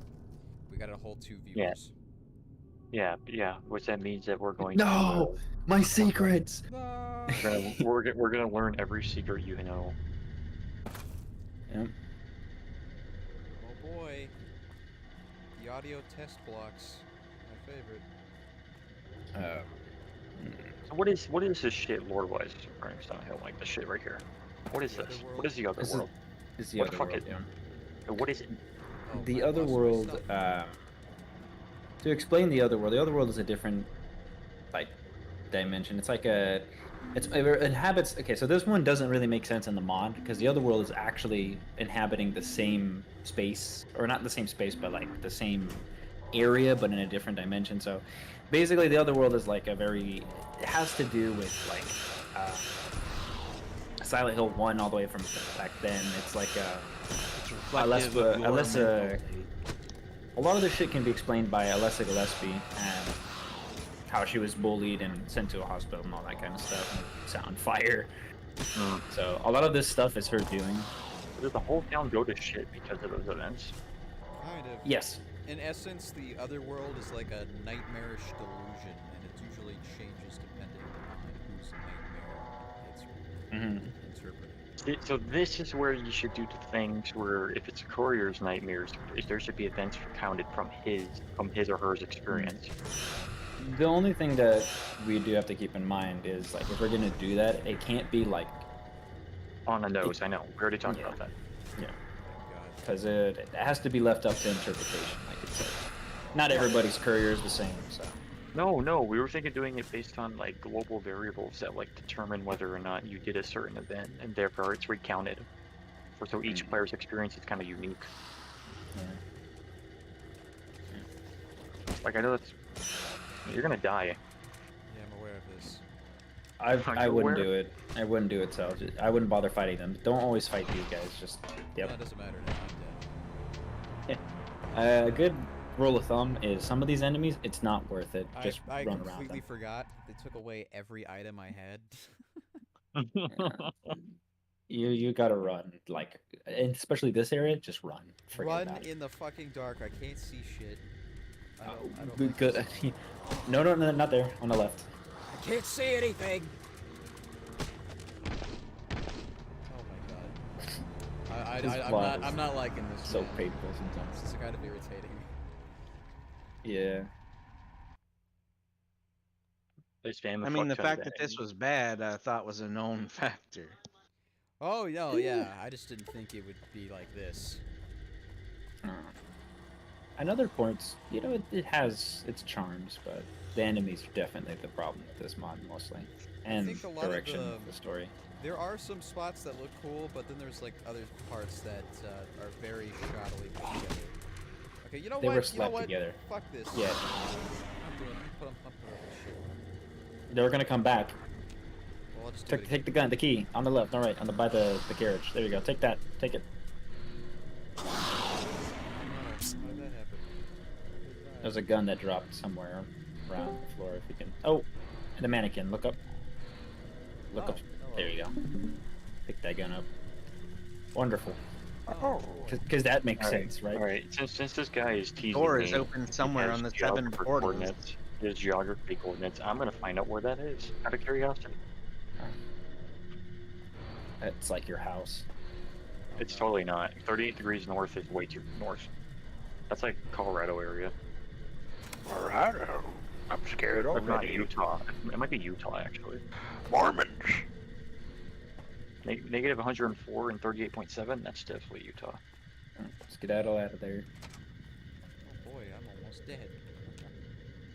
We got a whole 2 viewers. Yeah, which that means that we're going No! My secrets! we're gonna learn every secret you know. Yep. Oh boy. The audio test blocks. My favorite. So what is this shit Lord Wise running downhill, like the shit right here? What is this? What is the other world? This is the what other the fuck world, is yeah. What is it? The other world, to explain the other world is a different, like, dimension. It's like it inhabits. Okay, so this one doesn't really make sense in the mod because the other world is actually inhabiting the same space, or not the same space, but like the same area, but in a different dimension. So basically, the other world is like it has to do with like Silent Hill 1 all the way from back then. It's like unless a lot of this shit can be explained by Alessa Gillespie and how she was bullied and sent to a hospital and all that kind of stuff, and set on fire. So a lot of this stuff is her doing. Does the whole town go to shit because of those events? Kind of. Yes. In essence, the other world is like a nightmarish delusion, and it usually changes depending on whose nightmare it's interpreted. So this is where you should do the things where if it's a courier's nightmares, there should be events counted from his or her experience. The only thing that we do have to keep in mind is like if we're gonna do that, it can't be like on the nose. I know. We already talked about that. Yeah. Because it has to be left up to interpretation, like it said. Not everybody's courier is the same, so. No, we were thinking doing it based on like global variables that like determine whether or not you did a certain event, and therefore it's recounted. So each player's experience is kind of unique. Like I know that's you're gonna die. Yeah, I'm aware of this. I wouldn't do it. I wouldn't do it, so I wouldn't bother fighting them. Don't always fight these guys. Just yep. No, it doesn't matter now. I'm dead. A good rule of thumb is some of these enemies, it's not worth it. Just I run around them. completely forgot. They took away every item I had. You gotta run, like, and especially this area. Just run. Run in the fucking dark. I can't see shit. I don't like good. No, not there. On the left. I can't see anything. Oh my god. I'm not liking this. So painful sometimes. This is kind of irritating. Yeah. I mean, the fact that this was bad, I thought was a known factor. Oh, no, yeah. I just didn't think it would be like this. Another point, you know, it has its charms, but the enemies are definitely the problem with this mod mostly, and direction of the story. There are some spots that look cool, but then there's like other parts that are very shoddily put together. Okay, you know They what? were slapped together. Fuck this. Yeah. I'm doing this shit. They were gonna come back. Well, I'll just do it Take the gun, the key, on the left, all right, by the carriage. There you go. Take that. Take it. How did that happen? There's a gun that dropped somewhere around the floor. If you can. Oh, and a mannequin. Look up. Look up. There you go. Pick that gun up. Wonderful. Oh. Because that makes sense, right? All right. Since this guy is teasing Door me, is open somewhere on the 7 geographer portals. coordinates, his geography coordinates, I'm gonna find out where that is. Out of curiosity. It's like your house. It's totally not. 38 degrees north is way too north. That's like Colorado area. Colorado? I'm scared But not already. Utah. It might be Utah actually. Mormons. Negative 104 and 38.7. That's definitely Utah. Skedaddle out of there. Oh boy, I'm almost dead.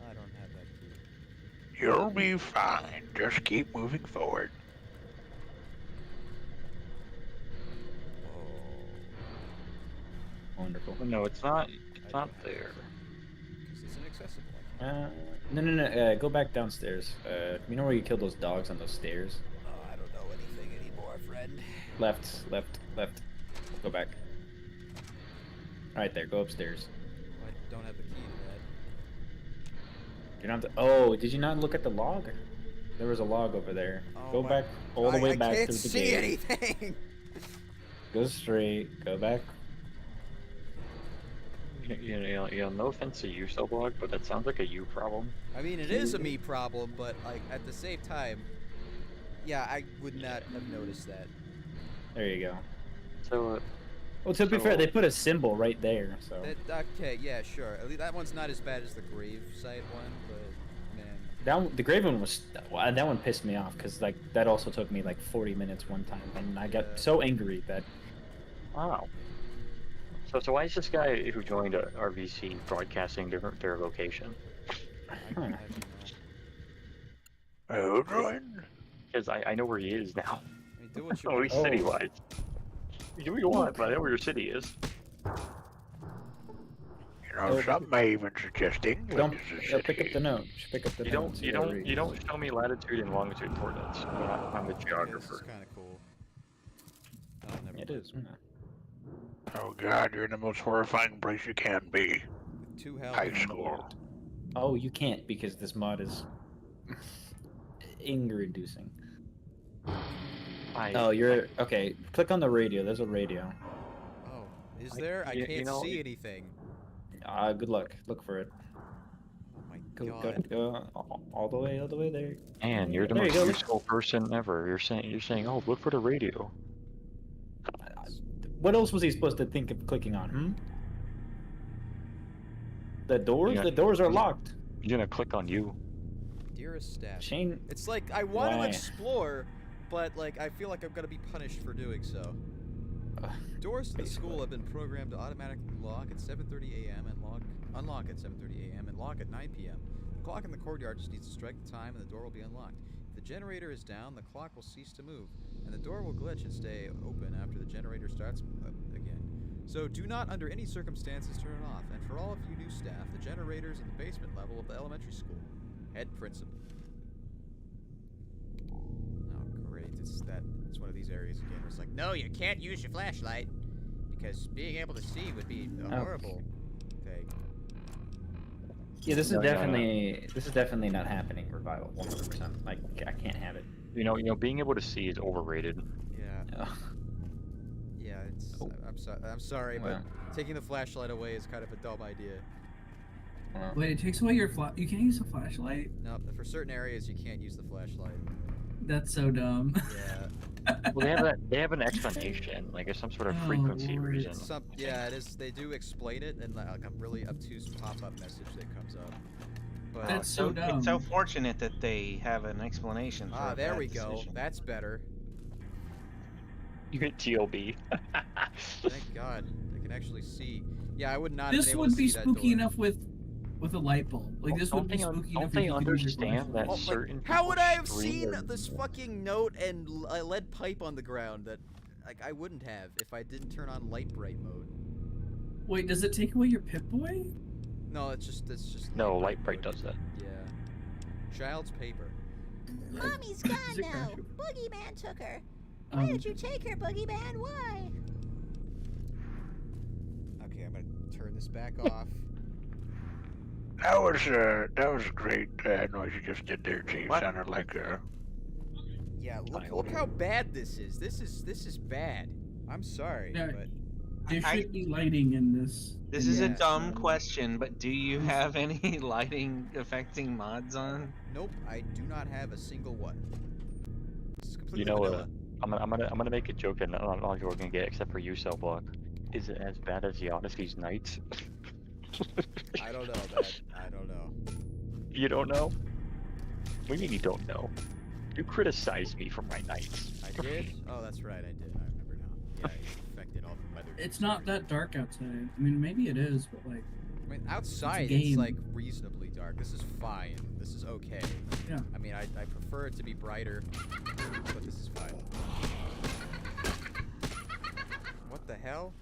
I don't have that key. You'll be fine. Just keep moving forward. Wonderful. No, it's not. It's not there. Because it's inaccessible. No. Go back downstairs. You know where you killed those dogs on those stairs? Oh, I don't know anything anymore, friend. Left. Go back. Right there. Go upstairs. I don't have the key to that. You don't have to. Oh, did you not look at the log? There was a log over there. Oh, go back all the way back I can't through the see gate. anything. Go straight. Go back. You know, no offense to you, Cellblog, but that sounds like a you problem. I mean, it is a me problem, but like at the same time, yeah, I would not have noticed that. There you go. So, well, to be fair, they put a symbol right there. So. Okay, yeah, sure. At least that one's not as bad as the grave site one, but man. The grave one was that one pissed me off because like that also took me like 40 minutes one time, and I got so angry that. Wow. So why is this guy who joined RVC broadcasting their location? Who joined? Because I know where he is now. I mean, do what you Oh, want. he's city-wise. You do what you want, but I know where your city is. You know, some may even suggest England Don't is a pick up the note. Pick up the note. You don't show me latitude and longitude coordinates. I'm a geographer. This is kind of cool. Oh, never It mind. is. Oh god, you're in the most horrifying place you can be. Two houses. High school. Oh, you can't because this mod is anger-inducing. Oh, you're okay. Click on the radio. There's a radio. Oh, is there? I can't see anything. Good luck. Look for it. Oh my God. Go all the way there. Man, you're the most useful person ever. You're saying, oh, look for the radio. What else was he supposed to think of clicking on? The doors? The doors are locked. He's gonna click on you. Dearest staff. Shane. It's like I want to Why? explore, but like I feel like I'm gonna be punished for doing so. Doors to the school have been programmed to automatically lock at 7:30 a.m. and unlock at 7:30 a.m. and lock at 9 p.m. The clock in the courtyard just needs to strike the time and the door will be unlocked. If the generator is down, the clock will cease to move, and the door will glitch and stay open after the generator starts again. So do not under any circumstances turn it off, and for all of you new staff, the generator is in the basement level of the elementary school. Head principal. Oh great, it's one of these areas again where it's like, no, you can't use your flashlight, because being able to see would be a horrible thing. Yeah, this is definitely not happening. Revival, 100%. Like I can't have it. You know, being able to see is overrated. Yeah. Yeah, it's. I'm sorry, but taking the flashlight away is kind of a dumb idea. Wait, it takes away your you can't use a flashlight? No, for certain areas you can't use the flashlight. That's so dumb. Yeah. Well, they have an explanation, like there's some sort of frequency reason. Yeah, it is. They do explain it, and like a really obtuse pop-up message that comes up. But that's so dumb. It's so fortunate that they have an explanation. For there that we go. decision. That's better. You get TLB. Thank God, I can actually see. Yeah, I would not. This would be spooky enough with a light bulb. Like this would be spooky enough. Don't they understand that certain? How would I have seen this fucking note and a lead pipe on the ground that, like, I wouldn't have if I didn't turn on light bright mode? Wait, does it take away your Pip-Boy? No, it's just. No, light bright does that. Yeah. Child's paper. Mommy's gone Is it now. Crash? Boogeyman took her. Why did you take her, Boogeyman? Why? Okay, I'm gonna turn this back off. That was a great noise you just did there, Chief. Sounded like a. Yeah, look how bad this is. This is bad. I'm sorry, Yeah, but there should be lighting in this. This is a dumb question, but do you have any lighting affecting mods on? Nope, I do not have a single one. This is completely You know, vanilla. I'm gonna make a joke, and not all you're gonna get except for you, Cell Block. Is it as bad as the Odyssey's Nights? I don't know, man. I don't know. You don't know? What do you mean you don't know? You criticized me for my nights. I did? Oh, that's right, I did. I remember now. Yeah, it affected all the weather. It's not that dark outside. I mean, maybe it is, but like. I mean, outside it's like reasonably dark. This is fine. This is okay. Yeah. I mean, I prefer it to be brighter, but this is fine. What the hell?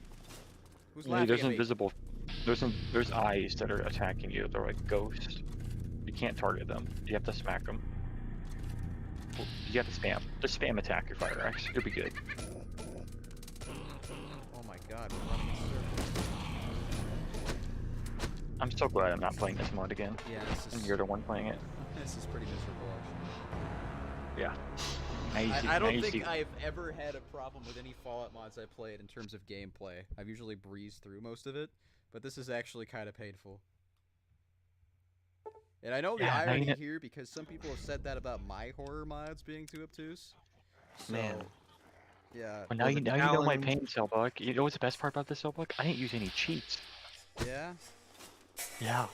Who's laughing There's at me? invisible. There's eyes that are attacking you. They're like ghosts. You can't target them. You have to smack them. You have to spam. Just spam attack your fire axe. You'll be good. Oh my god, we're running in circles. I'm so glad I'm not playing this mod again. Yeah, this is. And you're the one playing it. This is pretty miserable, actually. Yeah. I don't think I've ever had a problem with any Fallout mods I played in terms of gameplay. I've usually breezed through most of it, but this is actually kind of painful. And I know the irony here, because some people have said that about my horror mods being too obtuse. So, Man. Yeah. Well, now you know my pain, Cellbug. You know what's the best part about this, Cellbug? I didn't use any cheats. Yeah? Yeah.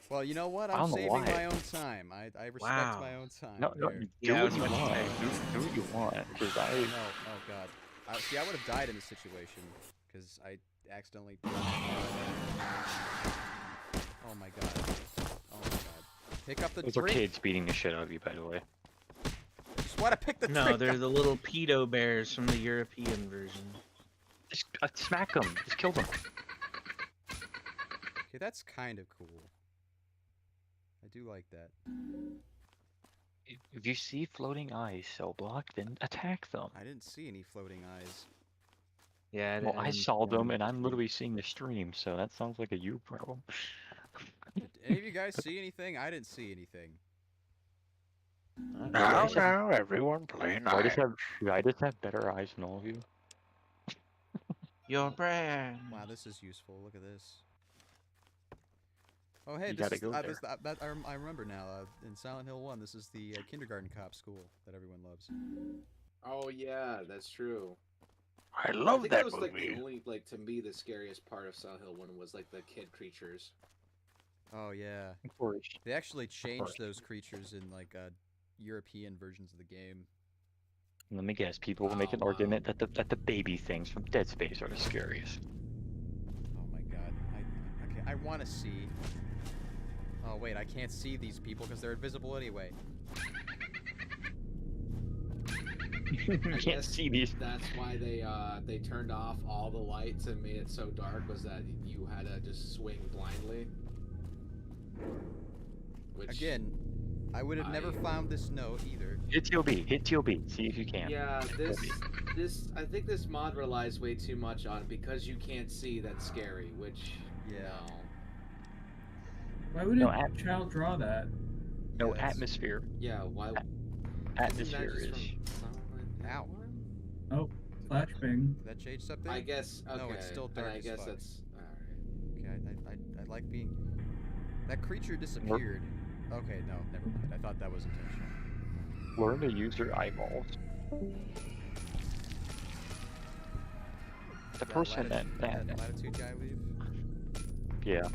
Well, you know what? I I'm don't know saving why. my own time. I respect my own time. No, here. do what you want. Do what you want. Because No, oh god. See, I would have died in this situation, because I accidentally... Oh my god. Oh my god. Pick up the Those are drink. kids beating the shit out of you, by the way. I just want to pick the No, drink they're up. the little pedo bears from the European version. Just smack them. Just kill them. Okay, that's kind of cool. I do like that. If you see floating eyes, Cell Block, then attack them. I didn't see any floating eyes. Yeah. Well, I saw them, and I'm literally seeing the stream, so that sounds like a you problem. Did any of you guys see anything? I didn't see anything. Now, everyone play Do I nice. just have better eyes than all of you? Your brand. Wow, this is useful. Look at this. Oh, hey, You this gotta is, go there. I remember now. In Silent Hill 1, this is the kindergarten cop school that everyone loves. Oh yeah, that's true. I love think that was like movie. the only, like, to me, the scariest part of Silent Hill 1 was like the kid creatures. Oh yeah. Of course. They actually changed those creatures in like European versions of the game. Let me guess. People will make an argument that the baby things from Dead Space are the scariest. Oh my god. I want to see. Oh wait, I can't see these people because they're invisible anyway. I can't see these. That's why they turned off all the lights and made it so dark, was that you had to just swing blindly. Which, Again, I would have never found this note either. Hit TOB. Hit TOB. See if you can. Yeah, I think this mod relies way too much on because you can't see, that's scary, which, no. Why would a child draw that? No, atmosphere. Yeah, why? Atmosphere is. Ow. Oh, flashbang. Did that change something? I guess. Okay. No, it's still dark And I as guess fuck. that's alright. Okay, I like being. That creature disappeared. Okay, no, never mind. I thought that was intentional. Learn to use your eyeballs. The person that latitude guy leave? Yeah.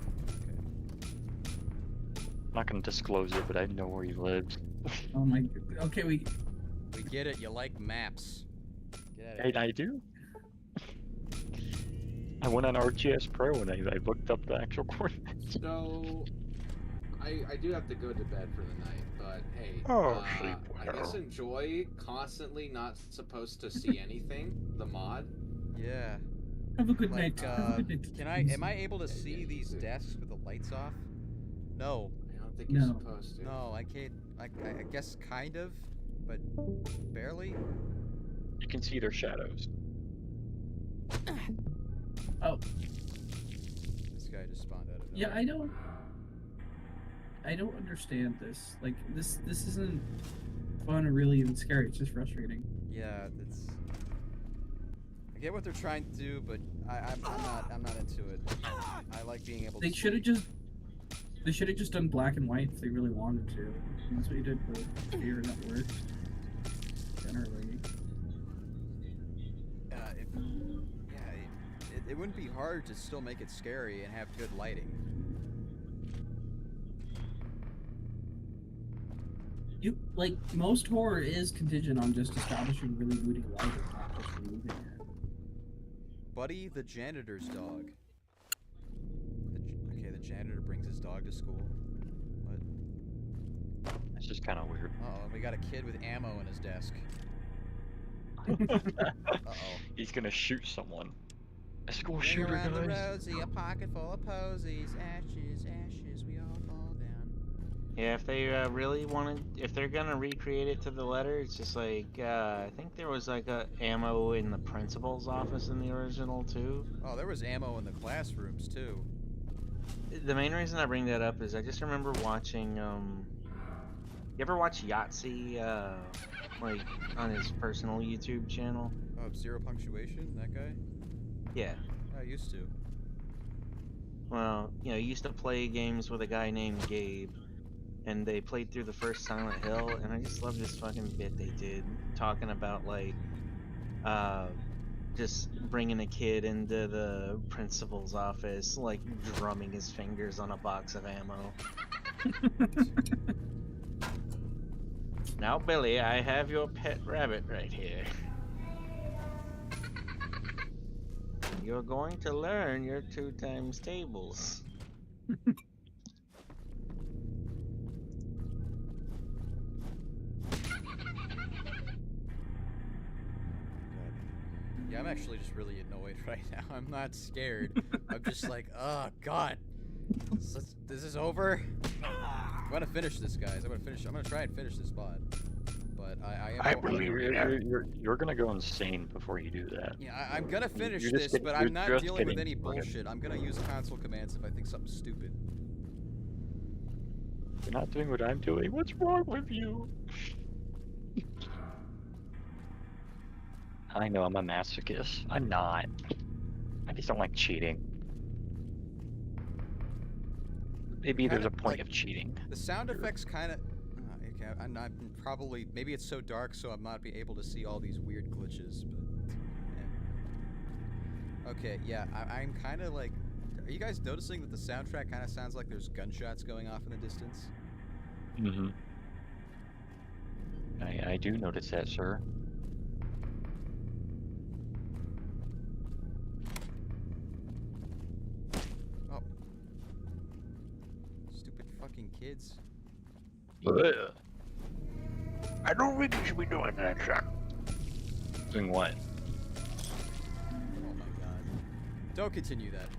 I'm not gonna disclose it, but I know where he lives. Oh my. Okay, we get it. You like maps. Get it. I do. I went on RGS Pro and I looked up the actual coordinates. So, I do have to go to bed for the night, but hey, sleep I guess enjoy constantly not supposed to see anything. The mod. Yeah. have a good Like, night. Have a good night. am I able to see these desks with the lights off? No. I don't think you're supposed to. No, I can't. I guess kind of, but barely. You can see their shadows. Oh. This guy just spawned out of Yeah, nowhere. I don't understand this. Like this isn't fun or really even scary. It's just frustrating. Yeah, it's. I get what they're trying to do, but I'm not into it. I like being able. They should have just done black and white if they really wanted to. And that's what you did with Fear, and that worked. Generally. It wouldn't be hard to still make it scary and have good lighting. You like most horror is contingent on just establishing really moody lighting, not just removing it. Buddy, the janitor's dog. Okay, the janitor brings his dog to school. What? That's just kind of weird. Uh-oh, we got a kid with ammo in his desk. He's gonna shoot someone. A school Ring shooter, around the guys. rosy, a pocket full of posies. Ashes, ashes, we all fall down. Yeah, if they really wanted, if they're gonna recreate it to the letter, it's just like, I think there was like a ammo in the principal's office in the original too. Oh, there was ammo in the classrooms too. The main reason I bring that up is I just remember watching, you ever watch Yahtzee, like, on his personal YouTube channel? Oh, Zero Punctuation? That guy? Yeah. I used to. Well, you know, he used to play games with a guy named Gabe, and they played through the first Silent Hill, and I just love this fucking bit they did, talking about, like, just bringing a kid into the principal's office, like, drumming his fingers on a box of ammo. Now, Billy, I have your pet rabbit right here. You're going to learn your 2 times tables. Yeah, I'm actually just really annoyed right now. I'm not scared. I'm just like, oh god. This is over? I'm gonna finish this, guys. I'm gonna try and finish this mod. But I believe you're gonna go insane before you do that. Yeah, I'm gonna finish You're just this, but I'm not just dealing with kidding. any bullshit. I'm gonna use console commands if I think something's stupid. You're not doing what I'm doing. What's wrong with you? I know I'm a masochist. I'm not. I just don't like cheating. Maybe there's a point of cheating. The sound effects kind of. Okay, I'm not probably. Maybe it's so dark, so I'm not be able to see all these weird glitches. But yeah. Okay, yeah, I'm kind of like. Are you guys noticing that the soundtrack kind of sounds like there's gunshots going off in the distance? Mm-hmm. I do notice that, sir. Oh. Stupid fucking kids. Ugh. I don't think you should be doing that, son. Doing what? Oh my god. Don't continue that.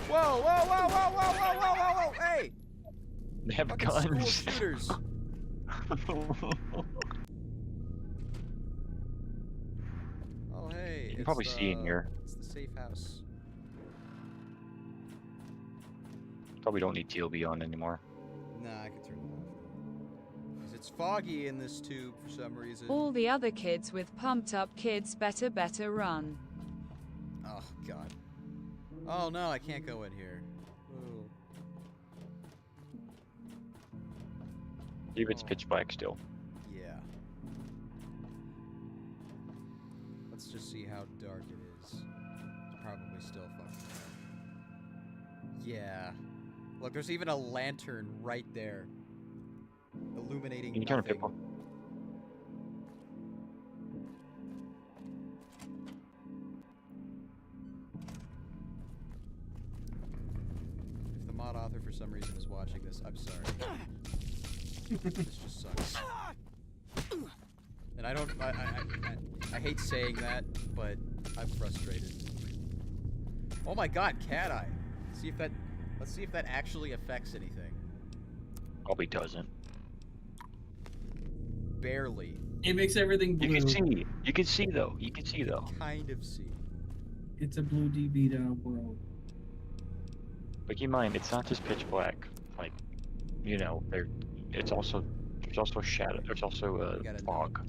Whoa, whoa, whoa, whoa, whoa, whoa, whoa, whoa, whoa, hey! They have Fucking guns. School shooters. Oh hey. You can probably see in here. It's the safe house. Probably don't need TLB on anymore. Nah, I can turn it off. 'Cause it's foggy in this tube for some reason. All the other kids with pumped up kids better run. Oh god. Oh no, I can't go in here. Ooh. If it's pitch black still. Yeah. Let's just see how dark it is. It's probably still fucking dark. Yeah. Look, there's even a lantern right there. Illuminating Can you turn a nothing. pip on? If the mod author for some reason is watching this, I'm sorry. This just sucks. And I don't, I hate saying that, but I'm frustrated. Oh my god, cat eye. Let's see if that actually affects anything. Probably doesn't. Barely. It makes everything blue. You can see. You can see though. You can see though. Kind of see. It's a blue DB world. But keep in mind, it's not just pitch black. Like, you know, there's also shadow. There's also fog.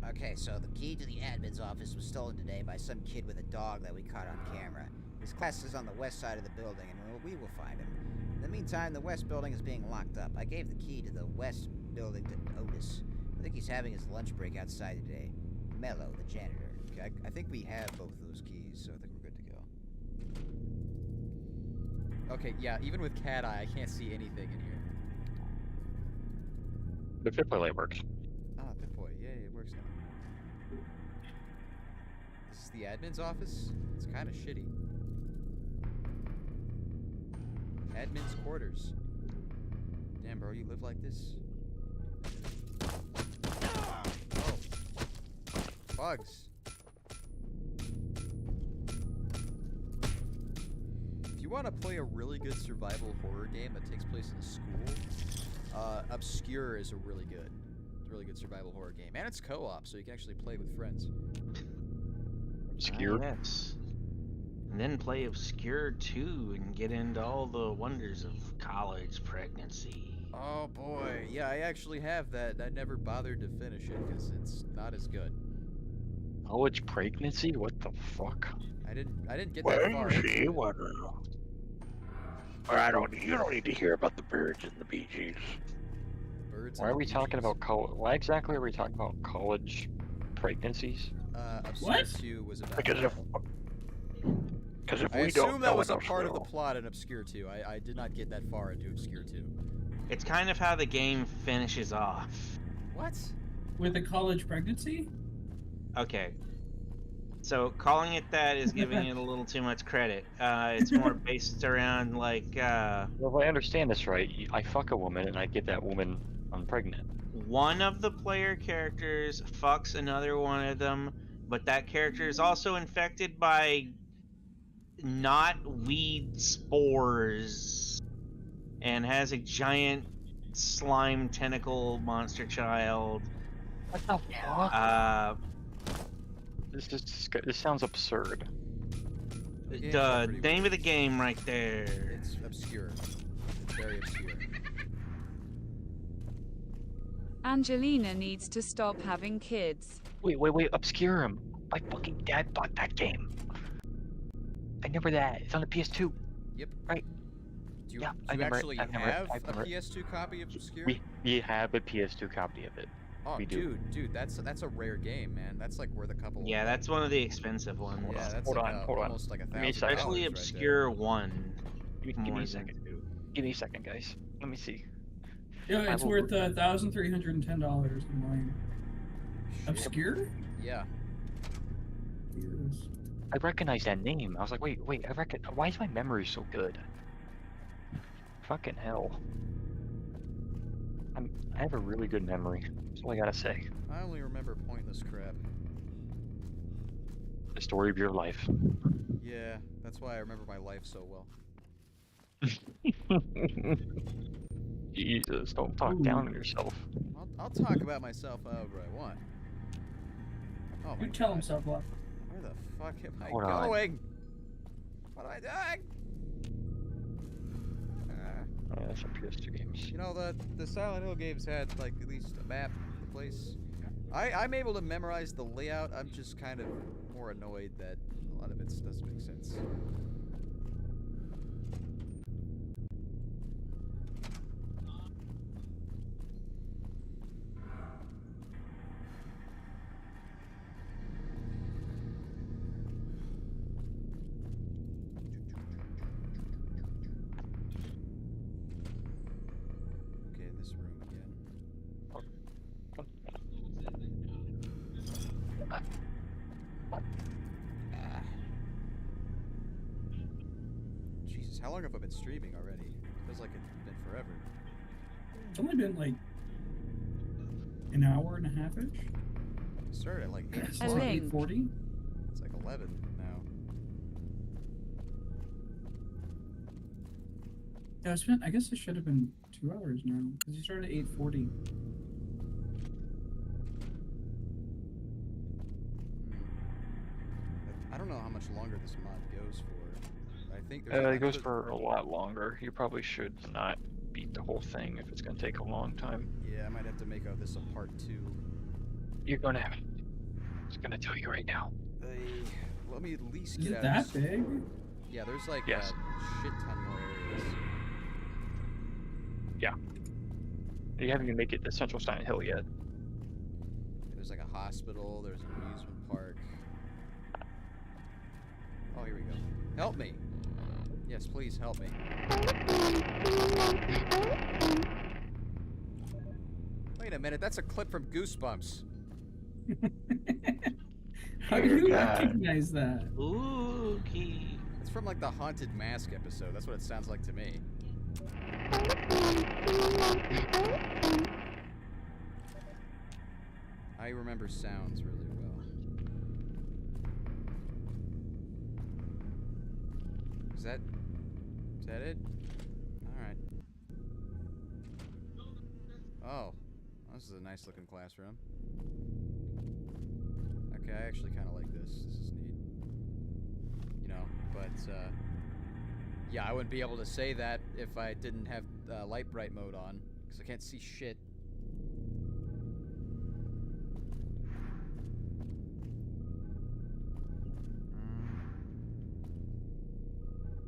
Okay, so the key to the admin's office was stolen today by some kid with a dog that we caught on camera. His class is on the west side of the building, and we will find him. In the meantime, the west building is being locked up. I gave the key to the west building to Otis. I think he's having his lunch break outside today. Mello, the janitor. Okay, I think we have both of those keys, so I think we're good to go. Okay, yeah, even with cat eye, I can't see anything in here. The Pip-Boy light works. Ah, Pip-Boy, yay, it works now. This is the admin's office? It's kind of shitty. Admin's quarters. Damn, bro, you live like this? Oh. Bugs. If you want to play a really good survival horror game that takes place in a school, Obscure is it's a really good survival horror game. And it's co-op, so you can actually play with friends. Obscure? Yes. And then play Obscure 2 and get into all the wonders of college pregnancy. Oh boy, yeah, I actually have that. I never bothered to finish it because it's not as good. College pregnancy? What the fuck? I didn't get that far. You don't need to hear about the birds and the Bee Gees. Birds. Why are we talking about Why exactly are we talking about college pregnancies? Obscure 2 was about. Because if I we don't assume know that was a enough part of the now. plot in Obscure 2. I did not get that far into Obscure 2. It's kind of how the game finishes off. What? With a college pregnancy? Okay. So calling it that is giving it a little too much credit. It's more based around like. Well, if I understand this right, I fuck a woman and I get that woman pregnant. One of the player characters fucks another one of them, but that character is also infected by not weed spores and has a giant slime tentacle monster child. What the fuck? This sounds absurd. The name of the game right there. It's obscure. Very obscure. Angelina needs to stop having kids. Wait, Obscure him. My fucking dad bought that game. I remember that. It's on the PS2. Yep. Right. Do you actually have a PS2 copy of Obscure? We have a PS2 copy of it. Oh, we do. dude, that's a rare game, man. That's like worth a couple. Yeah, that's one of the expensive ones. Yeah, that's hold like on. almost like $1,000. Especially Obscure 1. Give me a second. Give me a second, guys. Let me see. Yeah, it's worth $1,310 in mine. Obscure? Yeah. Yes. I recognize that name. I was like, wait. Why is my memory so good? Fucking hell. I have a really good memory. That's all I gotta say. I only remember pointless crap. The story of your life. Yeah, that's why I remember my life so well. Jesus, don't talk down on yourself. I'll talk about myself however I want. Oh my You tell God. himself what. Where the fuck am I Hold on. going? What am I doing? Oh, that's some PS2 games. You know, the Silent Hill games had like at least a map of the place. I'm able to memorize the layout. I'm just kind of more annoyed that a lot of it doesn't make sense. Okay, in this room again. Jesus, how long have I been streaming already? Feels like it's been forever. It's only been like an hour and a half-ish. It started at like 8. It's like 8:40. It's like 11 now. Yeah, I guess it should have been 2 hours now because you started at 8:40. know how much longer this mod goes for. I think there's It goes for a lot longer. You probably should not beat the whole thing if it's gonna take a long time. Yeah, I might have to make this a part 2. You're gonna have. I'm just gonna tell you right now. Let me at least Is get it out that of this. big? Yeah, there's like Yes. a shit ton more areas. Yeah. You haven't even made it to Central Silent Hill yet. There's like a hospital, there's an amusement park. Oh, here we go. Help me! Yes, please help me. Wait a minute, that's a clip from Goosebumps. How do you recognize that? Spooky. It's from like the Haunted Mask episode. That's what it sounds like to me. I remember sounds really well. Is that it? Alright. Oh. This is a nice looking classroom. Okay, I actually kind of like this. This is neat. You know, but, yeah, I wouldn't be able to say that if I didn't have light bright mode on, because I can't see shit.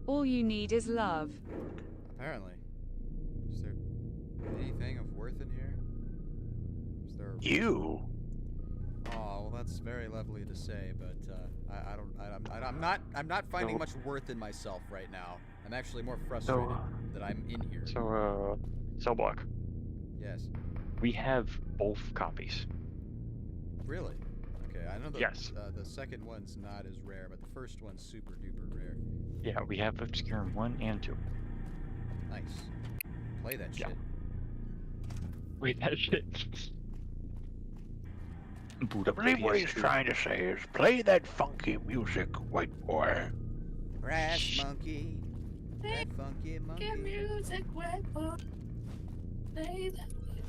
All you need is love. Apparently. Is there anything of worth in here? Is there You? Oh, well, that's very lovely to say, but I'm not finding much worth in myself right now. I'm actually more frustrated that I'm in here. So, Cell Block. Yes. We have both copies. Really? Okay, I know the the second one's not as rare, but the first one's super duper rare. Yeah, we have Obscure 1 and 2. Nice. Play that shit. Wait, that shit. Boot I up believe what he's PS2. trying to say is play that funky music, white boy. Brass monkey. That funky monkey. Music,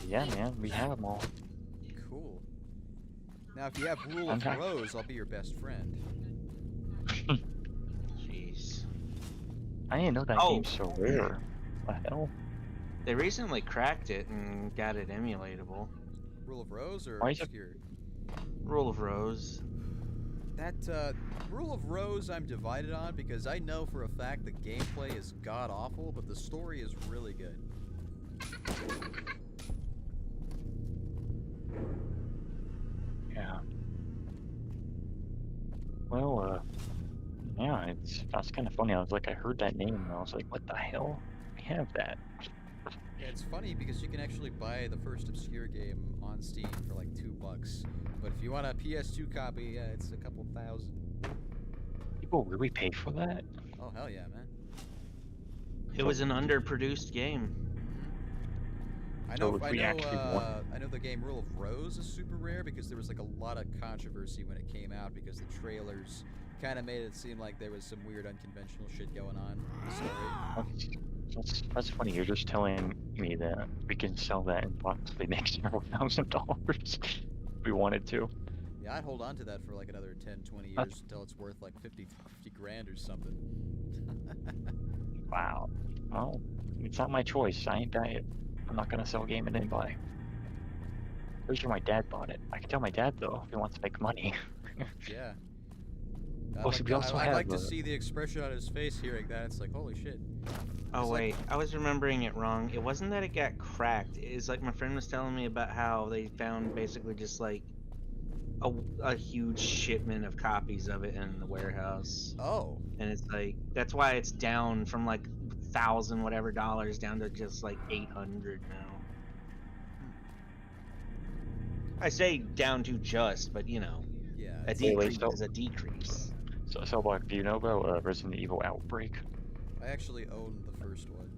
Yeah, man, we have them all. Cool. Now, if you have Rule of Okay. Rose, I'll be your best friend. Jeez. I didn't know that game's so rare. What the hell? They recently cracked it and got it emulatable. Rule of Rose or Why is it- Obscure? Rule of Rose. That, Rule of Rose I'm divided on because I know for a fact the gameplay is god-awful, but the story is really good. Yeah. Well, yeah, that's kind of funny. I was like, I heard that name and I was like, what the hell? We have that. Yeah, it's funny because you can actually buy the first Obscure game on Steam for like $2. But if you want a PS2 copy, yeah, it's a couple thousand. People really pay for that? Oh, hell yeah, man. It was an underproduced game. I So know, if I we know, actually want- I know the game Rule of Rose is super rare because there was like a lot of controversy when it came out because the trailers kind of made it seem like there was some weird unconventional shit going on in the story. That's funny. You're just telling me that we can sell that and possibly make several $1,000 if we wanted to. Yeah, I'd hold on to that for like another 10, 20 years That's- until it's worth like 50 grand or something. Wow. Well, it's not my choice. I ain't buy it. I'm not gonna sell a game I didn't buy. Pretty sure my dad bought it. I can tell my dad though if he wants to make money. Yeah. Oh, so we also I'd have, like to see the expression on his face hearing that. It's like, holy shit. Oh It's like- wait, I was remembering it wrong. It wasn't that it got cracked. It's like my friend was telling me about how they found basically just like a huge shipment of copies of it in the warehouse. Oh. And it's like that's why it's down from like $1,000 whatever dollars down to just like 800 now. I say down to just, but you know, yeah, a decrease is a decrease. So Block, do you know about Resident Evil Outbreak? I actually own the first one.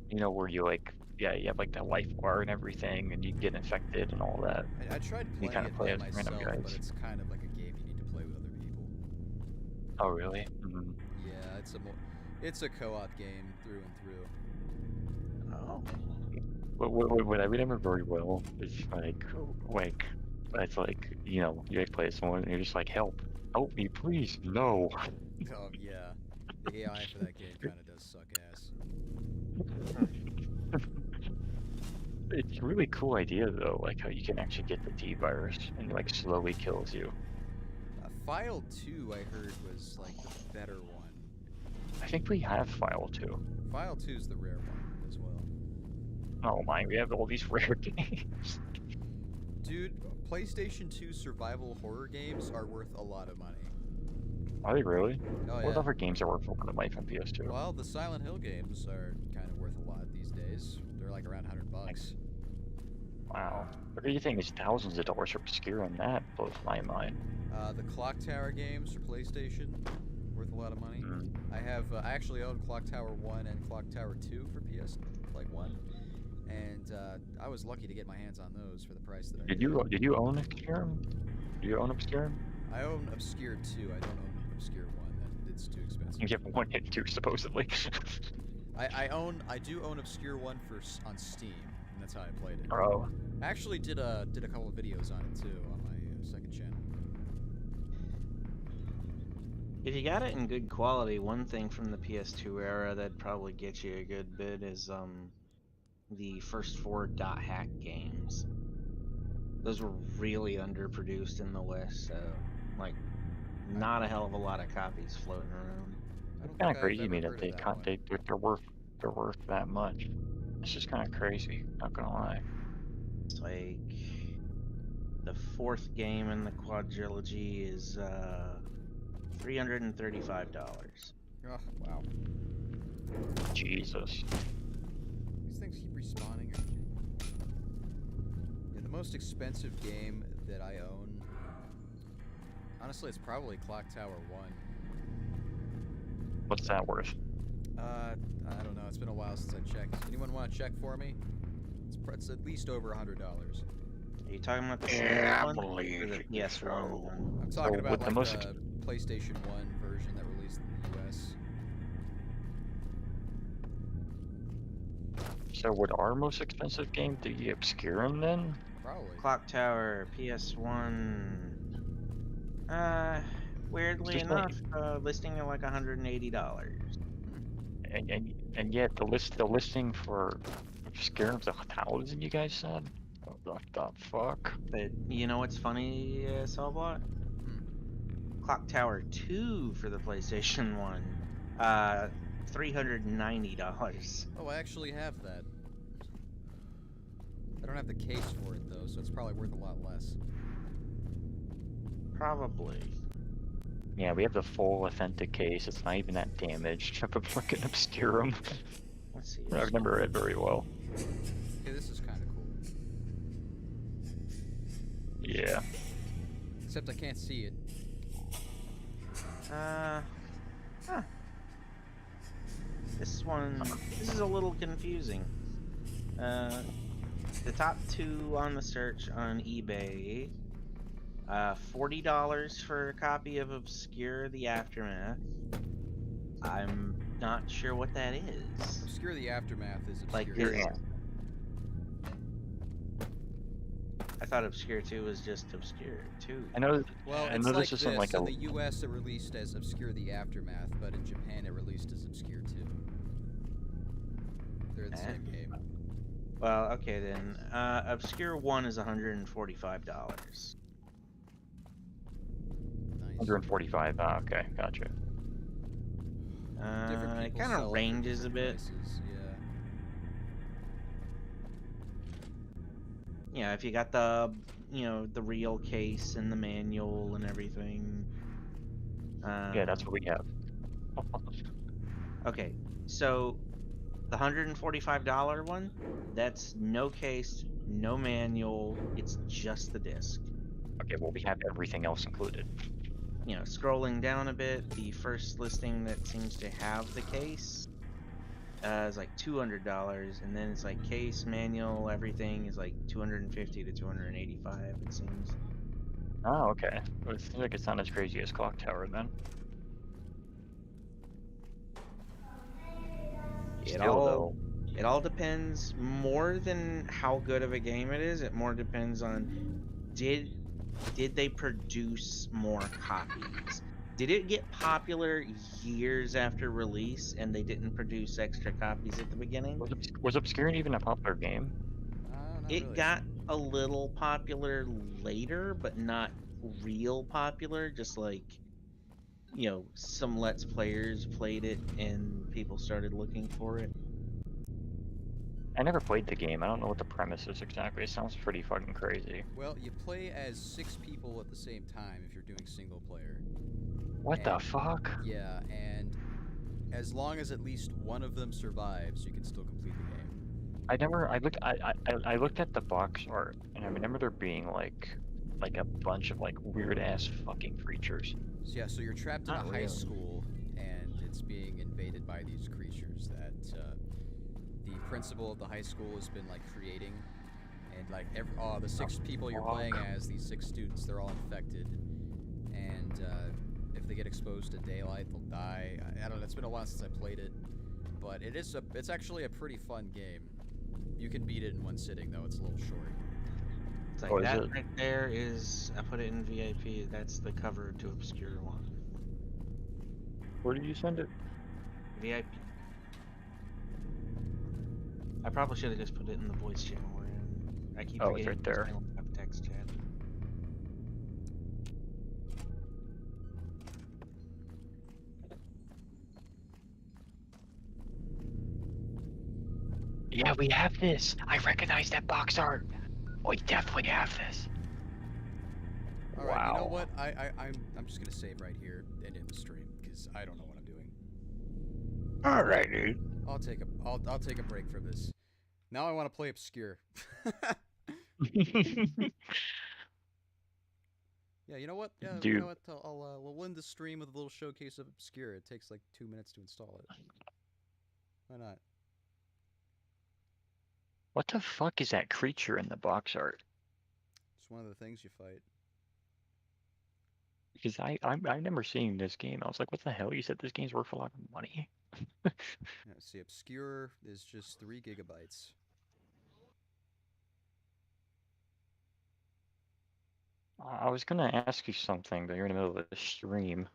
You know where you like, yeah, you have like that life bar and everything, and you get infected and all that. I tried You playing kinda it play by as myself, random but guys. it's kind of like a game you need to play with other people. Oh really? Mm-hmm. Yeah, it's a co-op game through and through. Oh. What I remember very well is like it's like, you know, you like play as someone and you're just like, help, Help me, please. No. Oh yeah, the AI for that game kind of does suck ass. It's a really cool idea though, like how you can actually get the T virus and like slowly kills you. File 2, I heard, was like the better one. I think we have File 2. File 2 is the rare one as well. Oh my, we have all these rare games. Dude, PlayStation 2 survival horror games are worth a lot of money. Are they really? Oh, What yeah. other games are worth a lot of money from PS2? Well, the Silent Hill games are kind of worth a lot these days. They're like around $100. Wow. What do you think is thousands of dollars for obscure on that? Blows my mind. The Clock Tower games for PlayStation, worth a lot of money. I actually own Clock Tower 1 and Clock Tower 2 for PS, like 1. And I was lucky to get my hands on those for the price that I did. Did you own Obscurum? Do you own Obscurum? I own Obscure 2. I don't own Obscure 1. It's too expensive. You have 1 and 2 supposedly. I do own Obscure 1 on Steam, and that's how I played it. Oh. I actually did a couple of videos on it too on my second channel. If you got it in good quality, one thing from the PS2 era that'd probably get you a good bit is the first 4 dot hack games. Those were really underproduced in the West, so like not a hell of a lot of copies floating around. It's kind of crazy to me that they're worth that much. It's just kind of crazy. Not gonna lie. It's like the 4th game in the quadrilogy is $335. Oh, wow. Jesus. These things keep respawning. Yeah, the most expensive game that I own, honestly, it's probably Clock Tower 1. What's that worth? I don't know. It's been a while since I checked. Anyone want to check for me? It's at least over $100. Are you talking about the Yeah, one? I believe Or the it. PS1 one? I'm talking about the like most the PlayStation 1 version that released in the US. So would our most expensive game be Obscurum then? Probably. Clock Tower, PS1. Weirdly Just enough, listing at like $180. And yet the listing for Obscurum's 1,000. You guys said. What the fuck? But you know what's funny, Solbot? Clock Tower 2 for the PlayStation 1. $390. Oh, I actually have that. I don't have the case for it though, so it's probably worth a lot less. Probably. Yeah, we have the full authentic case. It's not even that damaged. I'm fucking Obscurum. Let's see. I remember it very well. Okay, this is kind of cool. Yeah. Except I can't see it. This is a little confusing. The top 2 on the search on eBay, $40 for a copy of Obscure the Aftermath. I'm not sure what that is. Obscure the Aftermath is Like, Obscure. I thought Obscure 2 was just Obscure 2. I know. Well, I it's know like this isn't like in a. the US it released as Obscure the Aftermath, but in Japan it released as Obscure 2. They're the same game. Well, okay then. Obscure 1 is $145. 145. Okay, gotcha. It kind of ranges a bit. Yeah, if you got the, the real case and the manual and everything. Yeah, that's what we have. Okay, so the $145 one, that's no case, no manual, it's just the disc. Okay, well we have everything else included. Scrolling down a bit, the first listing that seems to have the case is like $200, and then it's like case, manual, everything is like $250 to $285, it seems. Oh, okay. It seems like it's not as crazy as Clock Tower then. It all depends more than how good of a game it is. It more depends on did did they produce more copies? Did it get popular years after release and they didn't produce extra copies at the beginning? Was Obscuring even a popular game? Not It really. got a little popular later, but not real popular. Just like, you know, some Let's Players played it and people started looking for it. I never played the game. I don't know what the premise is exactly. It sounds pretty fucking crazy. Well, you play as 6 people at the same time if you're doing single player. What the fuck? Yeah, and as long as at least one of them survives, you can still complete the game. I looked at the box art, and I remember there being like a bunch of like weird ass fucking creatures. So yeah, so you're trapped in a high school, and it's being invaded by these creatures that the principal of the high school has been like creating, and like the 6 people you're playing as, these 6 students, they're all infected, and if they get exposed to daylight, they'll die. I don't know. It's been a while since I played it, but it's actually a pretty fun game. You can beat it in one sitting, though. It's a little short. It's like that right there is, I put it in VIP. That's the cover to Obscure one. Where did you send it? VIP. I probably should have just put it in the voice channel we're in. I keep Oh, it's forgetting right there. I don't have text chat. Yeah, we have this. I recognize that box art. We definitely have this. All right, you know what? I'm just gonna save right here and end the stream because I don't know what I'm doing. All right, dude. I'll take a break from this. Now I want to play Obscure. Yeah, you know what? Yeah, Dude. you know what? We'll end the stream with a little showcase of Obscure. It takes like 2 minutes to install it. Why not? What the fuck is that creature in the box art? It's one of the things you fight. Because I remember seeing this game. I was like, what the hell? You said this game's worth a lot of money? Yeah, see, Obscure is just 3 gigabytes. I was gonna ask you something, but you're in the middle of the stream.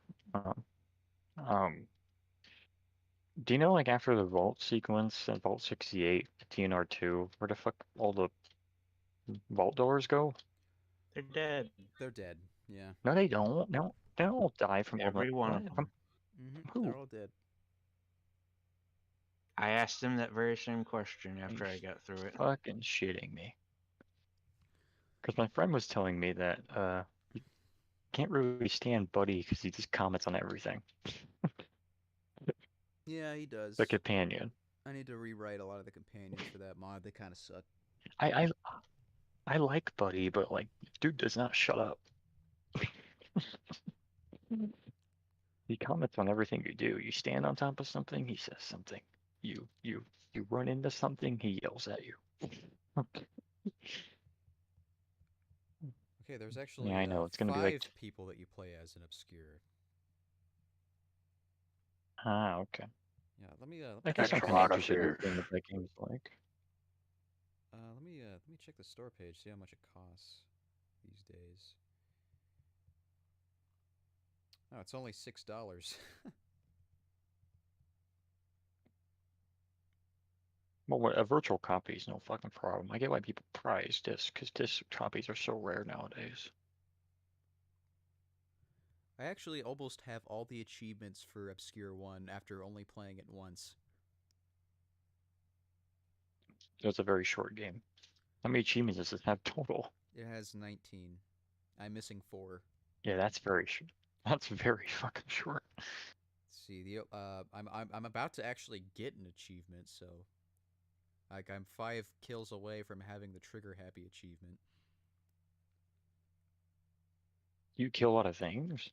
Do you know, like, after the vault sequence in Vault 68, TNR2, where the fuck all the vault doors go? They're dead. They're dead. Yeah. No, they don't. No, they don't all die from Every one of them. Mm-hmm. They're all dead. I asked him that very same question after I got through it. Fucking shitting me. Because my friend was telling me that you can't really stand Buddy because he just comments on everything. Yeah, he does. The companion. I need to rewrite a lot of the companions for that mod. They kind of suck. I like Buddy, but like, dude does not shut up. He comments on everything you do. You stand on top of something, he says something. You run into something, he yells at you. Okay, there's actually Yeah, I know. It's gonna 5 be like people that you play as in Obscure. Ah, okay. Yeah, let me I guess I'm kind of interested in what that game's like. let me check the store page, see how much it costs these days. Oh, it's only $6. Well, a virtual copy is no fucking problem. I get why people prize discs, because disc copies are so rare nowadays. I actually almost have all the achievements for Obscure 1 after only playing it once. It's a very short game. How many achievements does it have total? It has 19. I'm missing 4. Yeah, that's very short. That's very fucking short. Let's see, I'm about to actually get an achievement, so like I'm 5 kills away from having the Trigger Happy achievement. You kill a lot of things?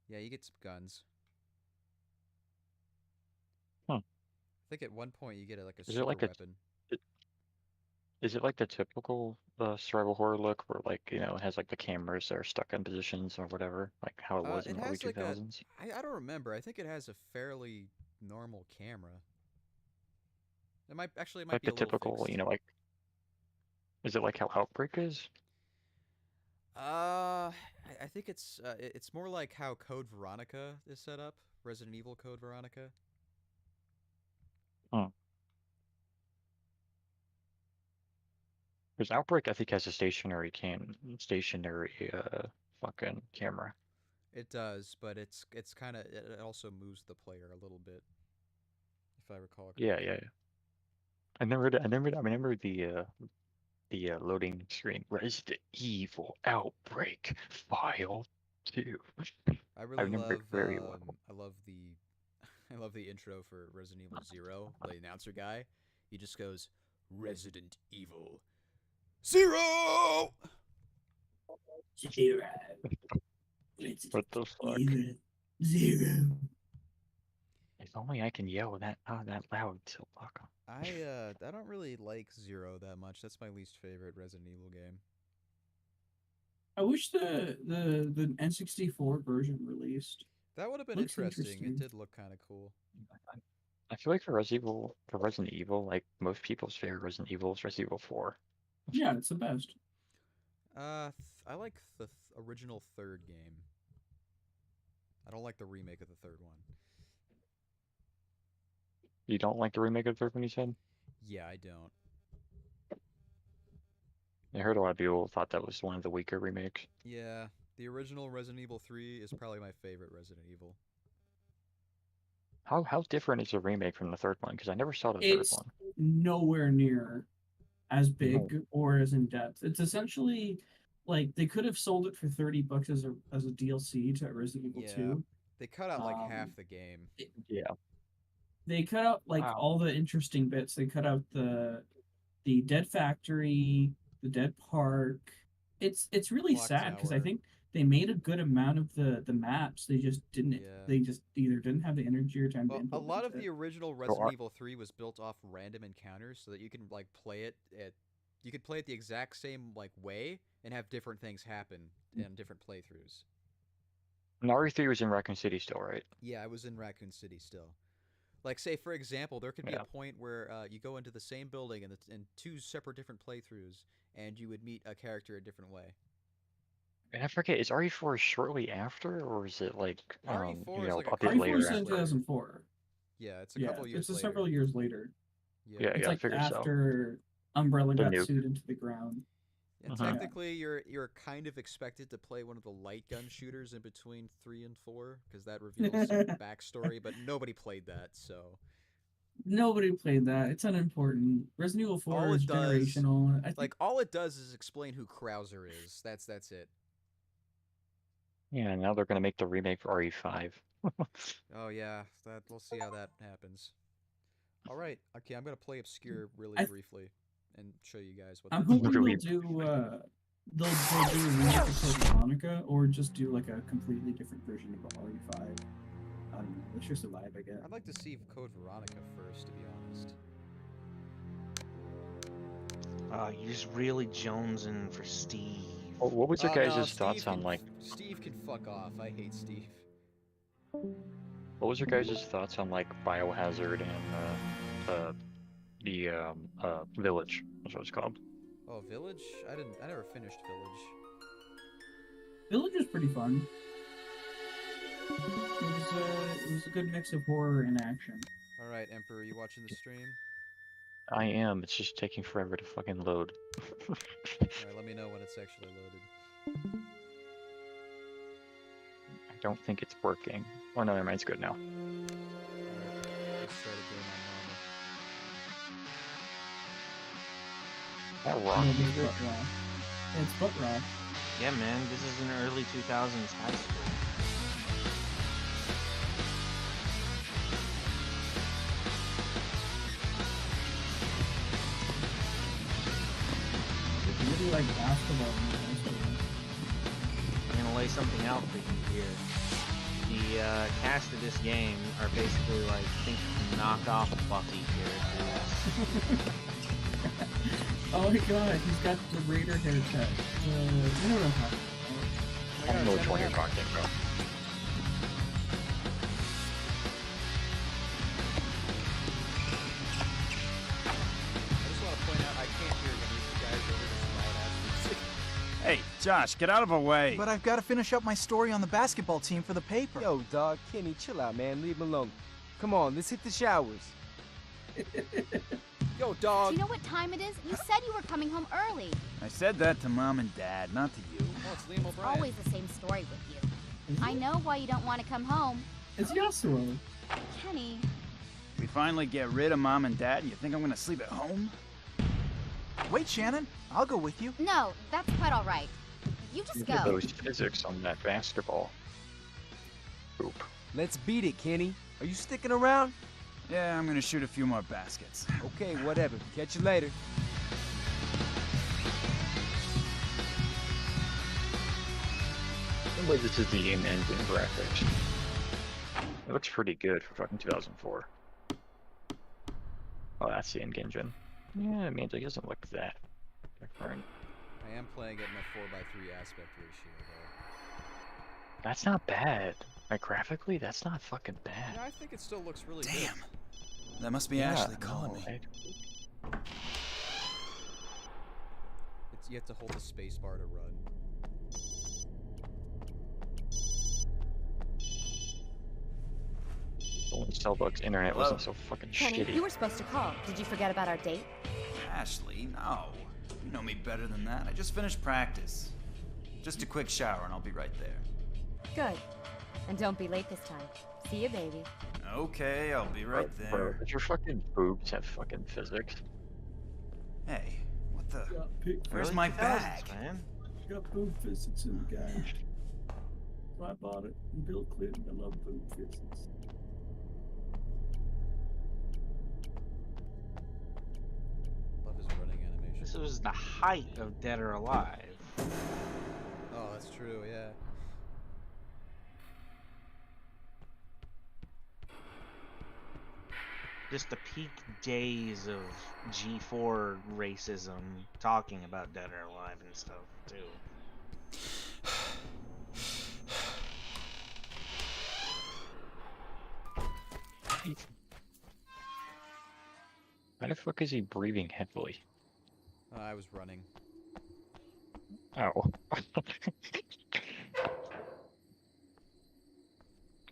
Yeah, you get some guns. Huh. I think at one point you get like a Is it super like weapon. Is it like the typical survival horror look, where like, you know, it has like the cameras that are stuck in positions or whatever, like how it was in the early 2000s? I don't remember. I think it has a fairly normal camera. It might Like be a the little typical, fixed. you know, like, is it like how Outbreak is? I think it's more like how Code Veronica is set up. Resident Evil Code Veronica. Hmm. Because Outbreak, I think, has a stationary fucking camera. It does, but it's kind of it also moves the player a little bit, if I recall correctly. Yeah. I remember the loading screen. Resident Evil Outbreak File 2. I I really remember love it very well. I love the I love the intro for Resident Evil 0. The announcer guy, he just goes Resident Evil 0. What the fuck? Zero. If only I can yell that loud, so fuck. I don't really like 0 that much. That's my least favorite Resident Evil game. I wish the N64 version released. That would have been Looks interesting. It did look kind of cool. I feel like for Resident Evil, like most people's favorite Resident Evil is Resident Evil 4. Yeah, it's the best. I like the original third game. I don't like the remake of the third one. You don't like the remake of the third one, you said? Yeah, I don't. I heard a lot of people thought that was one of the weaker remakes. Yeah, the original Resident Evil 3 is probably my favorite Resident Evil. How different is the remake from the third one? Because I never saw the It's third one. nowhere near as big or as in depth. It's essentially like they could have sold it for $30 as a DLC to Resident Evil 2. They cut out like half the game. Yeah. They cut out like all the interesting bits. They cut out the Dead Factory, the Dead Park. It's really Clock sad because I Tower. think they made a good amount of the maps. They just didn't. They just either didn't have the energy or time to Well, a implement lot of it. the original Resident Evil 3 was built off random encounters, so that you can like play it you could play it the exact same like way and have different things happen in different playthroughs. And RE3 was in Raccoon City still, right? Yeah, I was in Raccoon City still. Like, say, for example, there could be a point where you go into the same building in two separate different playthroughs, and you would meet a character a different way. And I forget, is RE4 shortly after, or is it like RE4 is like a bit later? RE4 is in 2004. Yeah, it's a couple years it's later. several years later. Yeah, it's I like figured so. after Umbrella The got nuke. sued into the ground. Yeah, technically, you're kind of expected to play one of the light gun shooters in between 3 and 4 because that reveals some backstory, but nobody played that, so. Nobody played that. It's unimportant. Resident Evil 4 All is it does, generational. I think like all it does is explain who Krauser is. That's it. Yeah, now they're gonna make the remake for RE5. Oh yeah, we'll see how that happens. All right, okay, I'm gonna play Obscure really briefly and show you guys what. I'm hoping they'll do they'll do a remake of Code Veronica or just do like a completely different version of RE5. I don't know. Let's just survive, I guess. I'd like to see Code Veronica first, to be honest. You're just really jonesing for Steve. What was your guys' no, thoughts Steve on like? Steve can fuck off. I hate Steve. What was your guys' thoughts on like Biohazard and the Village? That's what it's called. Oh, Village? I never finished Village. Village was pretty fun. It was a good mix of horror and action. All right, Emperor, you watching the stream? I am. It's just taking forever to fucking load. All right, let me know when it's actually loaded. I don't think it's working. Oh no, never mind. It's good now. Alright, let's start a game on normal. That rock It's music. butt rock. Yeah, it's butt rock. Yeah, man, this is an early 2000s high school. It's really like basketball. I'm gonna lay something out for you here. The cast of this game are basically like knockoff Bucky characters. Oh my god, he's got the Raider haircut. You know what I'm talking I don't know which one you're talking about. I just want to point out I can't hear any of you guys over this loud ass music. Hey, Josh, get out of our way. But I've got to finish up my story on the basketball team for the paper. Yo, dog, Kenny, chill out, man. Leave him alone. Come on, let's hit the showers. Yo, dog. Do you know what time it is? You said you were coming home early. I said that to Mom and Dad, not to you. Oh, it's Liam It's O'Brien. always the same story with you. I know why you don't want to come home. It's Yasuo. Kenny. We finally get rid of Mom and Dad, and you think I'm gonna sleep at home? Wait, Shannon. I'll go with you. No, that's quite all right. You just Look at go. those physics on that basketball. Oop. Let's beat it, Kenny. Are you sticking around? Yeah, I'm gonna shoot a few more baskets. Okay, whatever. Catch you later. Wait, this is the in-engine graphics. It looks pretty good for fucking 2004. Oh, that's the in-engine. Yeah, it means it doesn't look that different. I am playing it in a 4:3 aspect ratio, though. That's not bad. Like, graphically, that's not fucking bad. Yeah, I think it still looks really Damn. good. That must be Ashley calling me. You have to hold the space bar to run. Only Starbucks internet Hello? wasn't so fucking Kenny, shitty. you were supposed to call. Did you forget about our date? Ashley, no. You know me better than that. I just finished practice. Just a quick shower and I'll be right there. Good. And don't be late this time. See you, baby. Okay, I'll be right Bro, there. did your fucking boobs have fucking physics? Hey, what the? Where's Early my 2000s, bag? man. Got boob physics in the guy. So I bought it. And Bill Clinton, I love boob physics. Love his running animation. This was the height of Dead or Alive. Oh, that's true, yeah. Just the peak days of G4 racism talking about Dead or Alive and stuff, too. Why the fuck is he breathing heavily? I was running. Oh.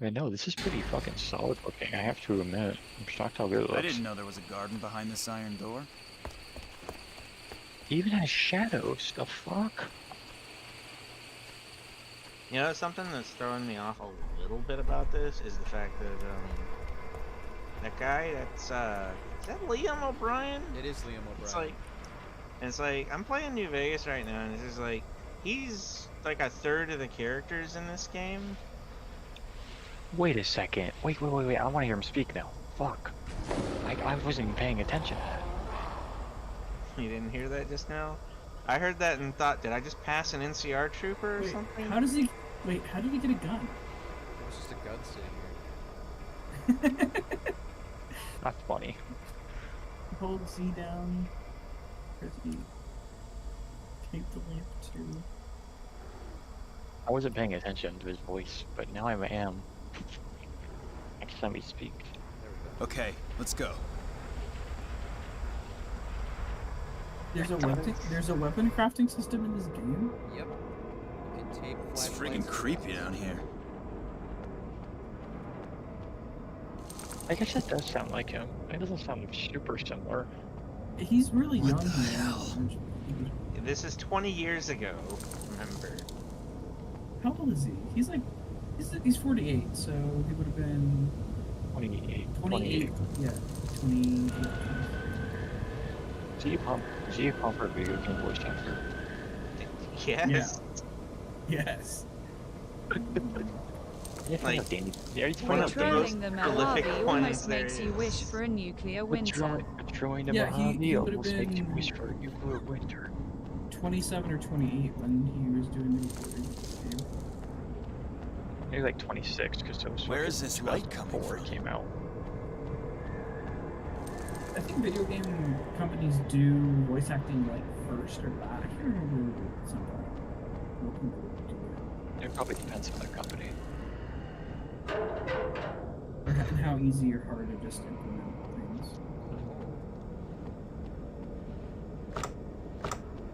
I know, this is pretty fucking solid looking, I have to admit. I'm shocked how good it looks. I didn't know there was a garden behind this iron door. It even has shadows, the fuck? You know, something that's throwing me off a little bit about this is the fact that, that guy, is that Liam O'Brien? It is Liam O'Brien. It's like, I'm playing New Vegas right now, and it's just like, he's like a third of the characters in this game. Wait a second. Wait, I want to hear him speak now. Fuck. I wasn't even paying attention to that. You didn't hear that just now? I heard that and thought, did I just pass an NCR trooper or something? How does he... Wait, how did he get a gun? It was just a gun sitting here. That's funny. Hold Z down. Press E. Take the lamp too. I wasn't paying attention to his voice, but now I am. Next time he speaks. Okay, let's go. There's a weapon crafting system in this game? Yep. You can tape It's flashlights freaking to creepy weapons. down here. I guess that does sound like him. It doesn't sound super similar. He's really young. What the hell? This is 20 years ago, remember? How old is he? He's like, he's 48, so he would have been 28. 28. Yeah, 28. G Pumper video game voice actor. Yes. Yes. Like, Patrolling the Mojave prolific almost ones there makes you wish for a nuclear winter. Patrolling the Yeah, he Mojave would've almost makes you been- wish for a nuclear winter. 27 or 28 when he was doing the game. Maybe like 26, because it was Where is this light coming before it came out. I think video game companies do voice acting like first or last. I can't remember something. It probably depends on the company. And how easy or hard to just implement things.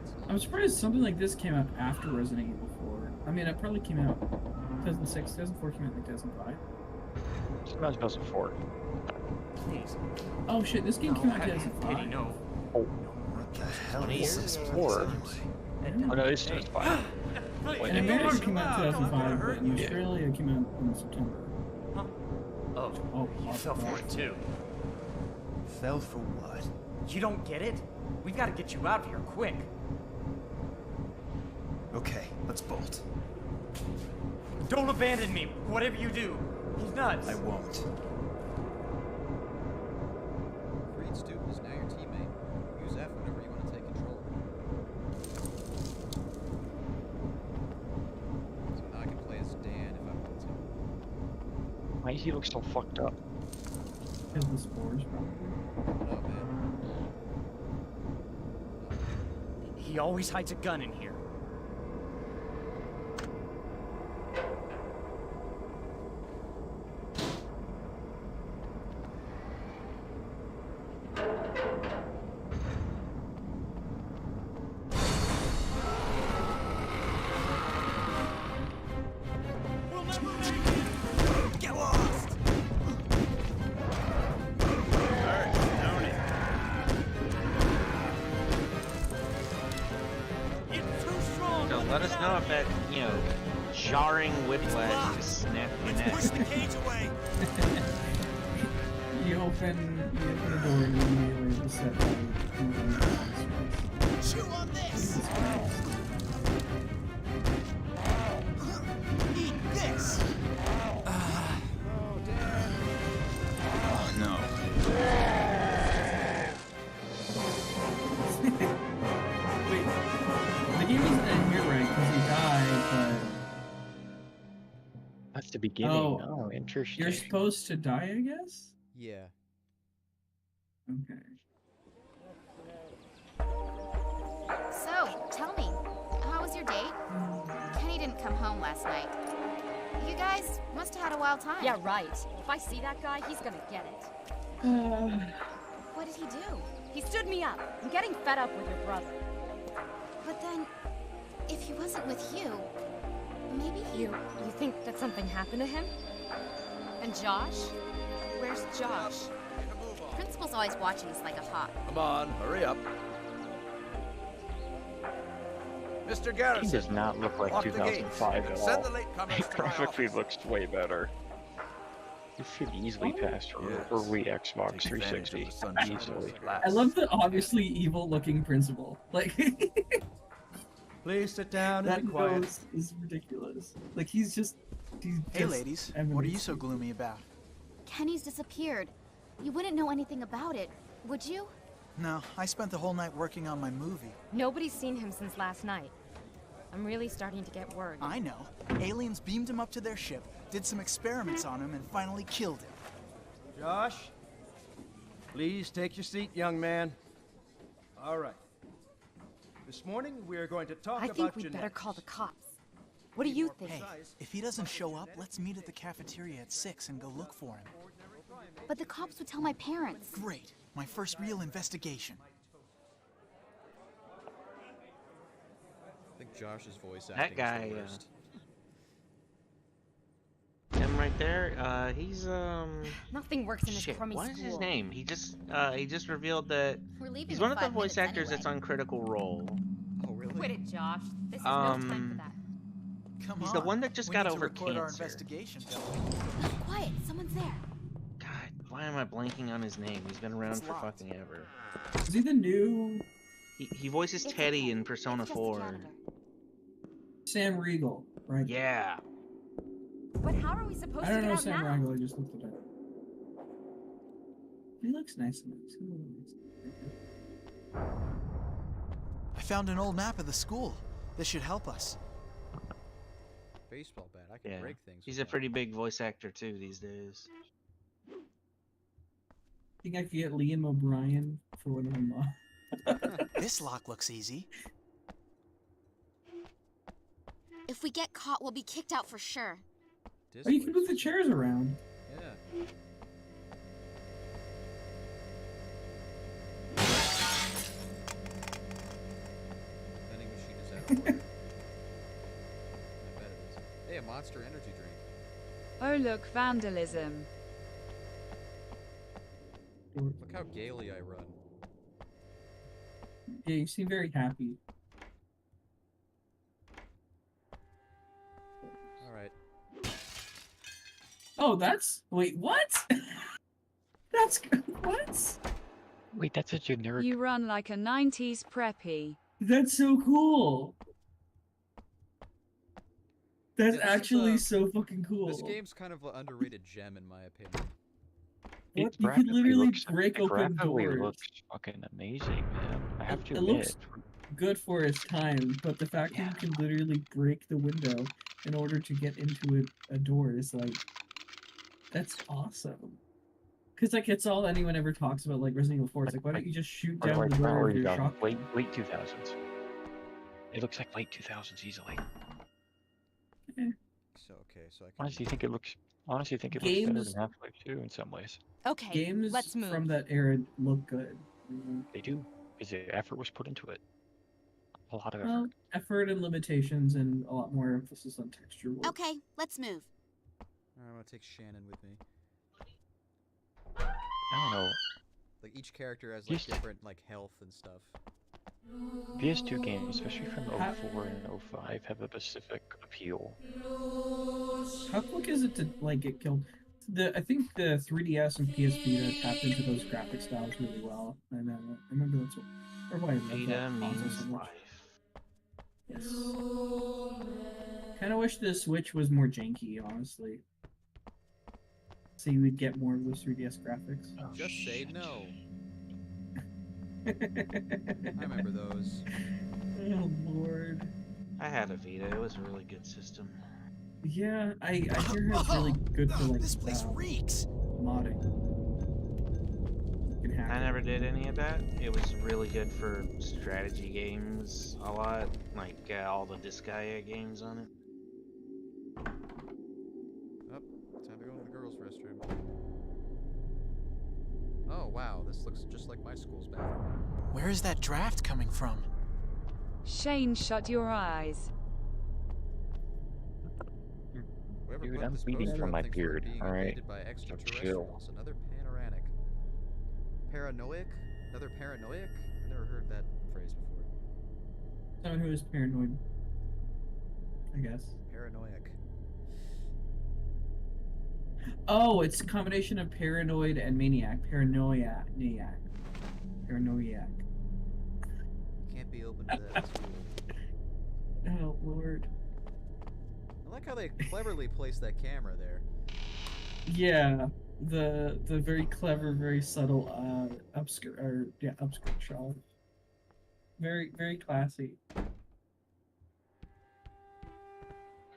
It's I'm surprised something like this came out after Resident Evil 4. I mean, it probably came out 2006, 2004 came out in 2005. It's about 2004. Please. Oh shit, this game came out in 2005. No. Oh. What the hell is this? 4? Oh no, it's 2005. In America, it came out in 2005, but in Australia, it came out in September. Oh, you fell for it too. Fell for what? You don't get it? We've got to get you out of here quick. Okay, let's bolt. Don't abandon me, whatever you do. He's nuts. I won't. Freed student is now your teammate. Use F whenever you want to take control. So now I can play as Dan if I want to. Why does he look so fucked up? Because the spores, probably. What up, man? He always hides a gun in here. Get lost! So let us know if that, you know, jarring whiplash just snapped your neck. Push the cage away! You open the door and you immediately just set Chew on this! Eat this! Oh no. Wait, the game doesn't end here, right? Because he died, but... That's the beginning. Oh, interesting. You're supposed to die, I guess? Yeah. Okay. So, tell me, how was your date? Kenny didn't come home last night. You guys must have had a wild time. Yeah, right. If I see that guy, he's gonna get it. What did he do? He stood me up. I'm getting fed up with your brother. But then, if he wasn't with you, maybe he... You think that something happened to him? And Josh? Where's Josh? Principal's always watching us like a hawk. Come on, hurry up. Mr. Garrison. He does not look like lock the 2005 gates. at Send all. the latecomers He to my graphically looks way better. You should easily pass early Xbox 360. Easily. I love the obviously evil-looking principal. Like, Please sit down that and be quiet. nose is ridiculous. Like, he's just... Hey, ladies. What are you so gloomy about? Kenny's disappeared. You wouldn't know anything about it, would you? No, I spent the whole night working on my movie. Nobody's seen him since last night. I'm really starting to get worried. I know. Aliens beamed him up to their ship, did some experiments on him, and finally killed him. Josh, please take your seat, young man. All right. This morning we are going to talk I about think we'd genetics. better call the cops. What do you think? Hey, if he doesn't show up, let's meet at the cafeteria at 6 and go look for him. But the cops would tell my parents. Great. My first real investigation. I think Josh's voice That acting guy, is the worst. him right there, he's Nothing works in this shit, crummy what is his school. name? He just revealed that We're leaving he's in one of the 5 voice minutes actors that's anyway. on Critical Role. Oh, really? Quit it, Josh. This is no time for that. Come He's on. the one that just we got need to over record our cancer. investigation. Quiet, someone's there. God, why am I blanking on his name? He's been around for fucking ever. Is he the new He voices Teddy in Persona 4. Sam Riegel, right? Yeah. But how are we supposed I to don't get know out Sam now? Riegel, I just looked it up. He looks nice in it. I found an old map of the school. This should help us. Baseball bat. I can Yeah. break things. He's a pretty big voice actor too these days. Think I could get Liam O'Brien for one of them. This lock looks easy. If we get caught, we'll be kicked out for sure. Oh, you can move the chairs around. Yeah. Then I bet it is. Hey, a Monster energy drink. Oh look, vandalism. Look how gaily I run. Yeah, you seem very happy. Alright. Oh, that's... Wait, what? That's... What? Wait, that's a generic. You run like a 90s preppy. That's so cool. That's Yeah, actually so fucking cool. This game's kind of an underrated gem in my opinion. What? You could literally break open doors. Looks fucking amazing, man. I have to It admit. looks good for its time, but the fact that you can literally break the window in order to get into a door is like, that's awesome. Because like it's all anyone ever talks about, like Resident Evil 4. It's like, why don't you just shoot down the door with your shotgun? Late 2000s. It looks like late 2000s easily. So okay, so I can Honestly, think it looks. Honestly, think it looks better than Half-Life 2 in some ways. Okay, Games let's move. from that era look good. They do, because the effort was put into it. A lot of effort. Well, effort and limitations, and a lot more emphasis on texture work. Okay, let's move. I'm gonna take Shannon with me. I don't know. Like each character has like different like health and stuff. PS2 games, especially from 04 and 05, have a specific appeal. How quick is it to like get killed? I think the 3DS and PS Vita tapped into those graphic styles really well. I remember that's what. Or why I love Vita that console means so much. life. Yes. Kind of wish the Switch was more janky, honestly. So you would get more of those 3DS graphics. Just say no. I remember those. Oh lord. I had a Vita. It was a really good system. Yeah, I hear it's really good for like this place reeks. Modding. I never did any of that. It was really good for strategy games a lot, like all the Disgaea games on it. Oh, time to go to the girls' restroom. Oh wow, this looks just like my school's bathroom. Where is that draft coming from? Shane, shut your eyes. Whoever Dude, put I'm this bleeding poster from up my thinks we're beard, being alright? invaded by extraterrestrials. Another panoramic. Paranoic? Another paranoiac? I've never heard that phrase before. Someone who is paranoid. I guess. Paranoiac. Oh, it's a combination of paranoid and maniac. Paranoiac. Paranoiac. Can't be open to that tool. Oh lord. I like how they cleverly placed that camera there. Yeah, the very clever, very subtle upskirt shot. Very classy.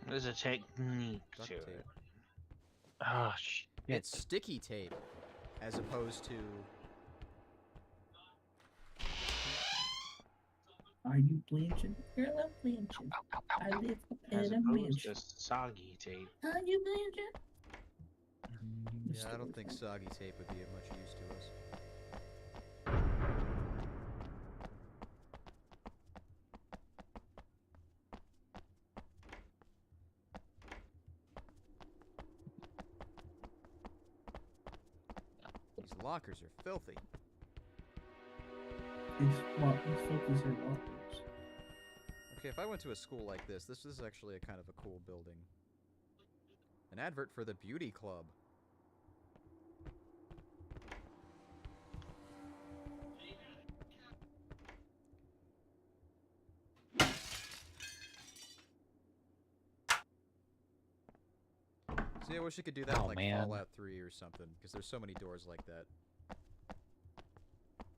There's a technique Duct to tape. it. Ah, shit. It's sticky tape, as opposed to. Are you blanching? Girl, I'm blanching. I live up As in a opposed mansion. to soggy tape. Are you blanching? Yeah, I don't think soggy tape would be of much use to us. These lockers are filthy. These filters are lockers. Okay, if I went to a school like this is actually a kind of a cool building. An advert for the beauty club. See, I wish you could do that in like Fallout 3 or something, because there's so many doors like that.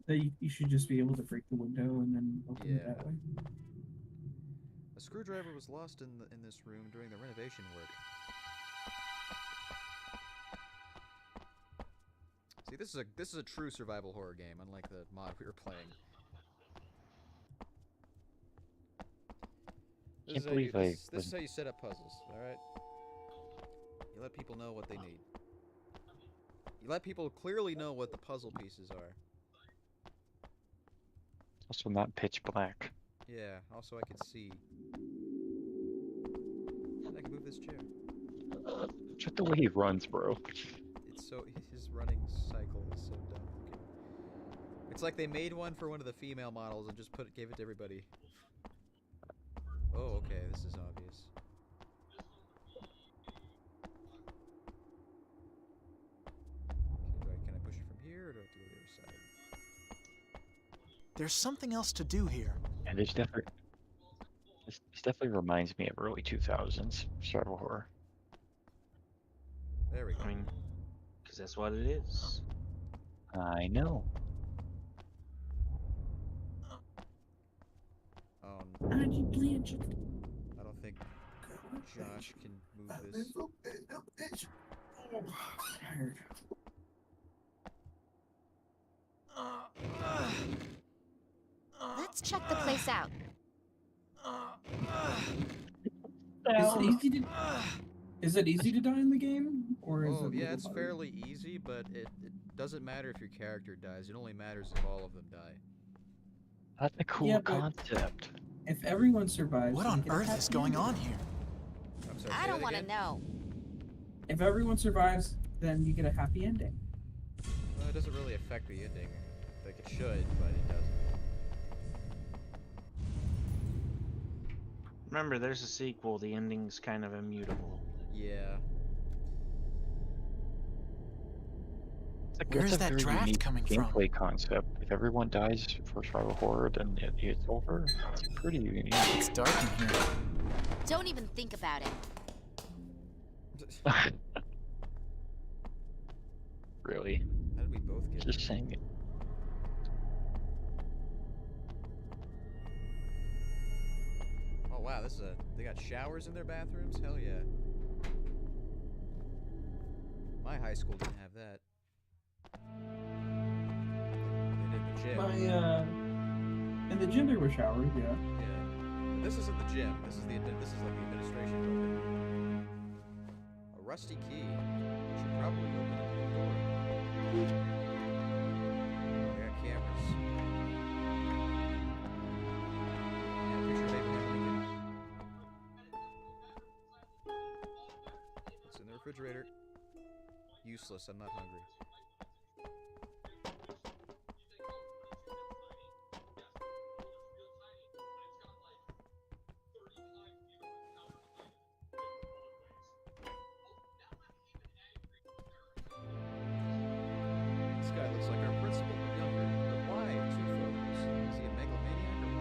You should just be able to break the window and then open it that way. A screwdriver was lost in this room during the renovation work. See, this is a true survival horror game, unlike the mod we were playing. This is how you set up puzzles, alright? You let people know what they need. You let people clearly know what the puzzle pieces are. Also not pitch black. Yeah, also I can see. I can move this chair. Check the way he runs, bro. It's so his running cycle is so dumb looking. It's like they made one for one of the female models and just gave it to everybody. Oh, okay, this is obvious. Okay, can I push it from here, or do I have to go to the other side? There's something else to do here. And this definitely reminds me of early 2000s survival horror. There we go. I mean, because that's what it is. I know. I don't think Josh can move this. Tired. Let's check the place out. Is it easy to die in the game, or is it? Yeah, it's fairly easy, but it doesn't matter if your character dies. It only matters if all of them die. That's a cool concept. If everyone survives, What on earth is going on here? I'm sorry, I don't want to know. If everyone survives, then you get a happy ending. Well, it doesn't really affect the ending. Like it should, but it doesn't. Remember, there's a sequel. The ending's kind of immutable. Yeah. Where's that draft coming from? Gameplay concept. If everyone dies for survival horror, then it's over. It's pretty unique. It's dark in here. Don't even think about it. Really? How did we both get Just saying it. Oh wow, this is they got showers in their bathrooms? Hell yeah. My high school didn't have that. They did in the gym. In the gym there were showers, yeah. Yeah. But this isn't the gym. This is like the administration building. A rusty key. We should probably open the door. They got cameras. Yeah, picture of Abraham Lincoln. What's in the refrigerator? Useless, I'm not hungry. This guy looks like our principal, but younger. But why? Two photos. Is he a megalomaniac or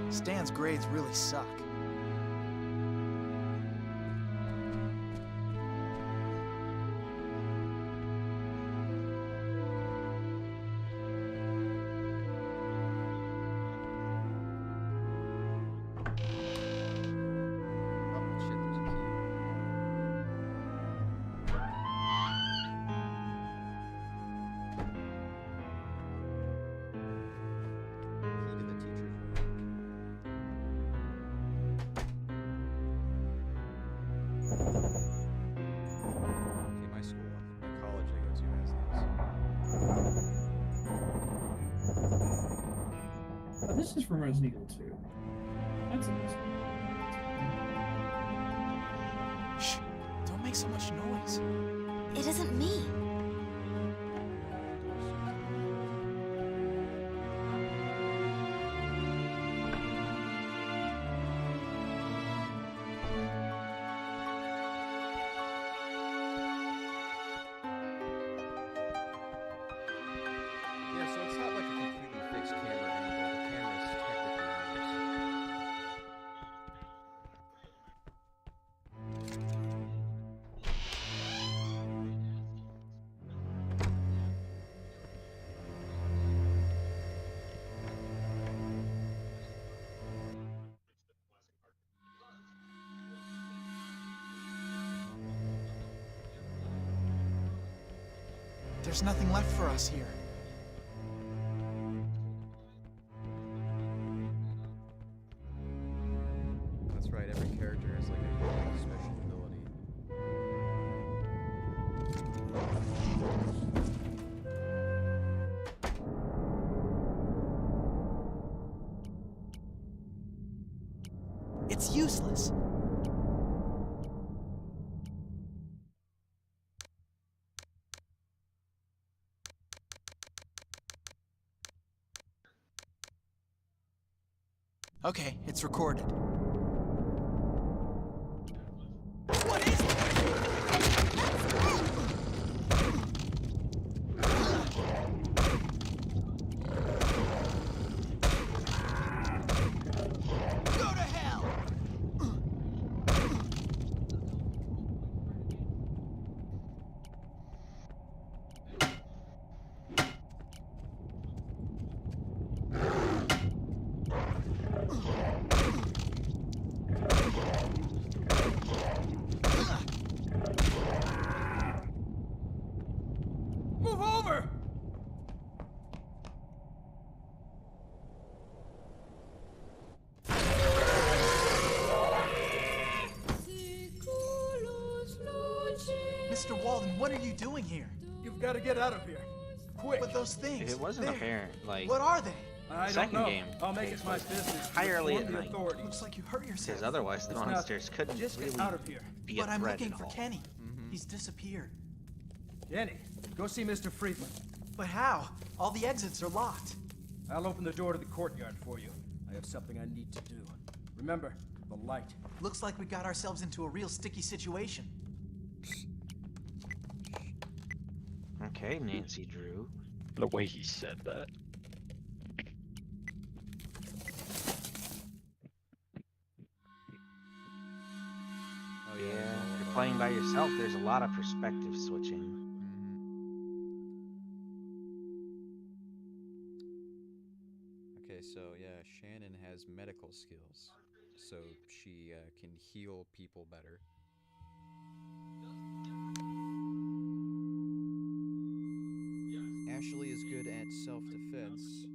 what? Stan's grades really suck. This is from Resident Evil 2. That's amazing. Shh! Don't make so much noise. It isn't me. Yeah, so it's not like a completely fixed camera angle. The camera's technically There's nothing left for us here. That's right, every character has like a unique special ability. useless. Okay, it's recorded. What is Go to hell! Move over! Mr. Walden, what are you doing here? You've got to get out of here. Quick. But those things. It wasn't they're- apparent. Like What are they? the second game. I'll make takes it my place business to entirely inform at the night. authorities. Looks like you hurt yourself. Because otherwise the It's monsters nothing. couldn't Just really get out of here. be But a I'm threat looking at for all. Kenny. He's disappeared. Jenny, go see Mr. Friedman. But how? All the exits are locked. I'll open the door to the courtyard for you. I have something I need to do. Remember, the light. Looks like we got ourselves into a real sticky situation. Okay, Nancy Drew. The way he said that. Oh yeah, if you're playing by yourself, there's a lot of perspective switching. Okay, so yeah, Shannon has medical skills, so she can heal people better. Ashley is good at self-defense.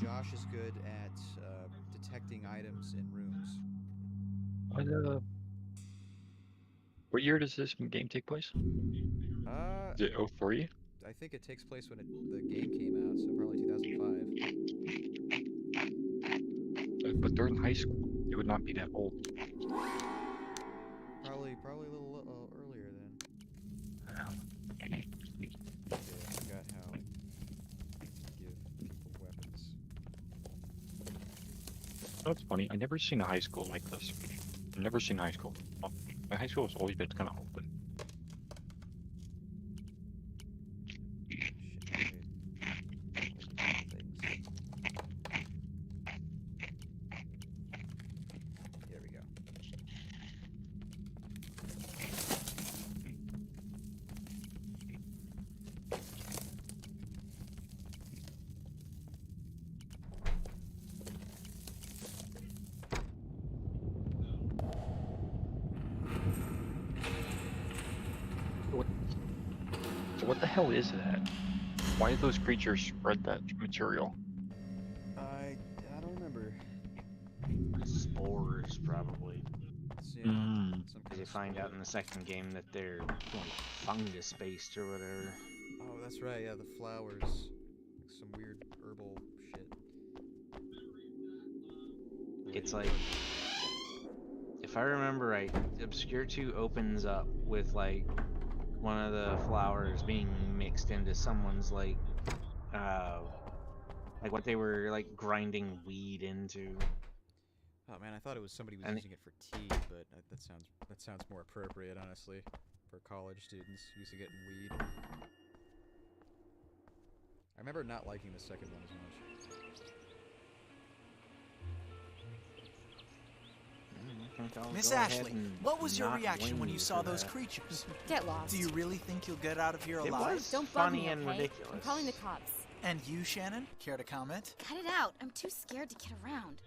Josh is good at detecting items in rooms. What year does this game take place? Is it 03? I think it takes place when the game came out, so probably 2005. But they're in high school. It would not be that old. Probably a little earlier then. Okay, I forgot how to give people weapons. That's funny. I never seen a high school like this. I've never seen high school. Well, my high school has always been kind of open. There we go. So what the hell is that? Why did those creatures spread that material? I don't remember. Spores, probably. Yeah, Mm. some Because you find out in the second game that they're like fungus based or whatever. Oh, that's right. Yeah, the flowers, like some weird herbal shit. It's like, if I remember right, Obscure 2 opens up with like one of the flowers being mixed into someone's like what they were like grinding weed into. Oh man, I thought it was somebody was And using it for tea, but that sounds more appropriate, honestly, for college students using it in weed. I remember not liking the second one as much. Miss Ashley, what was your reaction when you saw those creatures? Get lost. Do you really think you'll get out of here It alive? was Don't bug funny me, and okay? ridiculous. I'm calling the cops. And you, Shannon? Care to comment? Cut it out. I'm too scared to get around.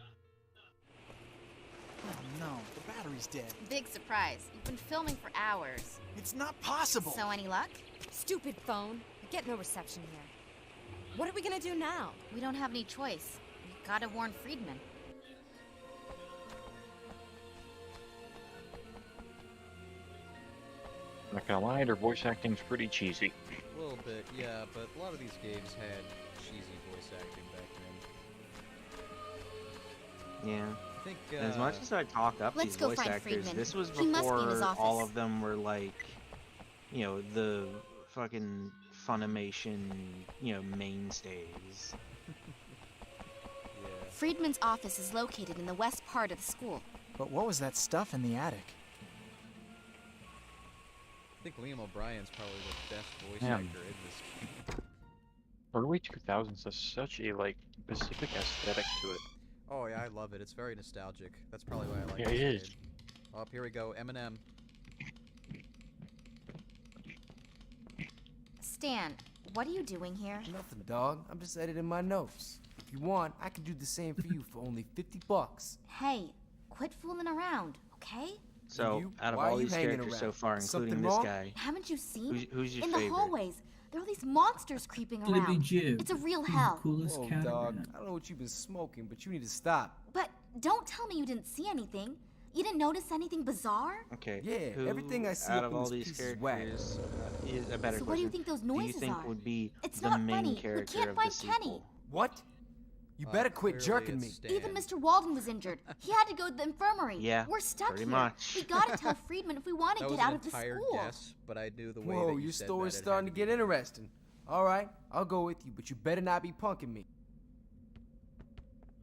Oh no, the battery's dead. Big surprise. You've been filming for hours. It's not possible. So any luck? Stupid phone. I get no reception here. What are we gonna do now? We don't have any choice. We've got to warn Friedman. Not gonna lie, their voice acting's pretty cheesy. A little bit, yeah, but a lot of these games had cheesy voice acting back then. Yeah. think. And as much as I talk up Let's these go voice find actors, Friedman. this was He must be in his before all office. of them were like, you know, the fucking Funimation, you know, mainstays. Friedman's office is located in the west part of the school. But what was that stuff in the attic? I think Liam O'Brien's probably the best voice Yeah. actor in this game. Early 2000s has such a like specific aesthetic to it. Oh yeah, I love it. It's very nostalgic. That's probably why I like Yeah, this it is. game. Oh, here we go. Eminem. Stan, what are you doing here? Nothing, dog. I'm just editing my notes. If you want, I can do the same for you for only $50. Hey, quit fooling around, okay? So, you? out of Why are all you these hanging characters so around? far, Something including this wrong? guy, Haven't you seen? who's your in favorite? the hallways, there are these monsters creeping Gonna be around. Jib. It's a real He's hell. the coolest Whoa, cat dog. around. I don't know what you've been smoking, but you need to stop. But don't tell me you didn't see anything. You didn't notice anything bizarre? Okay. Yeah, who, everything I see out up of in all this these piece is whack. characters is a better So question. what do you think those noises do you think are? would be It's the not main funny. We character can't of find the sequel? Kenny. What? You better quit jerking me. Even Mr. Walden was injured. He had to go to the infirmary. Yeah, We're stuck pretty here. much. We gotta tell Friedman if we want to That get was out an of the entire school. guess, but I knew the way Whoa, that you your said story's that it starting to had get interesting. All right, I'll go with you, but you better not be punking me.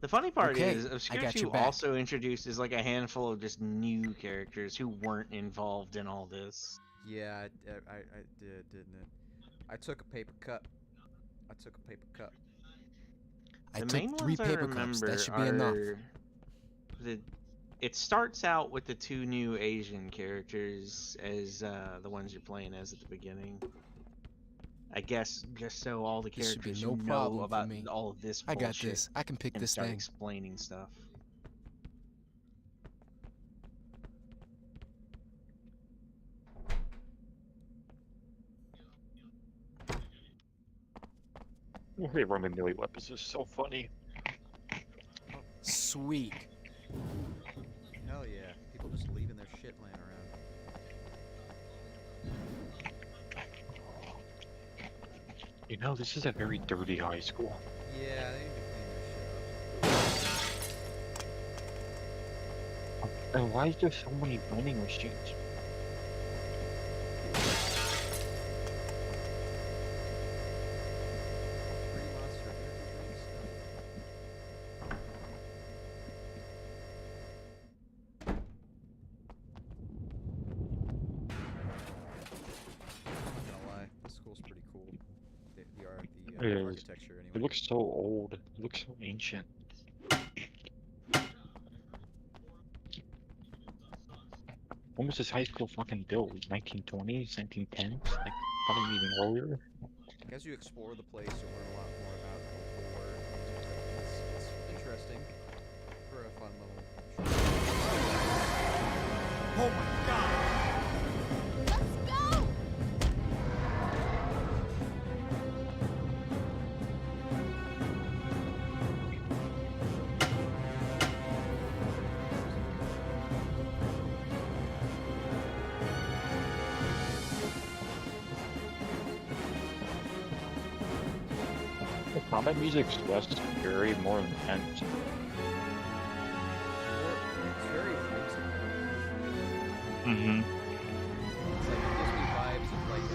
The funny part Okay, is, I Obscure got 2 your back. also introduces like a handful of just new characters who weren't involved in all this. Yeah, I did, didn't it? I took a paper cut. The main ones I remember are it starts out with the two new Asian characters as the ones you're playing as at the beginning. I guess just so all the This should be characters no know problem for about me. all of this I bullshit got this. I can pick and this start thing. explaining stuff. The Roman melee weapons is so funny. Sweet. Hell yeah. People just leaving their shit laying around. You know, this is a very dirty high school. Yeah, they need to clean their shit up. And why is there so many vending machines? I'm not gonna lie, this school's pretty cool. It is. Architecture anyway. It looks so old. It looks so ancient. When was this high school fucking built? 1920s, 1910s? Like, probably even earlier? As you explore the place, you'll learn a lot more about the lore. It's interesting for a fun little. Oh my god! Let's go! The combat music's less scary, more intense. It's very whimsical. Mm-hmm. It's like it gives me vibes of like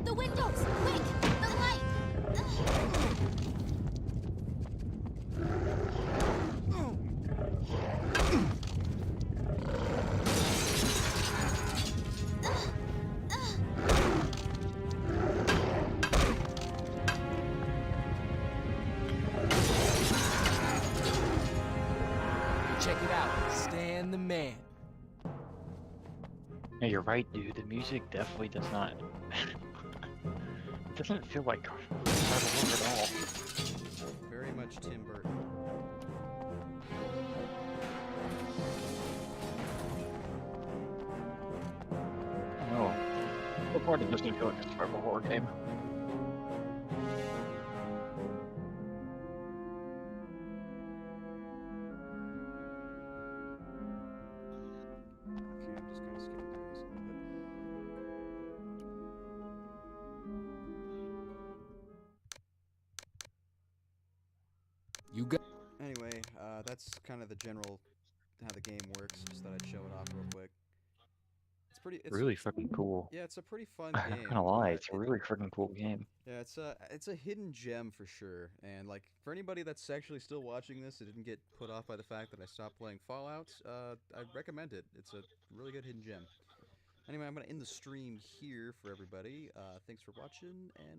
The windows! Quick! The light! Check it out. Stan the man. Yeah, you're right, dude. The music definitely does not. It doesn't feel like survival at all. very much Tim Burton. No. What part of this doesn't feel like a survival horror game? Okay, I'm just gonna skip through this a little bit. You got. Anyway, that's kind of the general how the game works. Just thought I'd show it off real quick. It's pretty. It's Really freaking cool. Yeah, it's a pretty fun I'm game. not gonna lie, it's a really freaking cool game. Yeah, it's a hidden gem for sure. And like for anybody that's actually still watching this, it didn't get put off by the fact that I stopped playing Fallout. I recommend it. It's a really good hidden gem. Anyway, I'm gonna end the stream here for everybody. Thanks for watching and.